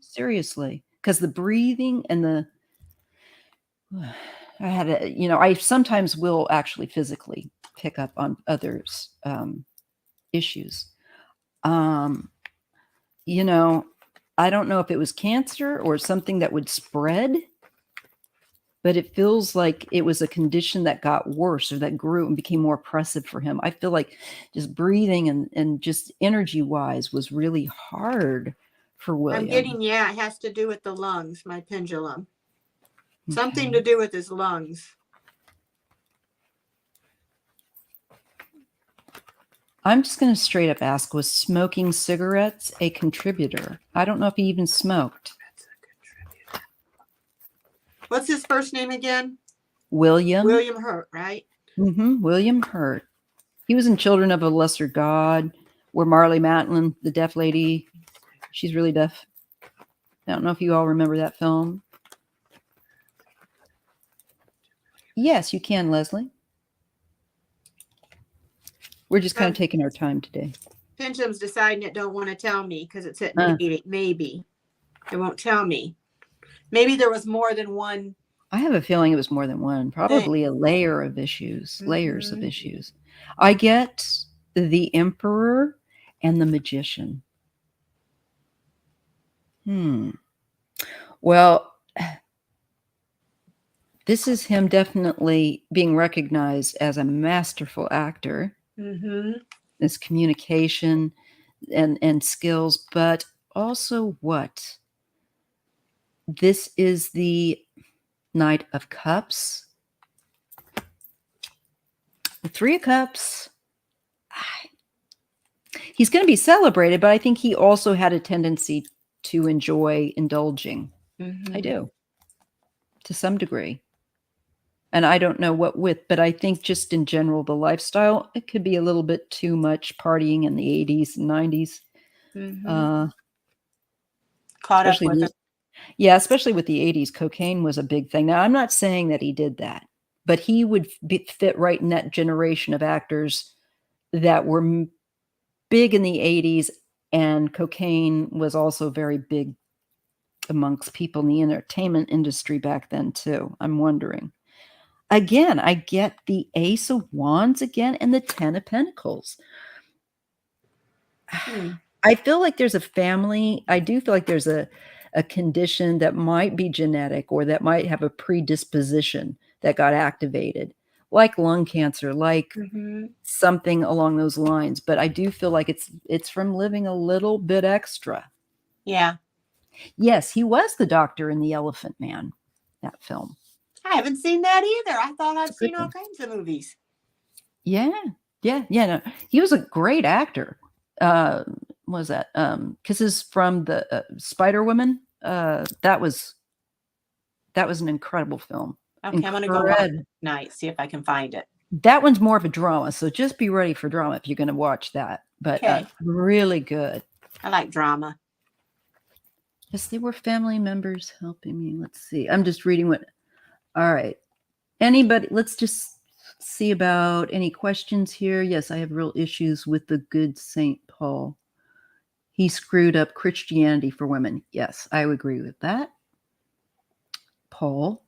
Seriously, because the breathing and I sometimes will actually physically pick up on others' issues. I don't know if it was cancer or something that would spread, but it feels like it was a condition that got worse or that grew and became more oppressive for him. I feel like just breathing and just energy wise was really hard for William. I'm getting, it has to do with the lungs, my pendulum. Something Okay. to do with his lungs. I'm just going to straight up ask, was smoking cigarettes a contributor? I don't know if he even smoked. That's a contributor. What's his first name again? William. William Hurt, right? William Hurt. He was in Children of a Lesser God, where Marley Matlin, the deaf lady, she's really deaf. I don't know if you all remember that film. Yes, you can, Leslie. We're just kind of taking our time today. Pendulum's deciding it don't want to tell me because it's at maybe. It won't tell me. Maybe there was more than one. I have a feeling it was more than one. Probably a layer of issues, layers of issues. I get the Emperor and the Magician. Well, this is him definitely being recognized as a masterful actor. His communication and skills, but also what? This is the Knight of Cups. The Three of Cups. He's going to be celebrated, but I think he also had a tendency to enjoy indulging. I do, to some degree. And I don't know what with, but I think just in general, the lifestyle, it could be a little bit too much partying in the 80s and 90s. Caught up with it. Yeah, especially with the 80s, cocaine was a big thing. Now, I'm not saying that he did that, but he would fit right in that generation of actors that were big in the 80s, and cocaine was also very big amongst people in the entertainment industry back then, too. I'm wondering. Again, I get the Ace of Wands again and the Ten of Pentacles. I feel like there's a family. I do feel like there's a condition that might be genetic or that might have a predisposition that got activated, like lung cancer, like something along those lines. But I do feel like it's from living a little bit extra. Yeah. Yes, he was the doctor in The Elephant Man, that film. I haven't seen that either. I thought I'd seen all kinds of movies. Yeah. No, he was a great actor. What was that? Kisses from the Spider Woman. That was an incredible film. Okay, I'm gonna go watch tonight, see if I can find it. That one's more of a drama, so just be ready for drama if you're going to watch that. But really good. I like drama. Yes, they were family members helping me. Let's see. I'm just reading what. All right. Anybody? Let's just see about any questions here. Yes, I have real issues with the good Saint Paul. He screwed up Christianity for women. Yes, I would agree with that. Paul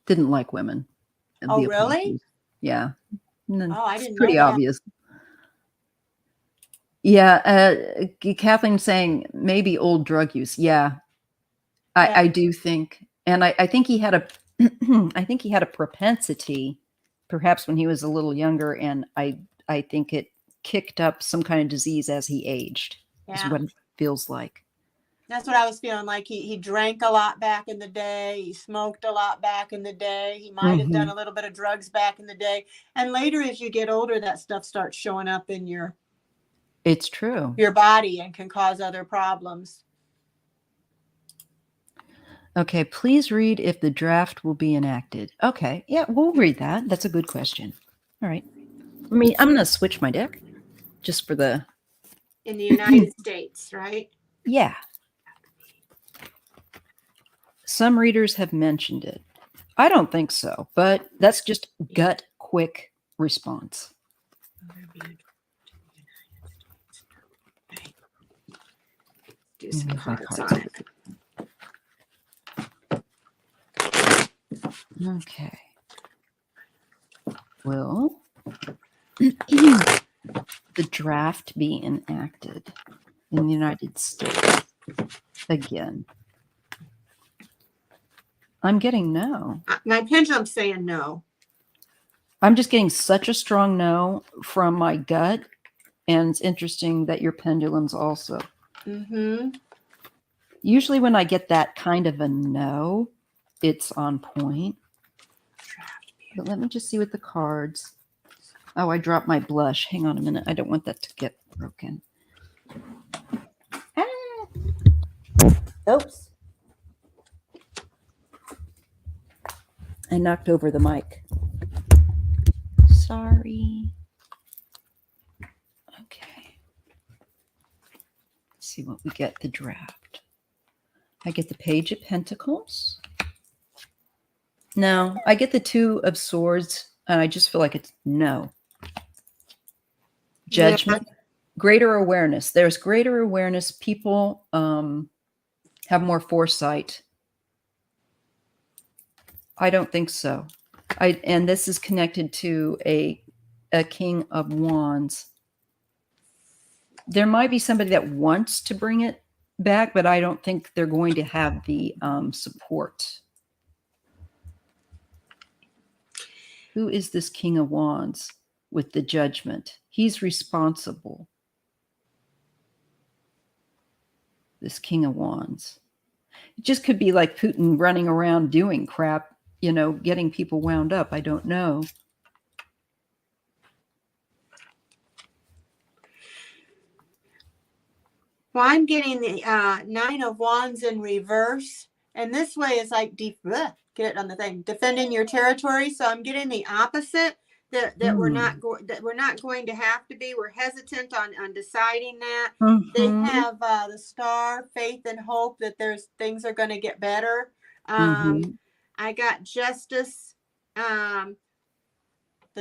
didn't like women. Oh, really? Yeah. I didn't know pretty obvious. Yeah. Kathleen saying maybe old drug use. Yeah. I do think. And I think he had a propensity, perhaps when he was a little younger, and I think it kicked up some kind of disease as he aged. Is what it feels like. That's what I was feeling like. He drank a lot back in the day. He smoked a lot back in the day. He might have done a little bit of drugs back in the day. And later, as you get older, that stuff starts showing up in your body and can cause other problems. Okay, please read if the draft will be enacted. Okay, yeah, we'll read that. That's a good question. All right. I'm going to switch my deck just for the... In the United States, right? Yeah. Some readers have mentioned it. I don't think so, but that's just gut quick response. Do some cards on it. Okay. Will the draft be enacted in the United States again? I'm getting no. My pendulum's saying no. I'm just getting such a strong no from my gut. And it's interesting that your pendulum's also. Mm-hmm. Usually when I get that kind of a no, it's on point. But let me just see with the cards. Oh, I dropped my blush. Hang on a minute. I don't want that to get broken. Oops. I knocked over the mic. Sorry. Okay. Let's see what we get the draft. I get the Page of Pentacles. No, I get the Two of Swords, and I just feel like it's no. Judgment, greater awareness. There's greater awareness. People have more foresight. I don't think so. And this is connected to a King of Wands. There might be somebody that wants to bring it back, but I don't think they're going to have the support. Who is this King of Wands with the Judgment? He's responsible. This King of Wands. It just could be like Putin running around doing crap, you know, getting people wound up. I don't know. Well, I'm getting the Nine of Wands in reverse. And this way is like, get it on the thing, defending your territory. So I'm getting the opposite, that we're not going to have to be. We're hesitant on deciding that. They have the Star, faith and hope that things are going to get better. I got Justice, the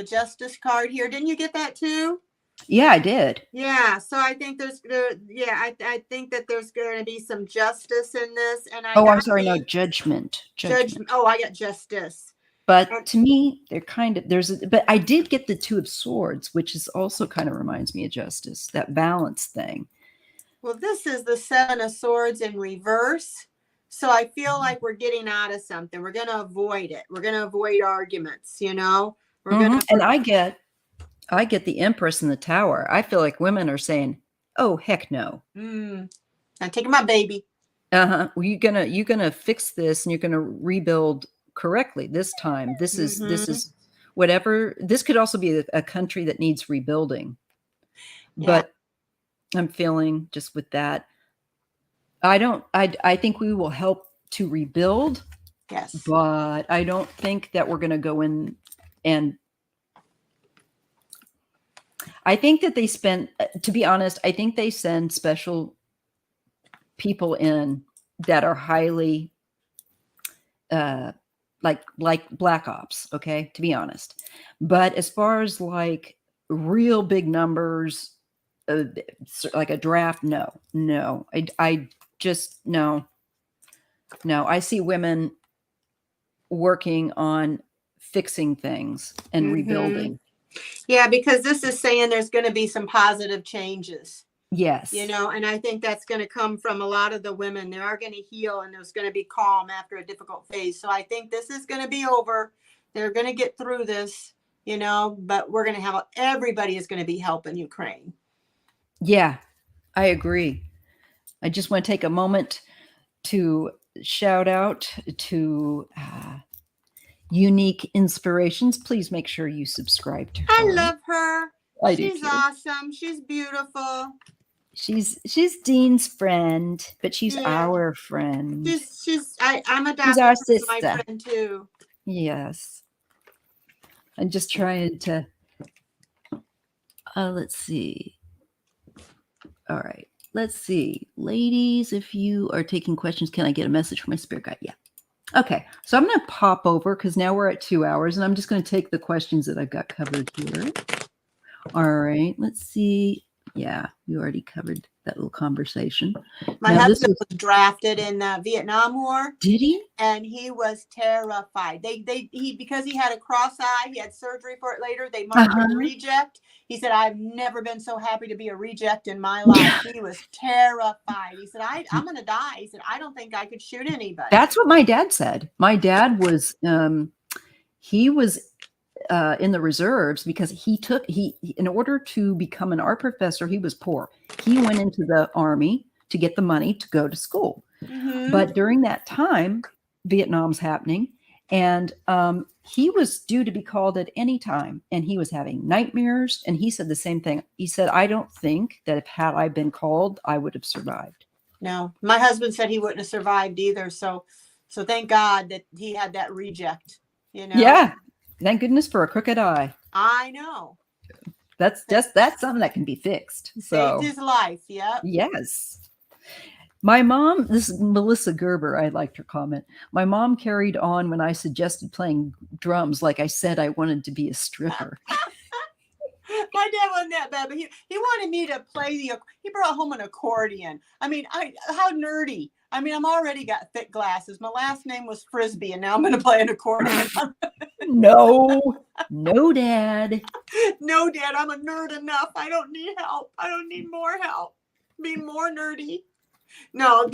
Justice card here. Didn't you get that too? Yeah, I did. Yeah, so I think I think that there's going to be some justice in this, and I'm sorry, no, judgment. Oh, I got justice. But to me, they're kind of but I did get the Two of Swords, which is also kind of reminds me of justice, that balance thing. Well, this is the Seven of Swords in reverse, so I feel like we're getting out of something. We're going to avoid it. We're going to avoid arguments. You know, and I get the Empress in the Tower. I feel like women are saying, "Oh, heck no! I'm taking my baby." Well, you're gonna fix this, and you're gonna rebuild correctly this time. This is whatever. This could also be a country that needs rebuilding. Yeah. But I'm feeling just with that. I think we will help to rebuild. Yes. But I don't think that we're gonna go in and. I think that they spend, to be honest, I think they send special people in that are highly like black ops, okay, to be honest. But as far as like real big numbers, like a draft, no. I just, no. I see women working on fixing things and rebuilding. Yeah, because this is saying there's going to be some positive changes. Yes. You know, and I think that's going to come from a lot of the women. They are going to heal, and there's going to be calm after a difficult phase. So I think this is going to be over. They're going to get through this, you know, but we're going to have, everybody is going to be helping Ukraine. Yeah, I agree. I just want to take a moment to shout out to Unique Inspirations. Please make sure you subscribe to her. I love her. She's awesome. She's beautiful. She's Dean's friend, but she's our friend. I'm adopted. She's our sister. My friend too. Yes. I'm just trying to. Let's see. All right. Let's see, ladies. If you are taking questions, can I get a message from my spirit guide? Yeah. Okay, so I'm going to pop over because now we're at 2 hours, and I'm just going to take the questions that I've got covered here. All right, let's see. Yeah, we already covered that little conversation. My Now, this husband was, was drafted in the Vietnam War, did he? and he was terrified. He because he had a cross eye, he had surgery for it later. They marked him reject. He said, "I've never been so happy to be a reject in my life." He was terrified. He said, I'm going to die. He said, "I don't think I could shoot anybody." That's what my dad said. My dad was, he was in the reserves because he in order to become an art professor, he was poor. He went into the army to get the money to go to school. But during that time, Vietnam's happening, and he was due to be called at any time, and he was having nightmares. And he said the same thing. He said, "I don't think that if had I been called, I would have survived." No, my husband said he wouldn't have survived either. So thank God that he had that reject. Yeah. Thank goodness for a crooked eye. I know. That's something that can be fixed. So saved his life. Yep. Yes. My mom, this is Melissa Gerber, I liked her comment. My mom carried on when I suggested playing drums, like I said I wanted to be a stripper. My dad wasn't that bad, but he wanted me to play he brought home an accordion. I mean, how nerdy. I mean, I'm already got thick glasses. My last name was Frisbee, and now I'm going to play an accordion. No, Dad. No, Dad, I'm a nerd enough. I don't need help. I don't need more help. Be more nerdy. No,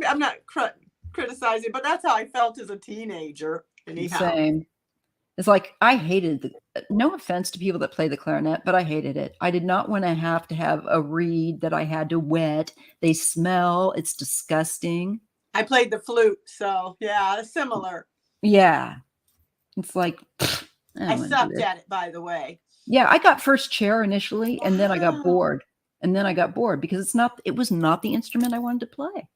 I'm not criticizing, but that's how I felt as a teenager. Anyhow. Same. It's like I hated no offense to people that play the clarinet, but I hated it. I did not want to have a reed that I had to wet. They smell. It's disgusting. I played the flute, so yeah, similar. Yeah. It's like I sucked at it, by the way. Yeah, I got first chair initially, and then I got bored. Because it was not the instrument I wanted to play.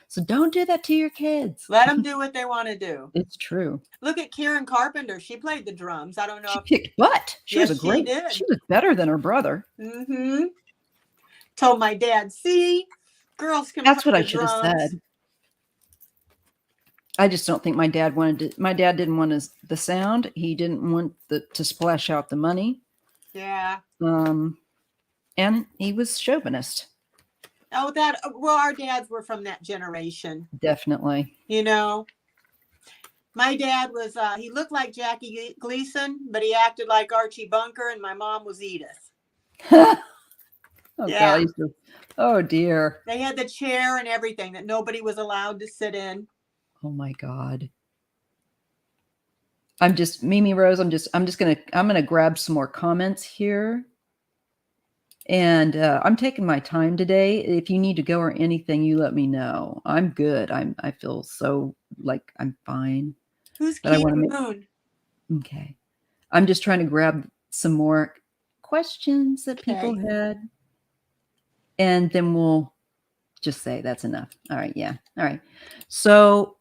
So don't do that to your kids. Let them do what they want to do. It's true. Look at Karen Carpenter. She played the drums. I don't know. She kicked butt. She was better than her brother. Told my dad, see, girls can That's play what I the should have drums. said. I just don't think my dad my dad didn't want the sound. He didn't want to splash out the money. Yeah. And he was chauvinist. Oh, our dads were from that generation. Definitely. My dad was, he looked like Jackie Gleason, but he acted like Archie Bunker, and my mom was Edith. Yeah. Oh, dear. They had the chair and everything that nobody was allowed to sit in. Oh, my God. Mimi Rose, I'm going to grab some more comments here. And I'm taking my time today. If you need to go or anything, you let me know. I'm good. I feel so like I'm fine. Who's Keith Moon? Okay. I'm just trying to grab some more questions that people had. And then we'll just say that's enough. All right. Yeah. All right. So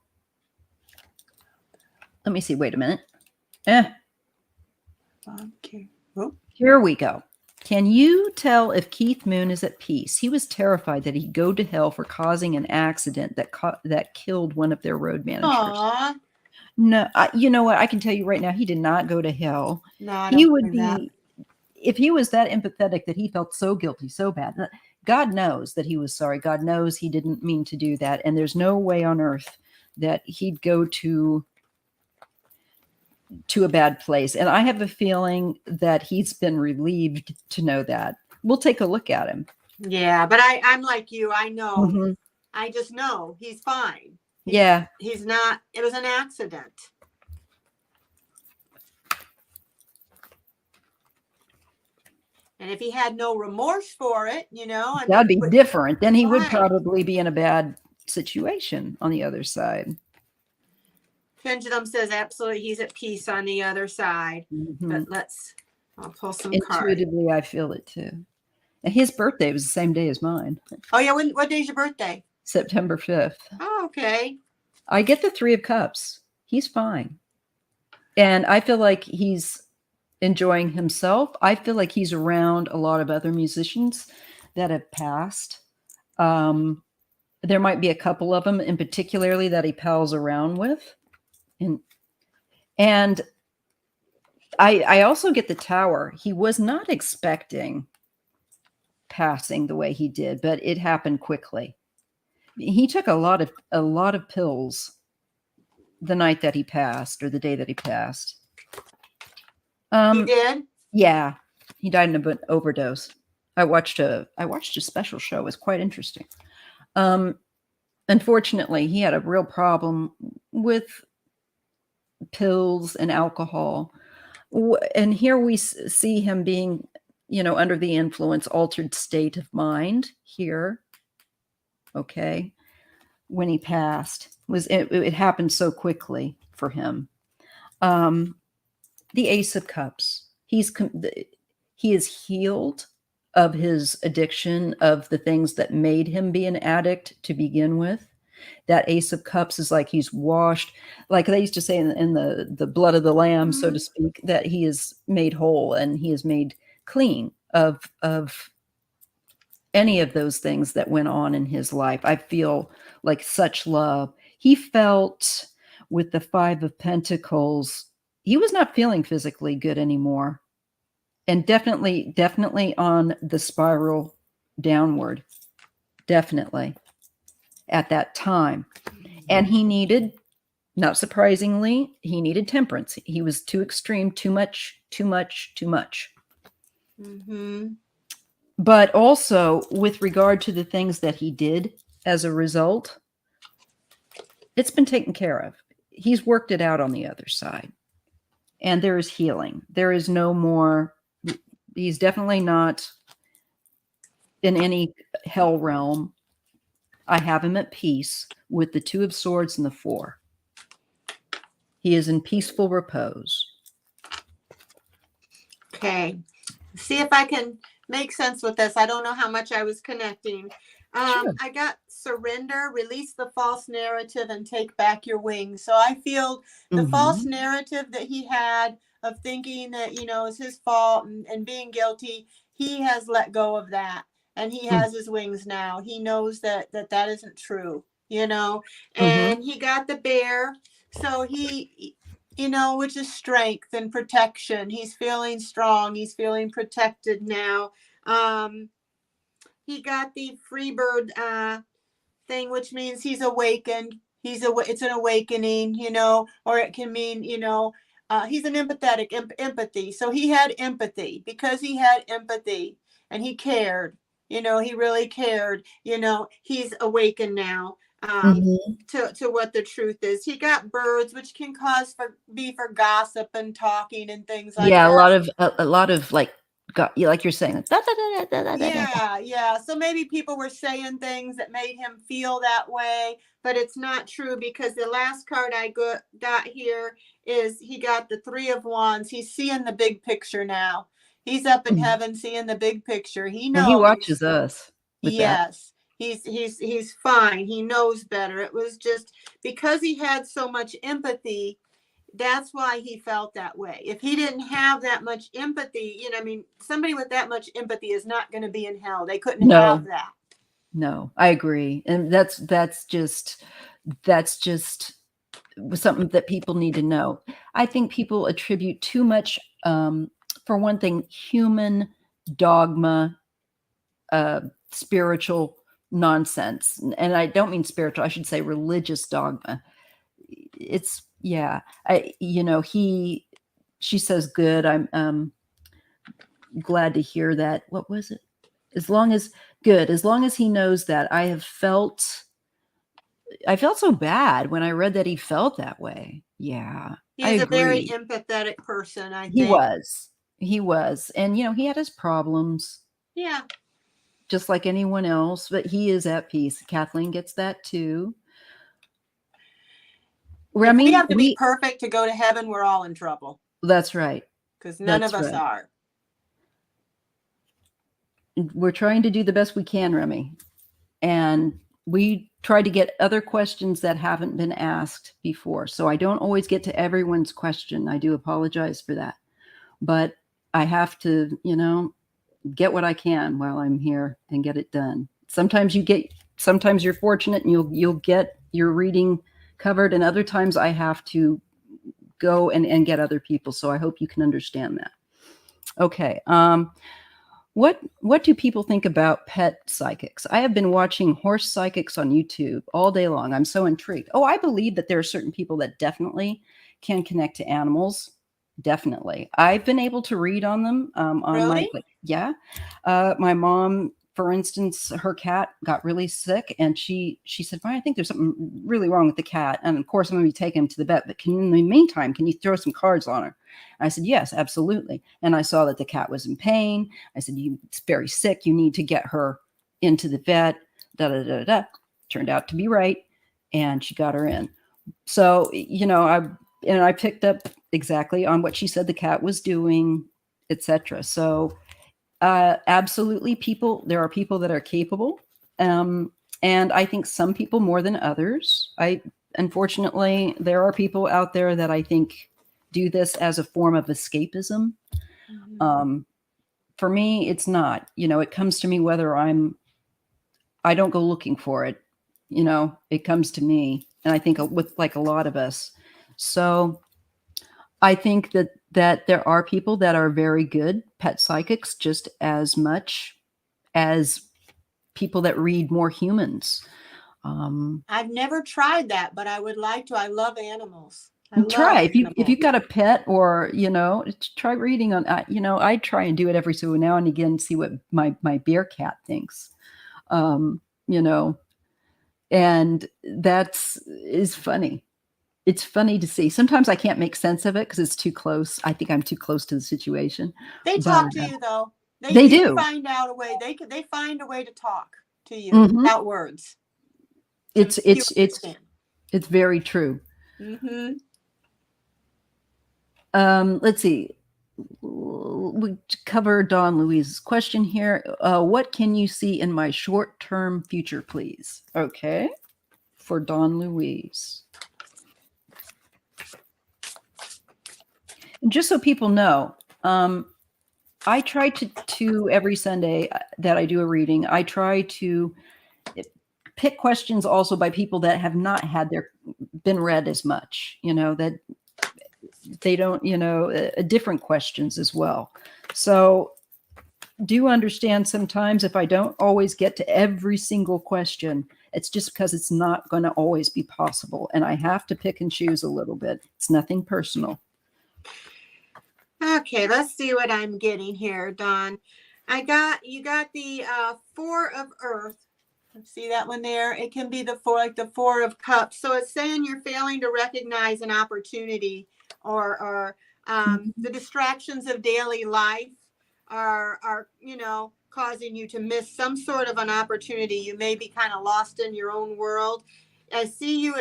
let me see. Wait a minute. Okay. Here we go. Can you tell if Keith Moon is at peace? He was terrified that he'd go to hell for causing an accident that killed one of their road managers. Aww. No, you know what? I can tell you right now, he did not go to hell. No, he would be, if he was that empathetic that he felt so guilty, so bad. God knows that he was sorry. God knows he didn't mean to do that. And there's no way on earth that he'd go to a bad place. And I have a feeling that he's been relieved to know that. We'll take a look at him. Yeah, but I'm like you. I know. Mm-hmm. I just know he's fine. He's not. It was an accident. And if he had no remorse for it, that'd be different. Then he would probably be in a bad situation on the other side. Pendulum says absolutely he's at peace on the other side. But I'll pull some cards. Intuitively, I feel it too. And his birthday was the same day as mine. Oh, yeah. What day's your birthday? September 5th. Oh, okay. I get the 3 of Cups. He's fine. And I feel like he's enjoying himself. I feel like he's around a lot of other musicians that have passed. There might be a couple of them in particularly that he pals around with. And I also get the Tower. He was not expecting passing the way he did, but it happened quickly. He took a lot of pills the night that he passed, or the day that he passed. He did? Yeah, he died in an overdose. I watched a special show. It was quite interesting. Unfortunately, he had a real problem with pills and alcohol. And here we see him being, under the influence, altered state of mind here. Okay. When he passed, it happened so quickly for him. The Ace of Cups. He is healed of his addiction, of the things that made him be an addict to begin with. That Ace of Cups is like he's washed, like they used to say in the blood of the lamb, so to speak, that he is made whole and he is made clean of any of those things that went on in his life. I feel like such love. He felt with the Five of Pentacles, he was not feeling physically good anymore. And definitely on the spiral downward. Definitely. At that time. And he needed, not surprisingly, he needed temperance. He was too extreme, too much. Mm-hmm. But also, with regard to the things that he did as a result, it's been taken care of. He's worked it out on the other side. And there is healing. There is no more, he's definitely not in any hell realm. I have him at peace with the Two of Swords and the Four. He is in peaceful repose. Okay. See if I can make sense with this. I don't know how much I was connecting. Sure. I got surrender, release the false narrative, and take back your wings. So I feel the false narrative that he had of thinking that, it's his fault and being guilty, he has let go of that. And he has his wings now. He knows that isn't true, and he got the bear. So he, which is strength and protection. He's feeling strong. He's feeling protected now. He got the free bird thing, which means he's awakened. It's an awakening, or it can mean, he's an empathetic empathy. So he had empathy. Because he had empathy and he cared, he really cared, he's awakened now to what the truth is. He got birds, which can be for gossip and talking and things like that. Yeah, a lot of like you're saying. Yeah. So maybe people were saying things that made him feel that way, but it's not true, because the last card I got here is he got the Three of Wands. He's seeing the big picture now. He's up in heaven seeing the big picture. He knows. And he watches us. Yes. He's fine. He knows better. It was just because he had so much empathy. That's why he felt that way. If he didn't have that much empathy, somebody with that much empathy is not going to be in hell. They couldn't have that. No, I agree. And that's just something that people need to know. I think people attribute too much, for one thing, human dogma, spiritual nonsense. And I don't mean spiritual, I should say religious dogma. It's, yeah, she says, good. I'm glad to hear that. What was it? As long as he knows that. I felt so bad when I read that he felt that way. Yeah. He's a very empathetic person, I think. He was. And, he had his problems. Yeah. Just like anyone else, but he is at peace. Kathleen gets that too. Remy, we have to be perfect to go to heaven. We're all in trouble. That's right. Because none of us are. We're trying to do the best we can, Remy. And we try to get other questions that haven't been asked before. So I don't always get to everyone's question. I do apologize for that. But I have to, get what I can while I'm here and get it done. Sometimes you're fortunate and you'll get your reading covered, and other times I have to go and get other people. So I hope you can understand that. Okay. What do people think about pet psychics? I have been watching horse psychics on YouTube all day long. I'm so intrigued. Oh, I believe that there are certain people that definitely can connect to animals. Definitely. I've been able to read on them on my, Really? like, yeah. My mom, for instance, her cat got really sick, and she said, "Fine, I think there's something really wrong with the cat, and of course I'm going to be taking him to the vet. But in the meantime, can you throw some cards on her?" I said, "Yes, absolutely." And I saw that the cat was in pain. I said, "It's very sick. You need to get her into the vet." Da da da da. Turned out to be right, and she got her in. So I picked up exactly on what she said the cat was doing, etc. So absolutely, there are people that are capable, and I think some people more than others. Unfortunately, there are people out there that I think do this as a form of escapism. Mhm. For me, it's not. It comes to me whether I don't go looking for it. It comes to me, and I think with like a lot of us. So I think that there are people that are very good pet psychics, just as much as people that read more humans. I've never tried that, but I would like to. I love animals. I Try love if animals. you've got a pet, or try reading on. I try and do it every so now and again, see what my bear cat thinks. Um, you know, and that's is funny. It's funny to see. Sometimes I can't make sense of it because it's too close. I think I'm too close to the situation, They but talk to you though. they You do. find out a way. They find a way to talk to you Hmm. without words to It's make you it's it's understand. it's very true. Mm-hmm. Let's see. We cover Don Louise's question here. What can you see in my short-term future, please? Okay, for Don Louise. And just so people know, I try to every Sunday that I do a reading, I try to pick questions also by people that have not had their been read as much. That they don't, different questions as well. So do understand sometimes if I don't always get to every single question, it's just because it's not going to always be possible. And I have to pick and choose a little bit. It's nothing personal. Okay, let's see what I'm getting here, Don. You got the Four of Earth. See that one there? It can be the Four of Cups. So it's saying you're failing to recognize an opportunity, or the distractions of daily life are causing you to miss some sort of an opportunity. You may be kind of lost in your own world. I see you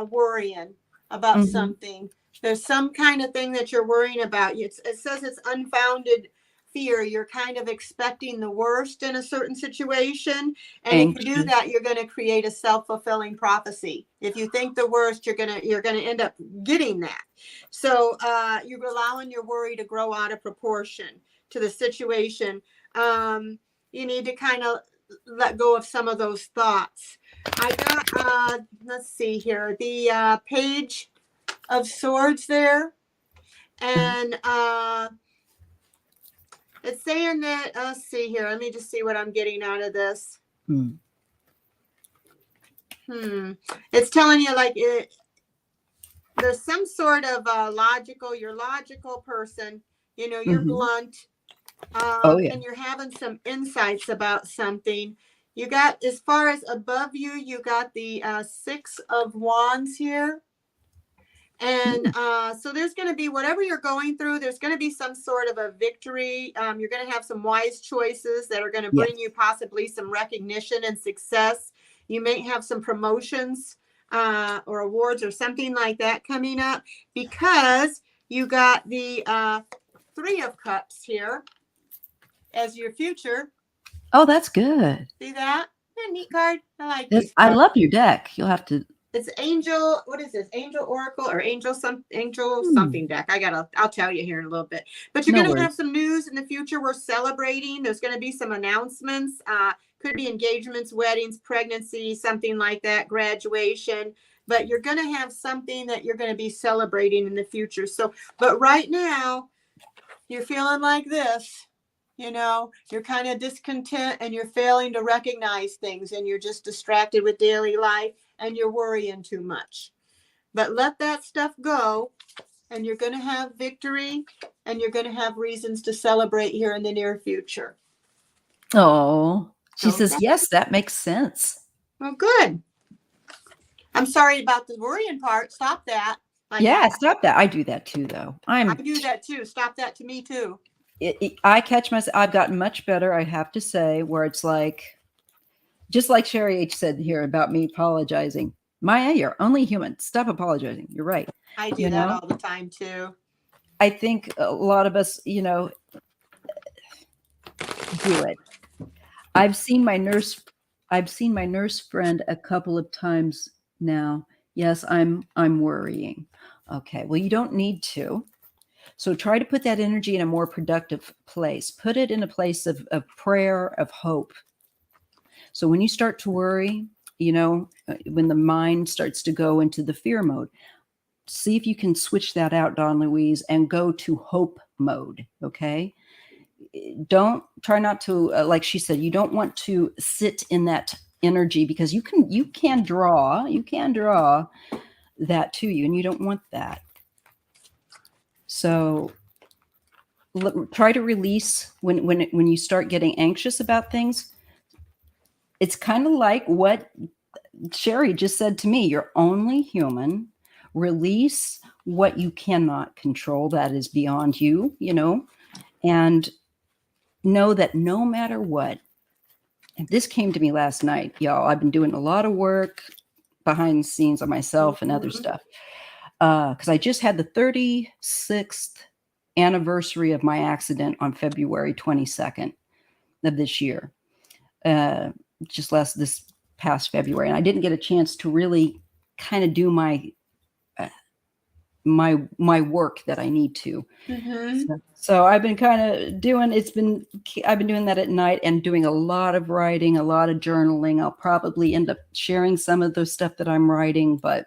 worrying about Mm-hmm. something. There's some kind of thing that you're worrying about. It says it's unfounded fear. You're kind of expecting the worst in a certain situation, and if you do Anxious. that, you're going to create a self-fulfilling prophecy. If you think the worst, you're going to end up getting that. So you're allowing your worry to grow out of proportion to the situation. You need to kind of let go of some of those thoughts. I got let's see here, the Page of Swords there, and it's saying that, let's see here, let me just see what I'm getting out of this. It's telling you like there's some sort of you're logical person, you're blunt, Oh yeah. and you're having some insights about something. You got, as far as above you, you got the Six of Wands here. And so there's going to be, whatever you're going through, there's going to be some sort of a victory. You're going to have some wise choices that are going to Yes. bring you possibly some recognition and success. You may have some promotions or awards or something like that coming up, because you got the Three of Cups here as your future. Oh, that's good. See that? Isn't that a neat card? I like these I cards. love your deck. You'll have to. It's Angel. What is this? Angel Oracle or Angel something deck. I'll tell you here in a little bit. But you're No going to have worries. some news in the future. We're celebrating. There's going to be some announcements. Could be engagements, weddings, pregnancy, something like that, graduation. But you're going to have something that you're going to be celebrating in the future. So, but right now, you're feeling like this. You know, you're kind of discontent and you're failing to recognize things, and you're just distracted with daily life and you're worrying too much. But let that stuff go, and you're going to have victory, and you're going to have reasons to celebrate here in the near future. Oh, she says, Okay. yes, that makes sense. Well, good. I'm sorry about the worrying part. Stop that. Yeah, stop that. I do that too, though. I do that too. Stop that to me too. I catch myself. I've gotten much better, I have to say, where it's like, just like Sherry H said here about me apologizing. Maya, you're only human. Stop apologizing. You're right. I do that all the time too. I think a lot of us, you know, do it. I've seen my nurse friend a couple of times now. Yes, I'm worrying. Okay, well, you don't need to. So try to put that energy in a more productive place. Put it in a place of prayer, of hope. So when you start to worry, you know, when the mind starts to go into the fear mode, see if you can switch that out, Dawn Louise, and go to hope mode. Okay. Don't try not to, like she said, you don't want to sit in that energy, because you can draw that to you, and you don't want that. So try to release when you start getting anxious about things. It's kind of like what Sherry just said to me. You're only human. Release what you cannot control, that is beyond you, you know, and know that no matter what, and this came to me last night, y'all. I've been doing a lot of work behind the scenes on myself and other stuff, because I just had the 36th anniversary of my accident on February 22nd of this year, this past February, and I didn't get a chance to really kind of do my work that I need to. So I've been kind of I've been doing that at night and doing a lot of writing, a lot of journaling. I'll probably end up sharing some of the stuff that I'm writing, but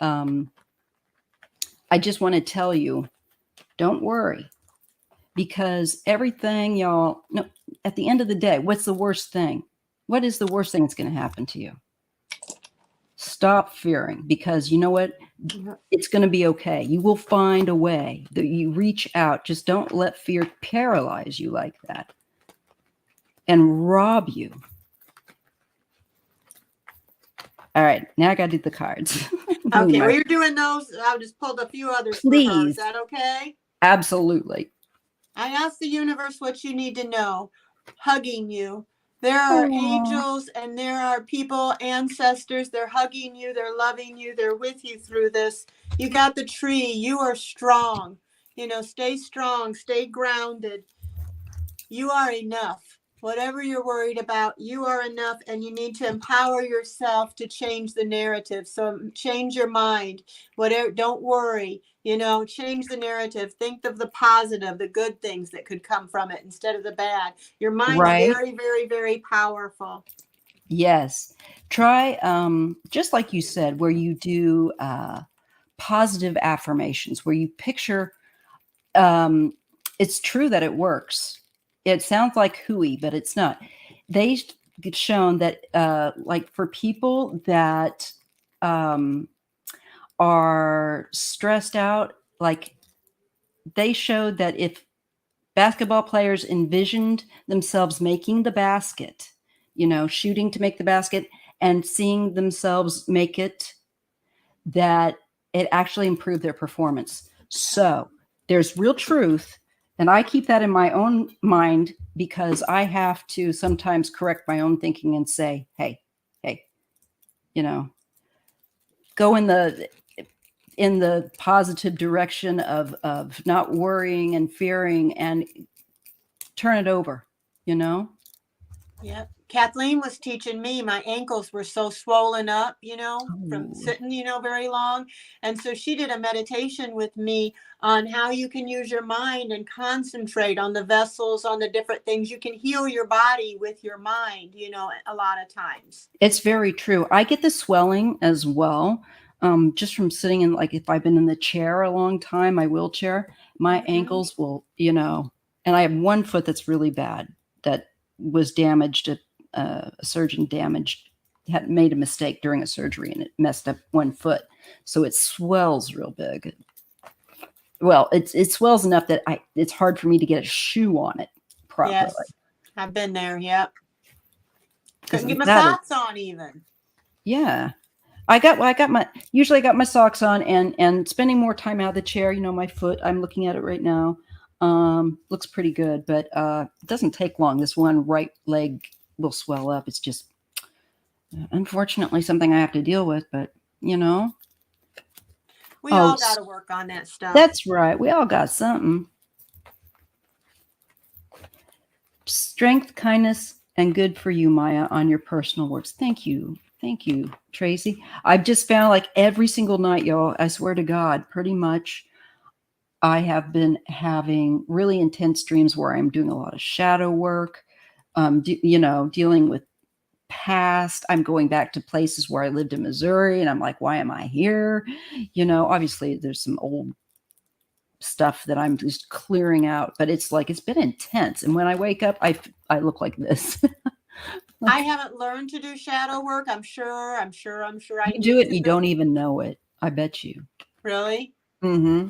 I just want to tell you, don't worry, because everything, y'all, no, at the end of the day, what's the worst thing? What is the worst thing that's going to happen to you? Stop fearing, because you know what? It's going to be okay. You will find a way that you reach out. Just don't let fear paralyze you like that and rob you. All right, now I got to do the cards. Okay, well, you're doing those. I just pulled a few others. Please. For her. Is that okay? Absolutely. I asked the universe what you need to know. Hugging you. There are angels and there are people, ancestors. They're hugging you. They're loving you. They're with you through this. You got the tree. You are strong. You know, stay strong. Stay grounded. You are enough. Whatever you're worried about, you are enough, and you need to empower yourself to change the narrative. So change your mind. Whatever, don't worry. You know, change the narrative. Think of the positive, the good things that could come from it instead of the bad. Your mind's very, very, very powerful. Yes. Try, just like you said, where you do positive affirmations, where you picture, it's true that it works. It sounds like hooey, but it's not. They've shown that, like for people that are stressed out, like they showed that if basketball players envisioned themselves making the basket, you know, shooting to make the basket and seeing themselves make it, that it actually improved their performance. So there's real truth. And I keep that in my own mind, because I have to sometimes correct my own thinking and say, hey, you know, go in the positive direction of not worrying and fearing, and turn it over, you know? Yep. Kathleen was teaching me, my ankles were so swollen up, you know, from sitting, you know, very long. And so she did a meditation with me on how you can use your mind and concentrate on the vessels, on the different things. You can heal your body with your mind, you know, a lot of times. It's very true. I get the swelling as well. Just from sitting in, like if I've been in the chair a long time, my wheelchair, my ankles will, you know, And I have one foot that's really bad that was damaged. A surgeon had made a mistake during a surgery and it messed up one foot. So it swells real big. Well, it swells enough that it's hard for me to get a shoe on it properly. Yes, I've been there. Yep. Couldn't get my That socks on even. Yeah. Usually I got my socks on and spending more time out of the chair, my foot, I'm looking at it right now. Looks pretty good, but it doesn't take long. This one right leg will swell up. It's just unfortunately something I have to deal with, but We all got to work on that stuff. That's right. We all got something. Strength, kindness, and good for you, Maya, on your personal works. Thank you. Thank you, Tracy. I've just found like every single night, y'all, I swear to God, pretty much I have been having really intense dreams where I'm doing a lot of shadow work, dealing with past. I'm going back to places where I lived in Missouri and I'm like, why am I here? Obviously there's some old stuff that I'm just clearing out, but it's been intense. And when I wake up, I look like this. I haven't learned to do shadow work. I'm sure. You do it and you don't even know it. I bet you. Really? Mm-hmm.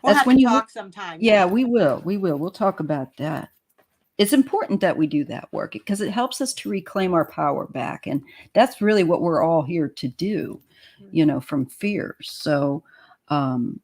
We'll have to talk sometime. Yeah, we will. We'll talk about that. It's important that we do that work because it helps us to reclaim our power back. And that's really what we're all here to do, from fears. So, that's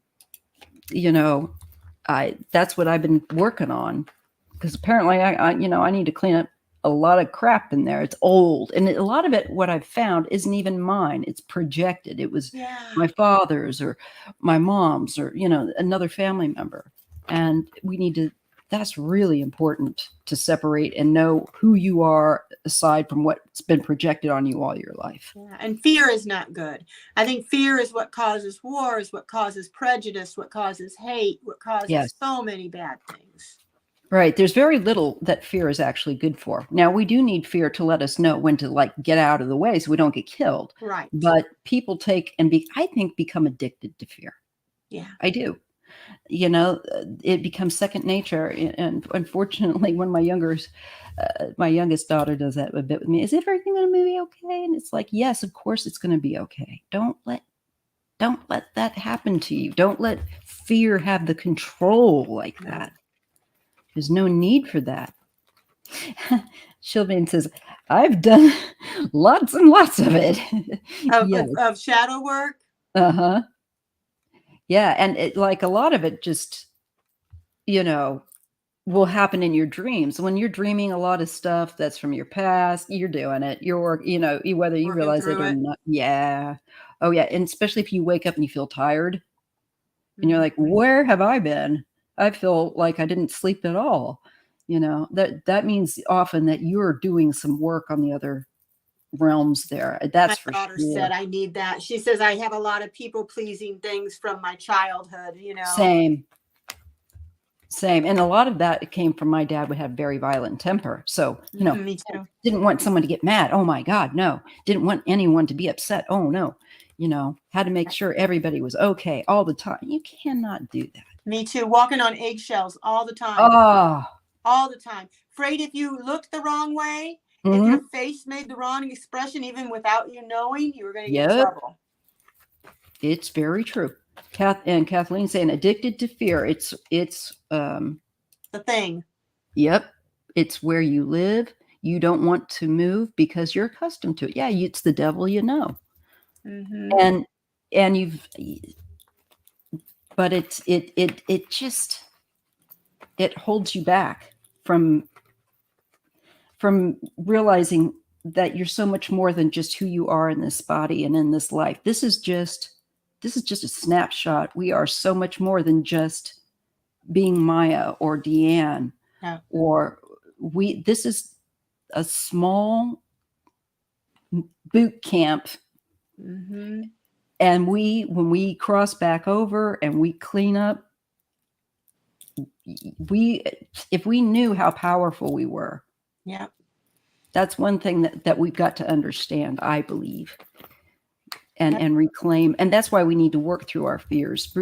what I've been working on because apparently I need to clean up a lot of crap in there. It's old. And a lot of it, what I've found isn't even mine. It's projected. It was my father's or my mom's or, another family member. And that's really important to separate and know who you are aside from what's been projected on you all your life. Yeah. And fear is not good. I think fear is what causes wars, what causes prejudice, what causes hate, what causes so many bad things. Right. There's very little that fear is actually good for. Now, we do need fear to let us know when to get out of the way so we don't get killed. Right. But people I think become addicted to fear. Yeah. I do. It becomes second nature. And unfortunately, when my youngest daughter does that a bit with me, is everything going to be okay? And it's like, yes, of course it's going to be okay. Don't let that happen to you. Don't let fear have the control like that. There's no need for that. Shieldmaiden says, I've done lots and lots of it. Of shadow work? Uh-huh. Yeah. And a lot of it just, will happen in your dreams. When you're dreaming a lot of stuff that's from your past, you're doing it. You're, whether you realize it or not. Yeah. Oh, yeah. And especially if you wake up and you feel tired and you're like, where have I been? I feel like I didn't sleep at all. That means often that you're doing some work on the other realms there. That's my daughter said I need that. She says I have a lot of people pleasing things from my childhood, Same. And a lot of that came from my dad would have very violent temper. So, me too. Didn't want someone to get mad. Oh my God, no. Didn't want anyone to be upset. Oh no. Had to make sure everybody was okay all the time. You cannot do that. Me too. Walking on eggshells all the time. Oh. All the time. Afraid if you looked the wrong way, if your face made the wrong expression, even without you knowing, you were going to get in trouble. It's very true. Kathleen saying addicted to fear. It's the thing. Yep. It's where you live. You don't want to move because you're accustomed to it. Yeah, it's the devil, And but it just holds you back from realizing that you're so much more than just who you are in this body and in this life. This is just a snapshot. We are so much more than just being Maya or Deanne, or this is a small boot camp. And when we cross back over and we clean up, if we knew how powerful we were, that's one thing that we've got to understand, I believe. and reclaim. And that's why we need to work through our fears.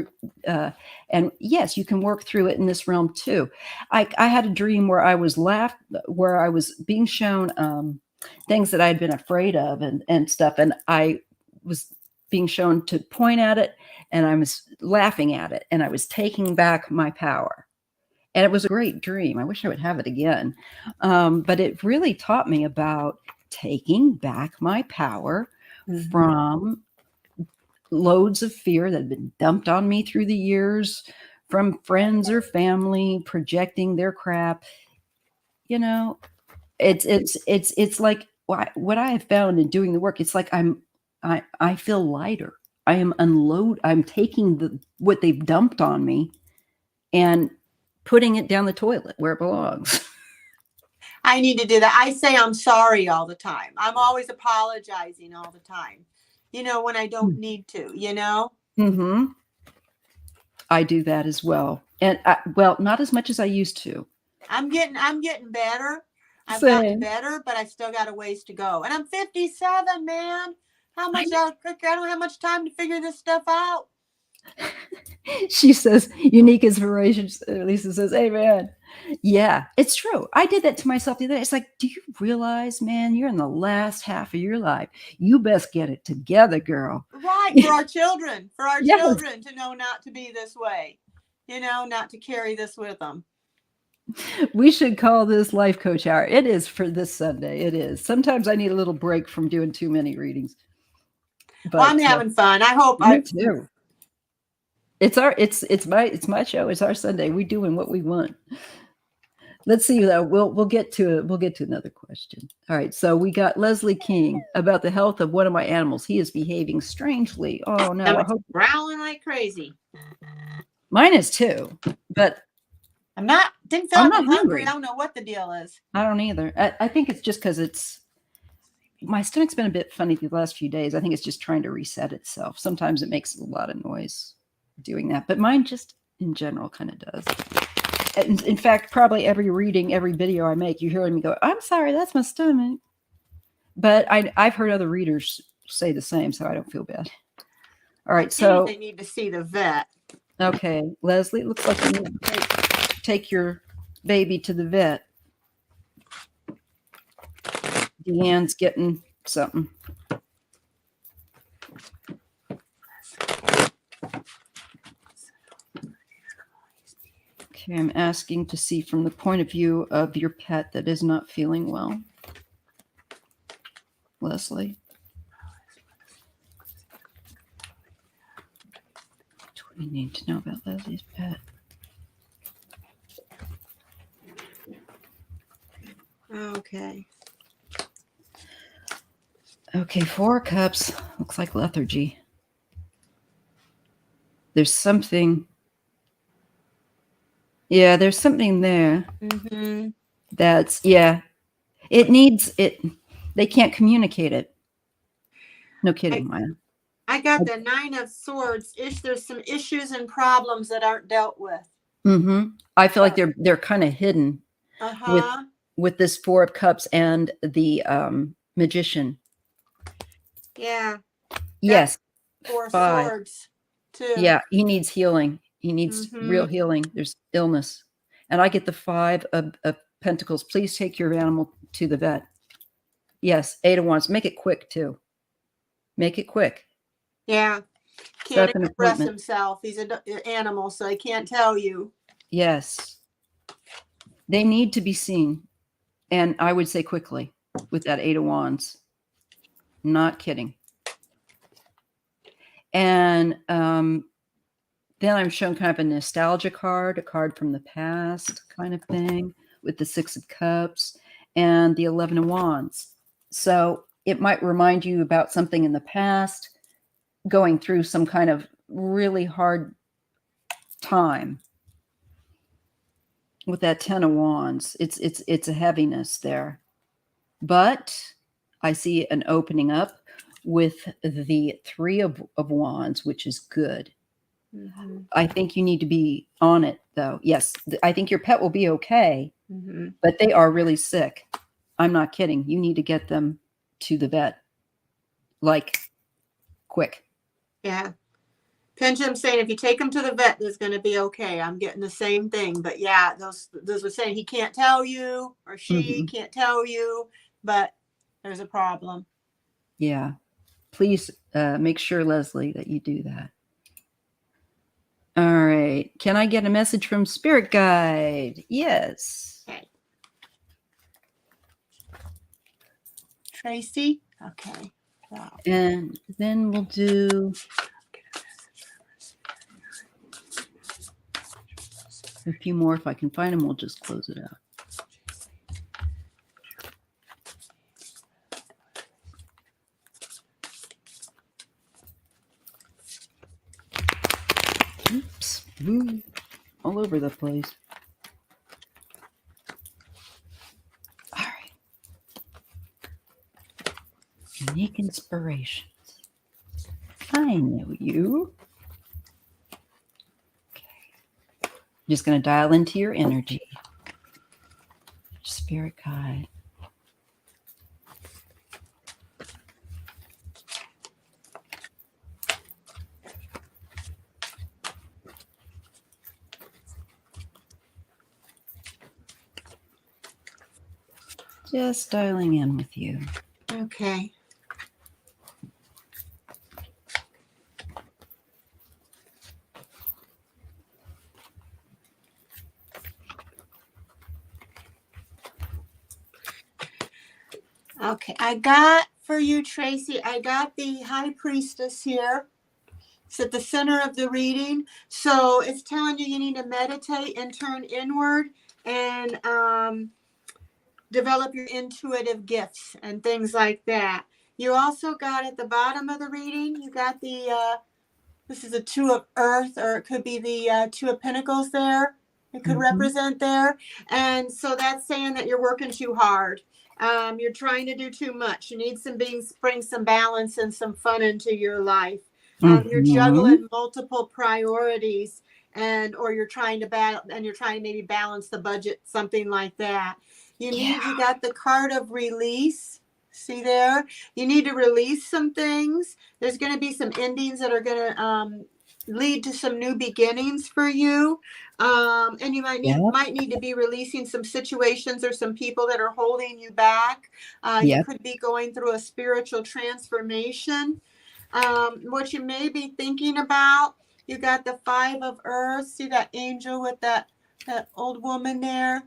And yes, you can work through it in this realm too. I had a dream where I was being shown things that I had been afraid of and stuff. And I was being shown to point at it, and I was laughing at it, and I was taking back my power. And it was a great dream. I wish I would have it again. But it really taught me about taking back my power from loads of fear that had been dumped on me through the years from friends or family projecting their crap. You know, it's like what I have found in doing the work. It's like I feel lighter. I'm taking what they've dumped on me and putting it down the toilet where it belongs. I need to do that. I say I'm sorry all the time. I'm always apologizing all the time, when I don't need to, Mm-hmm. I do that as well. And not as much as I used to. I'm getting better. I've Same. gotten better, but I still got a ways to go. And I'm 57, man. I don't have much time to figure this stuff out. She says, unique inspiration. Lisa says, amen. Yeah, it's true. I did that to myself the other day. It's like, do you realize, man, you're in the last half of your life. You best get it together, girl. Right. For our children, Yes. Children to know not to be this way, not to carry this with them. We should call this Life Coach Hour. It is for this Sunday. It is. Sometimes I need a little break from doing too many readings. But I'm having fun. I hope me too. It's my show. It's our Sunday. We're doing what we want. Let's see though. We'll get to another question. All right. So we got Leslie King about the health of one of my animals. He is behaving strangely. Oh no. Growling like crazy. Mine is too, but didn't feel like hungry. I don't know what the deal is. I don't either. I think it's just because my stomach's been a bit funny the last few days. I think it's just trying to reset itself. Sometimes it makes a lot of noise doing that, but mine just in general kind of does. In fact, probably every video I make, you hear me go, I'm sorry, that's my stomach. But I've heard other readers say the same, so I don't feel bad. All right, so they need to see the vet. Okay, Leslie, it looks like you need to take your baby to the vet. Deanne's getting something. Okay, I'm asking to see from the point of view of your pet that is not feeling well. Leslie. What do we need to know about Leslie's pet? Okay. Okay, 4 cups. Looks like lethargy. There's something. Yeah, there's something there. Mm-hmm. It needs it. They can't communicate it. No kidding, Maya. I got the 9 of Swords. There's some issues and problems that aren't dealt with. Mm-hmm. I feel like they're kind of hidden with this 4 of Cups and the Magician. Yeah. Yes. 4 5. Swords too. Yeah, he needs healing. He needs real healing. There's illness. And I get the 5 of Pentacles. Please take your animal to the vet. Yes, 8 of Wands. Make it quick too. Make it quick. Yeah. Can't express himself. He's an animal, so he can't tell you. Yes. They need to be seen. And I would say quickly with that 8 of Wands. Not kidding. And then I'm shown kind of a nostalgia card, a card from the past kind of thing with the 6 of Cups and the 11 of Wands. So it might remind you about something in the past, going through some kind of really hard time. With that 10 of Wands, it's a heaviness there. But I see an opening up with the 3 of Wands, which is good. Mm-hmm. I think you need to be on it, though. Yes, I think your pet will be okay, but they are really sick. I'm not kidding. You need to get them to the vet, like quick. Yeah. Pendulum saying if you take him to the vet, it's going to be okay. I'm getting the same thing. But yeah, those were saying he can't tell you, or she can't tell you, but there's a problem. Yeah. Please make sure, Leslie, that you do that. All right. Can I get a message from Spirit Guide? Yes. Okay. Tracy? Okay. Wow. And then we'll do a few more. If I can find them, we'll just close it out. Oops. Ooh. All over the place. All right. Unique inspirations. I know you. Okay. Just going to dial into your energy. Spirit guide. Just dialing in with you. Okay. Okay, I got for you, Tracy, I got the High Priestess here. It's at the center of the reading. So it's telling you need to meditate and turn inward and develop your intuitive gifts and things like that. You also got at the bottom of the reading, you got the, this is a Two of Earth, or it could be the Two of Pentacles there. It could represent there. And so that's saying that you're working too hard. You're trying to do too much. You need bring some balance and some fun into your life. You're juggling multiple priorities, or you're trying to maybe balance the budget, something like that. You got the card of release. See there? You need to release some things. There's going to be some endings that are going to lead to some new beginnings for you. And you might need to be releasing some situations or some people that are holding you back. You could be going through a spiritual transformation. What you may be thinking about, you got the Five of Earth. See that angel with that old woman there?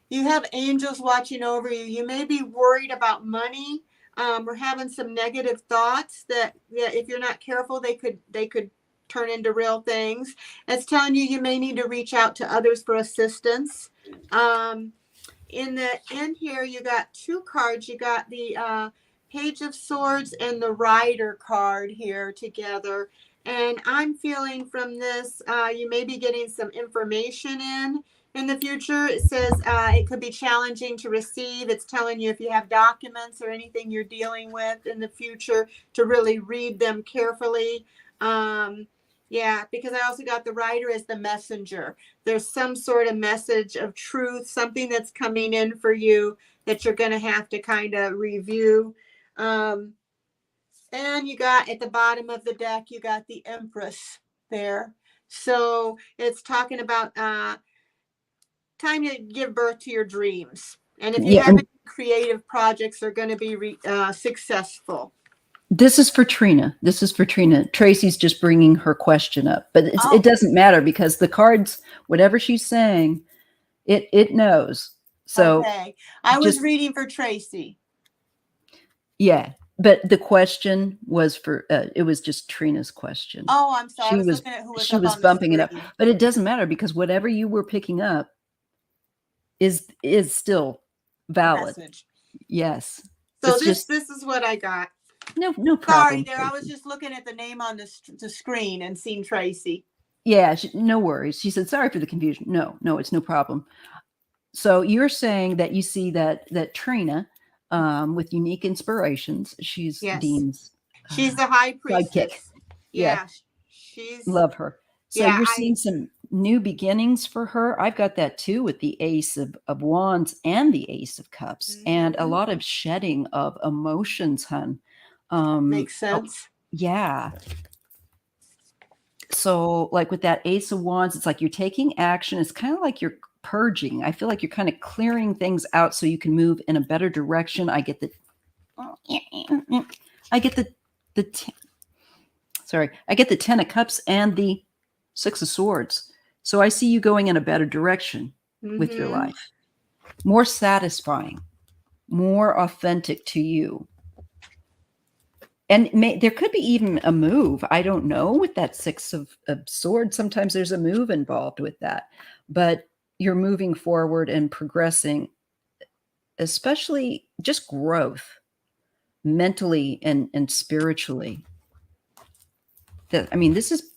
You have angels watching over you. You may be worried about money, or having some negative thoughts that if you're not careful, they could turn into real things. It's telling you may need to reach out to others for assistance. In the end here, you got two cards. You got the Page of Swords and the Rider card here together. And I'm feeling from this, you may be getting some information in the future. It says it could be challenging to receive. It's telling you if you have documents or anything you're dealing with in the future to really read them carefully. Because I also got the Rider as the messenger. There's some sort of message of truth, something that's coming in for you that you're going to have to kind of review. And you got at the bottom of the deck, you got the Empress there. So it's talking about time to give birth to your dreams. And if you have any creative projects, they're going to be successful. This is for Trina. Tracy's just bringing her question up, but it doesn't matter because the cards, whatever she's saying, it knows. So okay. I was reading for Tracy. Yeah, but the question was for it was just Trina's question. Oh, I'm sorry. I was looking at who was she was bumping it up, but it doesn't matter because whatever you were picking up is still valid. Message. Yes. So this is what I got. No problem. Sorry, there. I was just looking at the name on the screen and seeing Tracy. Yeah, no worries. She said, "Sorry for the confusion." No, it's no problem. So you're saying that you see that Trina, with unique inspirations, she's Dean's. She's the High Priestess. Sidekick. Yeah, she's love her. So you're seeing some new beginnings for her. I've got that too with the Ace of Wands and the Ace of Cups, and a lot of shedding of emotions, hun. Makes sense. Yeah. So like with that Ace of Wands, it's like you're taking action. It's kind of like you're purging. I feel like you're kind of clearing things out so you can move in a better direction. I get the I get I get the 10 of Cups and the 6 of Swords. So I see you going in a better direction with your life. More satisfying, more authentic to you. And there could be even a move. I don't know, with that 6 of Swords. Sometimes there's a move involved with that. But you're moving forward and progressing, especially just growth mentally and spiritually. I mean, this is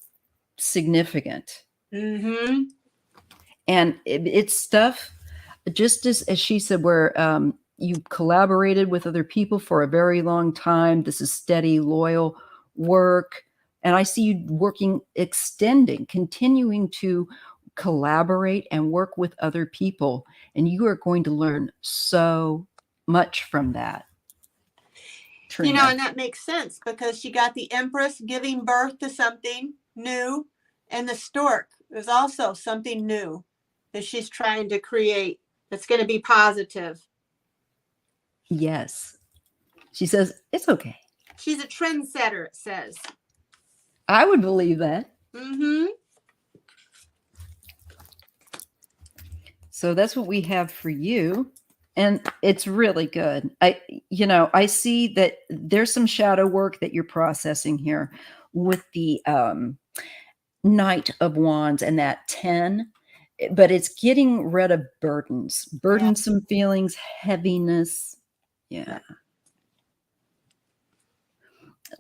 significant. And it's stuff, just as she said, where you collaborated with other people for a very long time. This is steady, loyal work. And I see you working, extending, continuing to collaborate and work with other people. And you are going to learn so much from that. Trina. You know, and that makes sense because she got the Empress giving birth to something new, and the Stork is also something new that she's trying to create that's going to be positive. Yes. She says, it's okay. She's a trendsetter, it says. I would believe that. So that's what we have for you. And it's really good. I see that there's some shadow work that you're processing here with the Knight of Wands and that 10, but it's getting rid of burdensome feelings, heaviness. Yeah.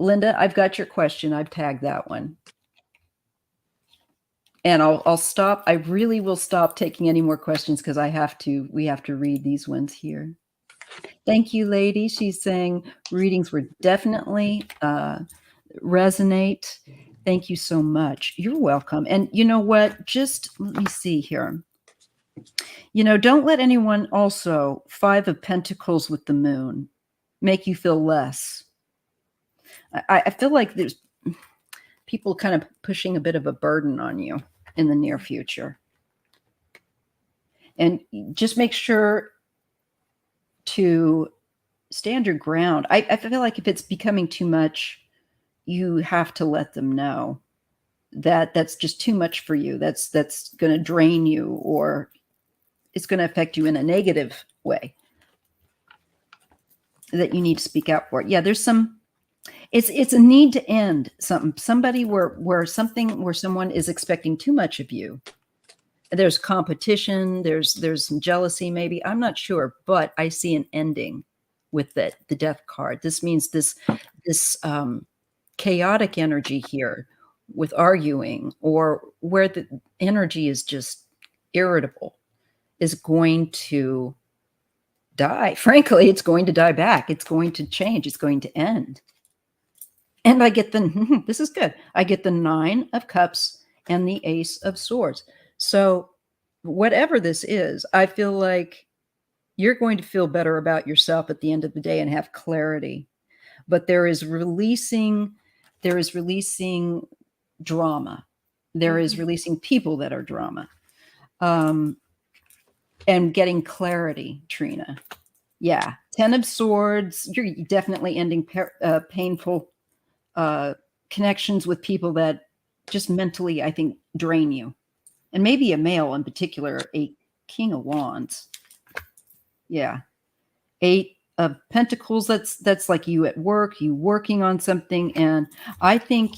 Linda, I've got your question. I've tagged that one. And I'll stop. I really will stop taking any more questions because we have to read these ones here. Thank you, lady. She's saying readings were definitely resonate. Thank you so much. You're welcome. And you know what? Just let me see here. Don't let anyone also, 5 of Pentacles with the Moon, make you feel less. I feel like there's people kind of pushing a bit of a burden on you in the near future. And just make sure to stand your ground. I feel like if it's becoming too much, you have to let them know that that's just too much for you. That's going to drain you, or it's going to affect you in a negative way, that you need to speak out for it. Yeah, there's some, it's a need to end somebody where someone is expecting too much of you. There's competition, there's some jealousy, maybe. I'm not sure, but I see an ending with the Death card. This means this chaotic energy here with arguing, or where the energy is just irritable, is going to die. Frankly, it's going to die back. It's going to change. It's going to end. And I get this is good. I get the 9 of Cups and the Ace of Swords. So whatever this is, I feel like you're going to feel better about yourself at the end of the day and have clarity. But there is releasing drama. There is releasing people that are drama. And getting clarity, Trina. Yeah. 10 of Swords. You're definitely ending painful connections with people that just mentally, I think, drain you. And maybe a male in particular, a King of Wands. Yeah. 8 of Pentacles. That's like you at work, you working on something. And I think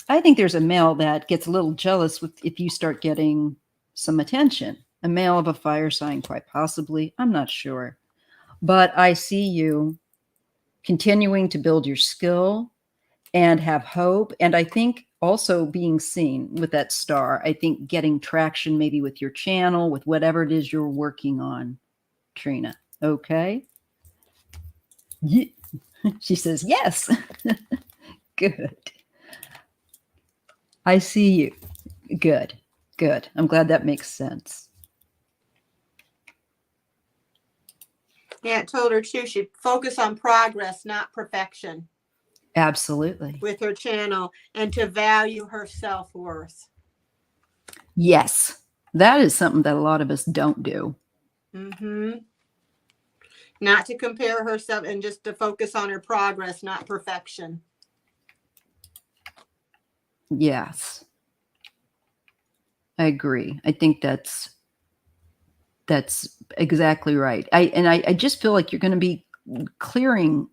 there's a male that gets a little jealous if you start getting some attention. A male of a fire sign, quite possibly. I'm not sure. But I see you continuing to build your skill and have hope. And I think also being seen with that star. I think getting traction maybe with your channel, with whatever it is you're working on, Trina. Okay? Yeah. She says, yes. Good. I see you. Good. Good. I'm glad that makes sense. Yeah, it told her too. She'd focus on progress, not perfection. Absolutely. with her channel, and to value her self-worth. Yes. That is something that a lot of us don't do. Mm-hmm. Not to compare herself, and just to focus on her progress, not perfection. Yes. I agree. I think that's exactly right. I just feel like you're going to be clearing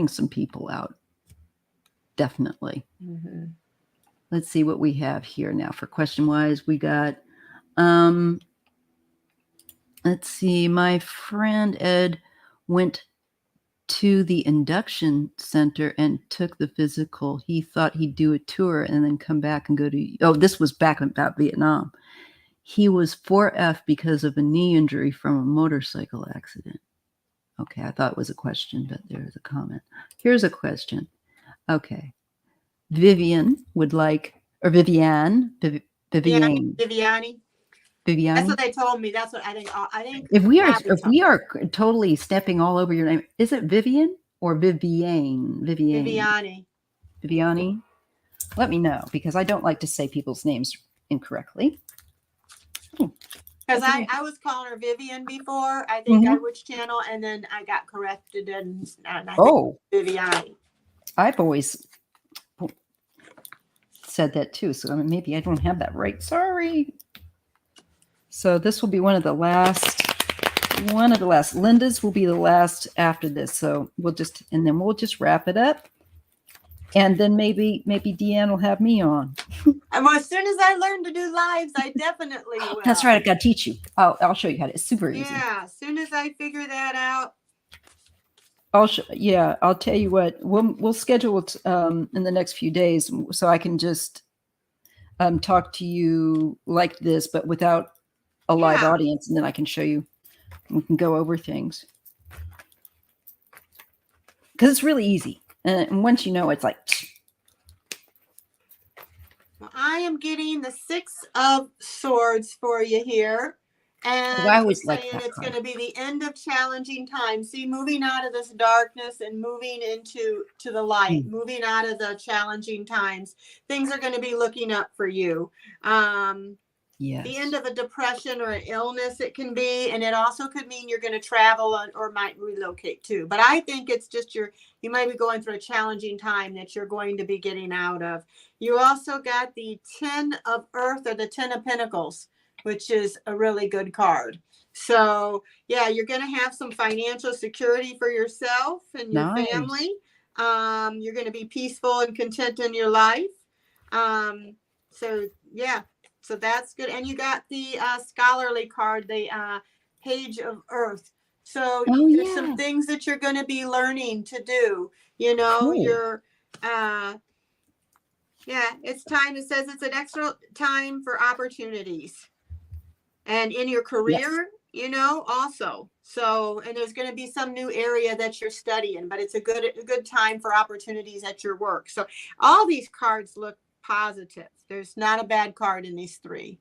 some people out. Definitely. Mm-hmm. Let's see what we have here now for question wise. We got, let's see, my friend Ed went to the induction center and took the physical. He thought he'd do a tour and then come back and go to, oh, this was back about Vietnam. He was 4F because of a knee injury from a motorcycle accident. Okay, I thought it was a question, but there's a comment. Here's a question. Okay. Vivian would like, or Viviane, Viviani. That's what Viviani. they told me. That's what I think. If we Abby are totally stepping all over your name, is it Vivian or Viviane? Viviani. Viviani. Let me know, because I don't like to say people's names incorrectly. Because I was calling her Vivian before. I think I switched channel, and then I got corrected, and I think Viviani. I've always said that too, so maybe I don't have that right. Sorry. So this will be one of the last. Linda's will be the last after this. So we'll just wrap it up. And then maybe Deanne will have me on. And as soon as I learn to do lives, I definitely will. That's right. I've got to teach you. I'll show you how to. It's super easy. Yeah. As soon as I figure that out. I'll tell you what. We'll schedule it in the next few days, so I can just talk to you like this, but without a live audience, and then I can show you. We can go over things because it's really easy, and once you know, it's like. Well, I am getting the 6 of Swords for you here. And I always saying it's going to be the end of challenging times. See, moving out of this darkness and moving into the light, moving out of the challenging times. Things are going to be looking up for you. Yes. The end of a depression or an illness, it can be. And it also could mean you're going to travel or might relocate too. But I think it's just you might be going through a challenging time that you're going to be getting out of. You also got the 10 of Earth, or the 10 of Pentacles, which is a really good card. So yeah, you're going to have some financial security for yourself and your family. You're going to be peaceful and content in your life. So yeah, so that's good. And you got the scholarly card, the Page of Earth. So there's some things that you're going to be learning to do. You know, you're it's time. It says it's an extra time for opportunities. And in your career, you know, also. So, and there's going to be some new area that you're studying, but it's a good time for opportunities at your work. So all these cards look positive. There's not a bad card in these 3.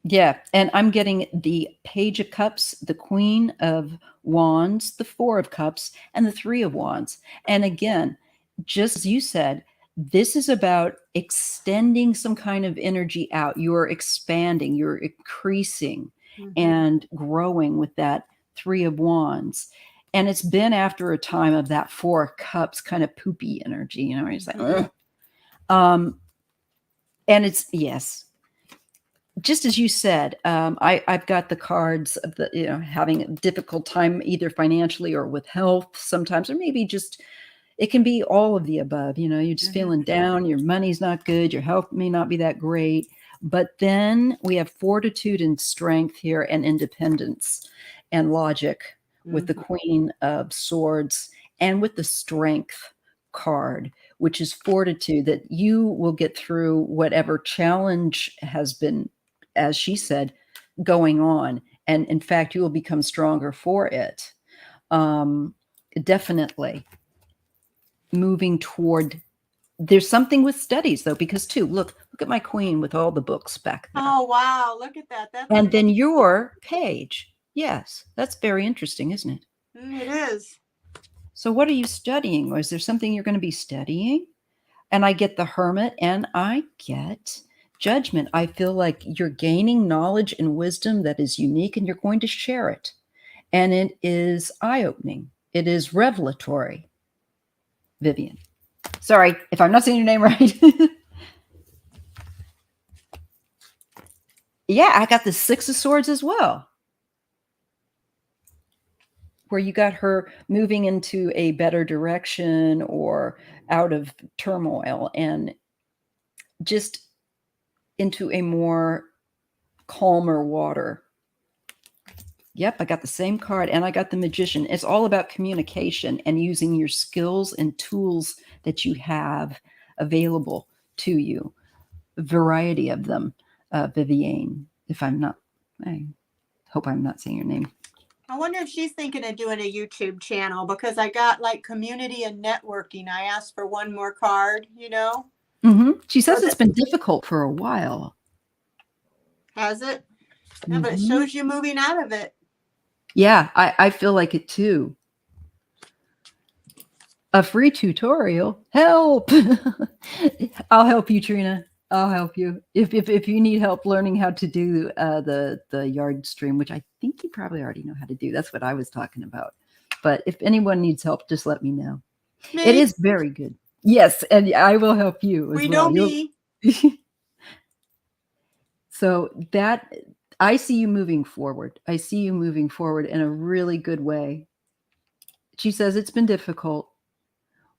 Yeah. And I'm getting the Page of Cups, the Queen of Wands, the 4 of Cups, and the 3 of Wands. And again, just as you said, this is about extending some kind of energy out. You're expanding, you're increasing and growing with that 3 of Wands. And it's been after a time of that 4 of Cups kind of poopy energy, you know, where it's like, and it's, yes, just as you said, I've got the cards of the, you know, having a difficult time either financially or with health sometimes, or maybe just, it can be all of the above. You know, you're just feeling down, your money's not good, your health may not be that great. But then we have fortitude and strength here, and independence and logic with the Queen of Swords, and with the Strength card, which is fortitude, that you will get through whatever challenge has been, as she said, going on. And in fact, you will become stronger for it. Definitely. Moving toward, there's something with studies though, because too, look at my queen with all the books back there. Oh wow, look at that. That's and then your page. Yes, that's very interesting, isn't it? It is. So what are you studying? Or is there something you're going to be studying? And I get the Hermit and I get Judgment. I feel like you're gaining knowledge and wisdom that is unique and you're going to share it. And it is eye-opening. It is revelatory. Vivian. Sorry if I'm not saying your name right. Yeah, I got the Six of Swords as well, where you got her moving into a better direction or out of turmoil and just into a more calmer water. Yep, I got the same card and I got the Magician. It's all about communication and using your skills and tools that you have available to you. A variety of them, Viviane, if I'm not, I hope I'm not saying your name. I wonder if she's thinking of doing a YouTube channel, because I got like community and networking. I asked for one more card, you know? She says it's been difficult for a while. Has it? Yeah, but it shows you moving out of it. Yeah, I feel like it too. A free tutorial. Help! I'll help you, Trina. I'll help you. If you need help learning how to do the yard stream, which I think you probably already know how to do. That's what I was talking about. But if anyone needs help, just let me know. Me? It is very good. Yes, and I will help you as well. Know me. So that, I see you moving forward. I see you moving forward in a really good way. She says it's been difficult,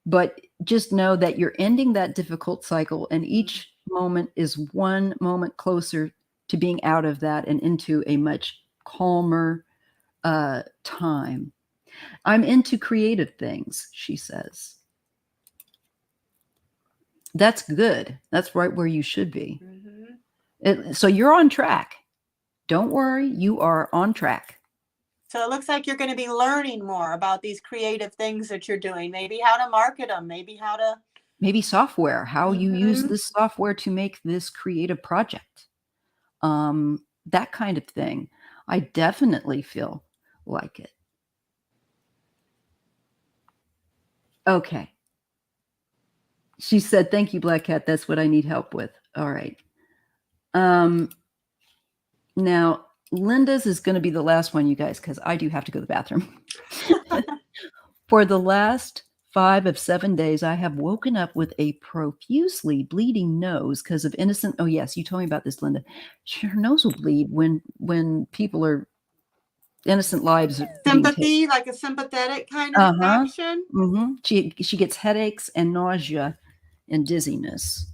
but just know that you're ending that difficult cycle, and each moment is one moment closer to being out of that and into a much calmer time. I'm into creative things, she says. That's good. That's right where you should be. So you're on track. Don't worry, you are on track. So it looks like you're going to be learning more about these creative things that you're doing. Maybe how to market them. Maybe how to... Maybe software, how you use this software to make this creative project. That kind of thing. I definitely feel like it. Okay. She said, thank you, BlackCat. That's what I need help with. All right. Now, Linda's is going to be the last one, you guys, because I do have to go to the bathroom. For the last 5 of 7 days, I have woken up with a profusely bleeding nose because of innocent. Oh, yes, you told me about this, Linda. Her nose will bleed when people are innocent lives. Sympathy, like a sympathetic kind of reaction. She gets headaches and nausea and dizziness.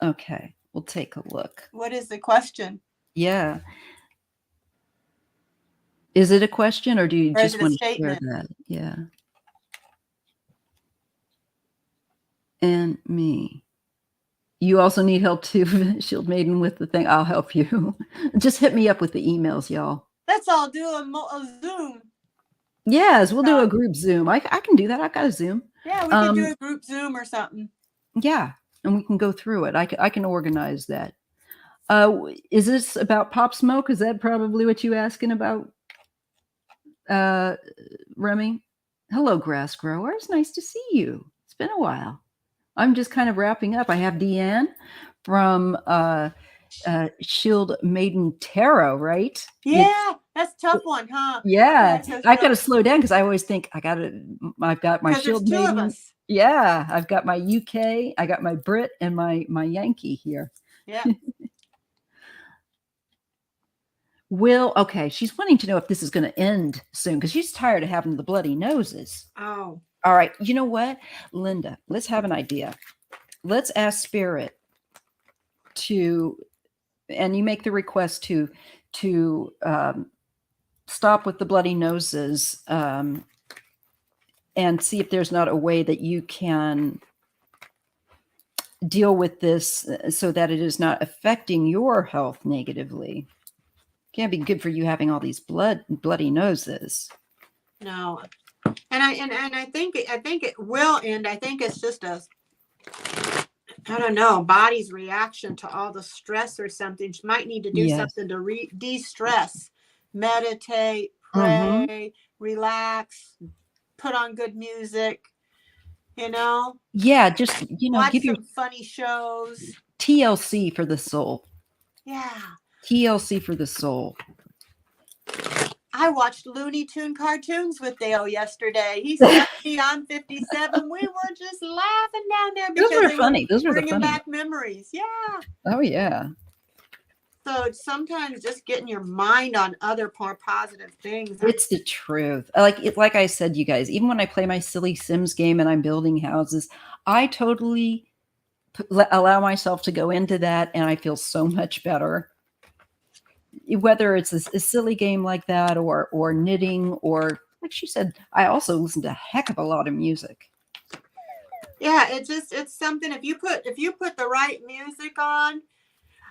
Okay, we'll take a look. What is the question? Yeah. Is it a question, or do you just want to share that? Yeah. And me. You also need help too, Shieldmaiden, with the thing. I'll help you. Just hit me up with the emails, y'all. Let's all do a Zoom. Yes, we'll do a group Zoom. I can do that. I got a Zoom. Yeah, we can do a group Zoom or something. Yeah, and we can go through it. I can organize that. Is this about Pop Smoke? Is that probably what you asking about, Remy? Hello, Grass Grower. It's nice to see you. It's been a while. I'm just kind of wrapping up. I have Deanne from Shieldmaiden Tarot, right? Yeah, that's a tough one, huh? Yeah, I got to slow down because I always think I've got my Shieldmaiden. Yeah, I've got my UK, I got my Brit, and my Yankee here. Yeah. Okay, she's wanting to know if this is going to end soon because she's tired of having the bloody noses. Oh. All right, you know what, Linda, let's have an idea. Let's ask Spirit to, and you make the request to stop with the bloody noses and see if there's not a way that you can deal with this so that it is not affecting your health negatively. Can't be good for you having all these bloody noses. No. And I think it will end. I think it's just I don't know, body's reaction to all the stress or something. She might need to do something to de-stress, meditate, pray, relax, put on good music, you know? Yeah, just, Watch give your some funny shows. TLC for the soul. Yeah. TLC for the soul. I watched Looney Tune cartoons with Dale yesterday. He's 70, I'm 57. We were just laughing down there Those because were they were funny. Those were the bringing funny. back memories. Yeah. Oh, yeah. So it's sometimes just getting your mind on other more positive things. It's the truth. Like I said, you guys, even when I play my silly Sims game and I'm building houses, I totally allow myself to go into that, and I feel so much better. Whether it's a silly game like that, or knitting, or like she said, I also listen to a heck of a lot of music. Yeah, it's something. If you put the right music on.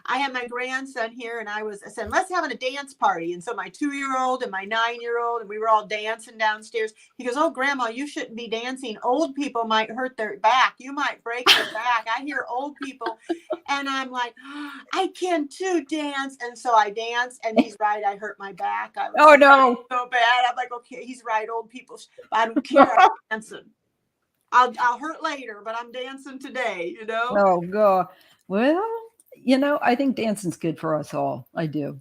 I had my grandson here, and I said, let's have a dance party. And so my 2-year-old and my 9-year-old, and we were all dancing downstairs. He goes, oh, Grandma, you shouldn't be dancing. Old people might hurt their back. You might break your back. I hear old people. And I'm like, oh, I can too dance. And so I dance, and he's right. I hurt my back. I was Oh, no. so bad. I'm like, okay, he's right. Old people. I don't care. I'm dancing. I'll hurt later, but I'm dancing today, Oh, God. Well, I think dancing's good for us all. I do.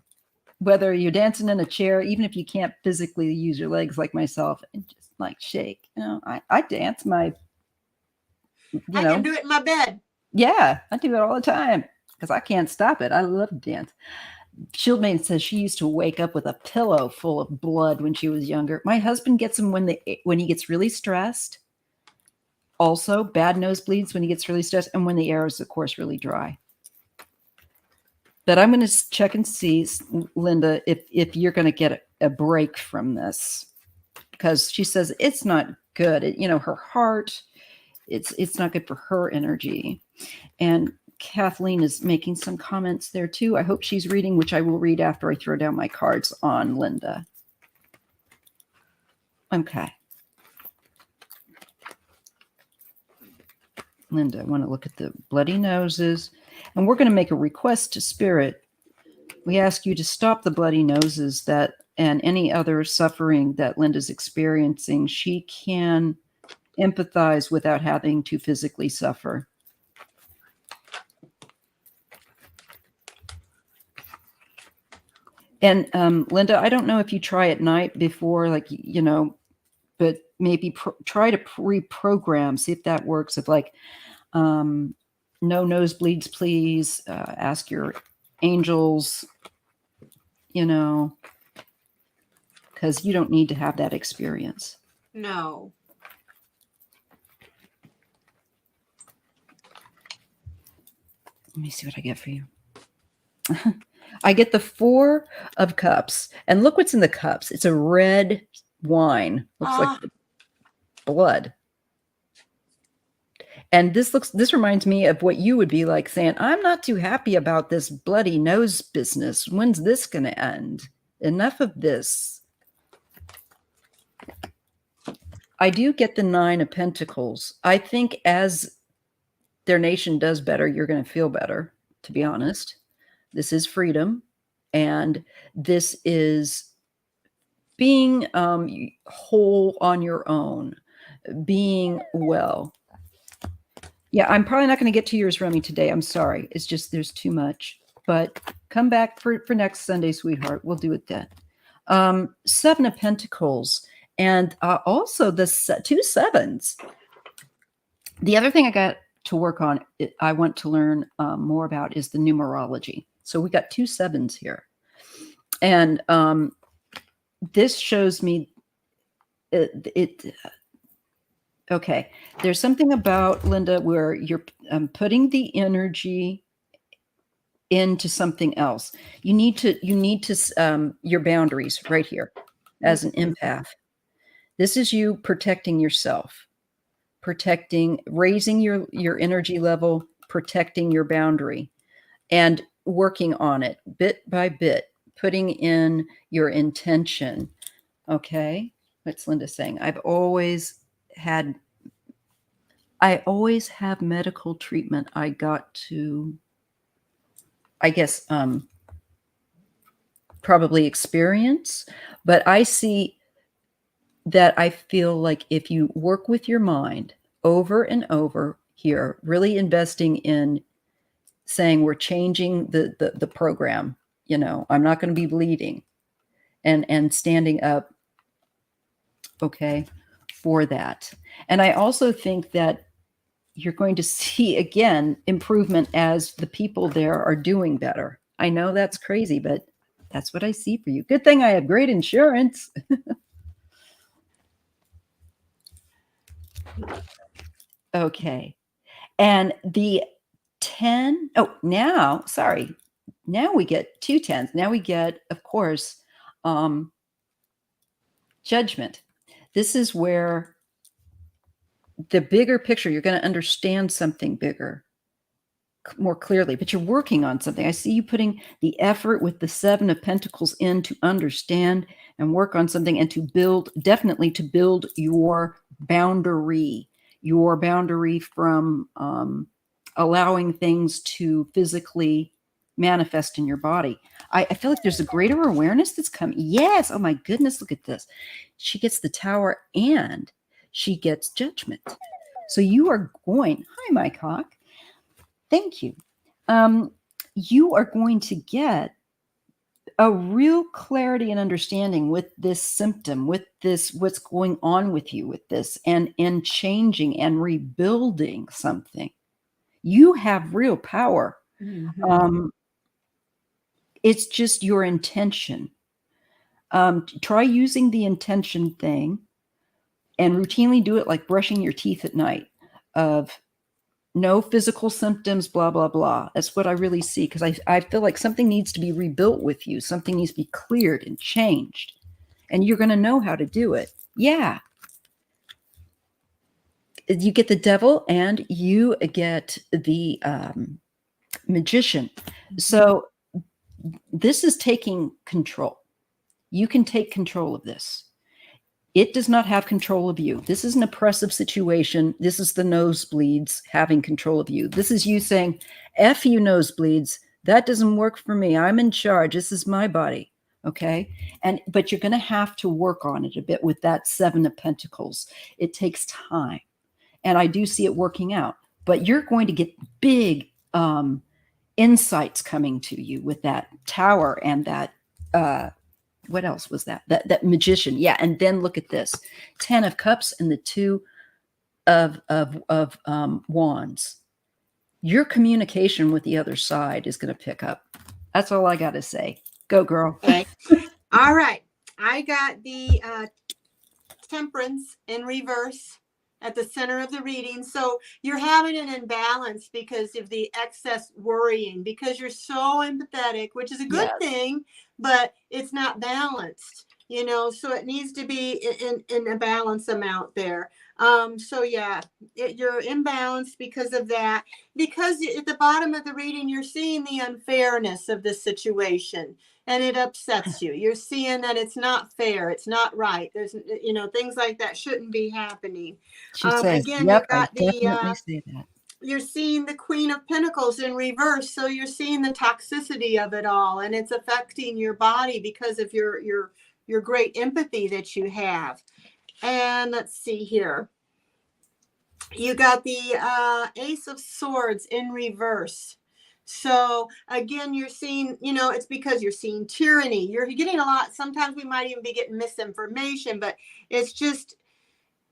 Whether you're dancing in a chair, even if you can't physically use your legs like myself, and just like shake. I dance I can do it in my bed. Yeah, I do it all the time because I can't stop it. I love to dance. Shieldmaiden says she used to wake up with a pillow full of blood when she was younger. My husband gets them when he gets really stressed. Also, bad nosebleeds when he gets really stressed, and when the air is, of course, really dry. But I'm going to check and see, Linda, if you're going to get a break from this, because she says it's not good. Her heart, it's not good for her energy. And Kathleen is making some comments there too. I hope she's reading, which I will read after I throw down my cards on Linda. Okay. Linda, I want to look at the bloody noses. And we're going to make a request to Spirit. We ask you to stop the bloody noses and any other suffering that Linda's experiencing. She can empathize without having to physically suffer. And Linda, I don't know if you try at night before, but maybe try to reprogram, see if that works. If no nosebleeds, please. Ask your angels, because you don't need to have that experience. No. Let me see what I get for you. I get the 4 of Cups, and look what's in the cups. It's a red wine. Looks like blood. And this reminds me of what you would be like saying, I'm not too happy about this bloody nose business. When's this going to end? Enough of this. I do get the 9 of Pentacles. I think as their nation does better, you're going to feel better, to be honest. This is freedom. And this is being whole on your own, being well. Yeah, I'm probably not going to get to yours, Remy, today. I'm sorry. It's just there's too much. But come back for next Sunday, sweetheart. We'll do it then. 7 of Pentacles. And also the 2 sevens. The other thing I got to work on, I want to learn more about, is the numerology. So we got 2 sevens here. And this shows me okay, there's something about, Linda, where you're putting the energy into something else. You need to your boundaries right here as an empath. This is you protecting yourself, raising your energy level, protecting your boundary, and working on it bit by bit, putting in your intention. Okay, what's Linda saying? I always have medical treatment. I got to, I guess, probably experience, but I see that I feel like if you work with your mind over and over here, really investing in saying we're changing the program, you know, I'm not going to be bleeding, and standing up, okay, for that. And I also think that you're going to see again improvement as the people there are doing better. I know that's crazy, but that's what I see for you. Good thing I have great insurance. Okay. And the 10, oh, now, sorry. Now we get 2 10s. Now we get, of course, judgment. This is where the bigger picture, you're going to understand something bigger, more clearly, but you're working on something. I see you putting the effort with the 7 of Pentacles in to understand and work on something, and to build, definitely to build your boundary from allowing things to physically manifest in your body. I feel like there's a greater awareness that's coming. Yes. Oh my goodness. Look at this. She gets the Tower and she gets judgment. So you are going, hi, Mike Hawk. Thank you. You are going to get a real clarity and understanding with this symptom, with this, what's going on with you with this, and changing and rebuilding something. You have real power. Mm-hmm. It's just your intention. Try using the intention thing and routinely do it, like brushing your teeth at night, of no physical symptoms, blah, blah, blah. That's what I really see, because I feel like something needs to be rebuilt with you. Something needs to be cleared and changed. And you're going to know how to do it. Yeah. You get the Devil and you get the Magician. So this is taking control. You can take control of this. It does not have control of you. This is an oppressive situation. This is the nosebleeds having control of you. This is you saying, F you nosebleeds. That doesn't work for me. I'm in charge. This is my body. Okay. But you're going to have to work on it a bit with that 7 of Pentacles. It takes time. And I do see it working out. But you're going to get big insights coming to you with that Tower and that what else was that? That Magician. Yeah. And then look at this 10 of Cups and the 2 of Wands. Your communication with the other side is going to pick up. That's all I got to say. Go, girl. Okay. All right. I got the Temperance in reverse at the center of the reading. So you're having an imbalance because of the excess worrying, because you're so empathetic, which is a good thing, but it's not balanced, you know, so it needs to be in a balance amount there. So yeah, you're imbalanced because of that, because at the bottom of the reading, you're seeing the unfairness of the situation. And it upsets you. You're seeing that it's not fair. It's not right. There's, you know, things like that shouldn't be happening. She says, Again, yep, you got I definitely say that. You're seeing the Queen of Pentacles in reverse. So you're seeing the toxicity of it all, and it's affecting your body because of your great empathy that you have. And let's see here. You got the Ace of Swords in reverse. So again, you're seeing, you know, it's because you're seeing tyranny. You're getting a lot. Sometimes we might even be getting misinformation, but it's just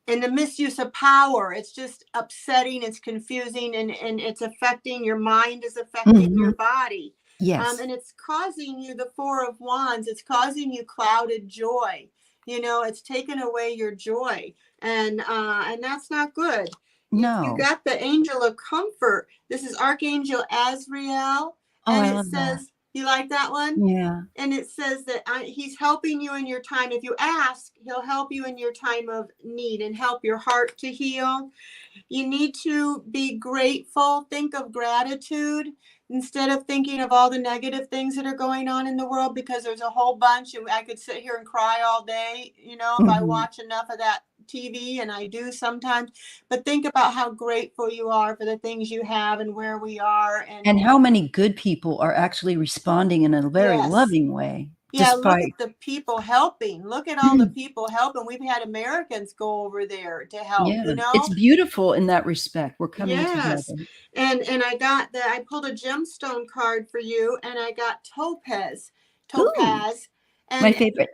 in the misuse of power. It's just upsetting. It's confusing, and it's affecting your mind, is affecting your body. Yes. And it's causing you the 4 of Wands. It's causing you clouded joy. You know, it's taken away your joy, and that's not good. You got the Angel of Comfort. This is Archangel Azrael. And it says, that. You like that one? Yeah. And it says that he's helping you in your time. If you ask, he'll help you in your time of need and help your heart to heal. You need to be grateful. Think of gratitude instead of thinking of all the negative things that are going on in the world, because there's a whole bunch, and I could sit here and cry all day, you know, if I watch enough of that TV, and I do sometimes. But think about how grateful you are for the things you have and where we are, and how many good people are actually responding in a very loving way. Yeah, look despite. at the people helping. Look at all the people helping. We've had Americans go over there to help, Yeah, it's beautiful in that respect. We're coming Yes. together. And I pulled a gemstone card for you, and I got Ooh, topaz, my and favorite.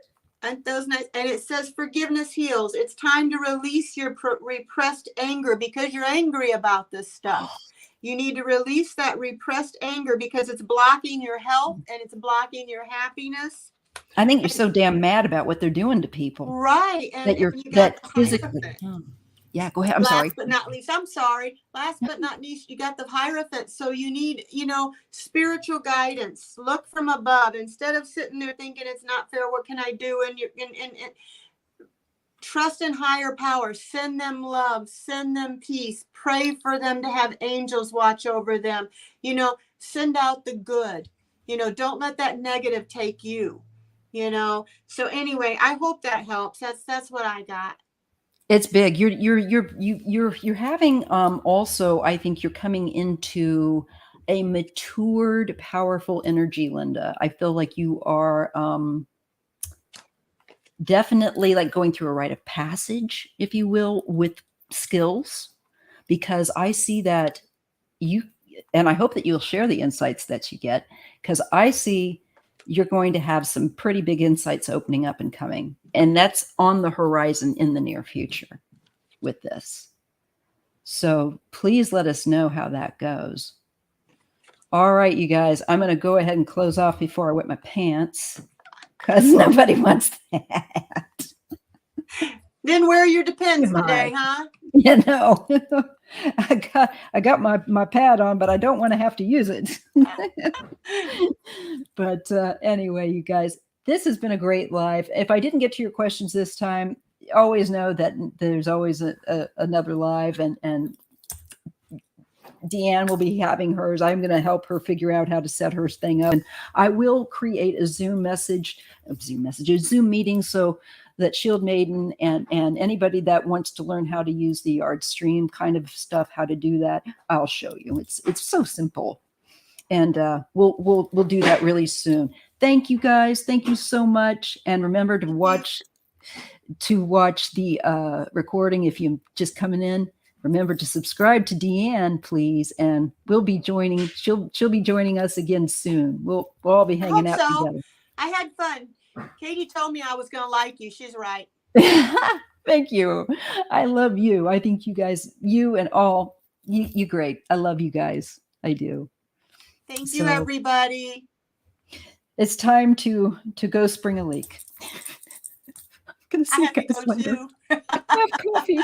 those nice, and it says forgiveness heals. It's time to release your repressed anger because you're angry about this stuff. You need to release that repressed anger because it's blocking your health and it's blocking your happiness. I think you're so damn mad about what they're doing to people Right. that And you're you got that the physically. Hierophant. Yeah, go ahead. I'm sorry. Last but not least, I'm sorry. Last but not least, you got the Hierophant. So you need, spiritual guidance. Look from above instead of sitting there thinking it's not fair. What can I do? And trust in higher power. Send them love. Send them peace. Pray for them to have angels watch over them. Send out the good. Don't let that negative take you. So anyway, I hope that helps. That's what I got. It's big. You're having also, I think you're coming into a matured, powerful energy, Linda. I feel like you are definitely like going through a rite of passage, if you will, with skills, because I see that you, and I hope that you'll share the insights that you get, because I see you're going to have some pretty big insights opening up and coming, and that's on the horizon in the near future with this. So please let us know how that goes. All right, you guys, I'm going to go ahead and close off before I wet my pants because nobody wants that. Didn't wear your Depends today, huh? I got my pad on, but I don't want to have to use it. But anyway, you guys, this has been a great live. If I didn't get to your questions this time, always know that there's always another live, and Deanne will be having hers. I'm going to help her figure out how to set her thing up. And I will create a Zoom meeting so that Shield Maiden and anybody that wants to learn how to use the yard stream kind of stuff, how to do that, I'll show you. It's so simple. And we'll do that really soon. Thank you guys. Thank you so much. And remember to watch the recording if you're just coming in. Remember to subscribe to Deanne, please, and we'll be joining. She'll be joining us again soon. We'll all be hanging out together. I had fun. Katie told me I was going to like you. She's right. Thank you. I love you. I think you guys, you and all, you great. I love you guys. I do. Thank you, everybody. It's time to go spring a leak. I'm gonna see you guys later. Too. Have coffee.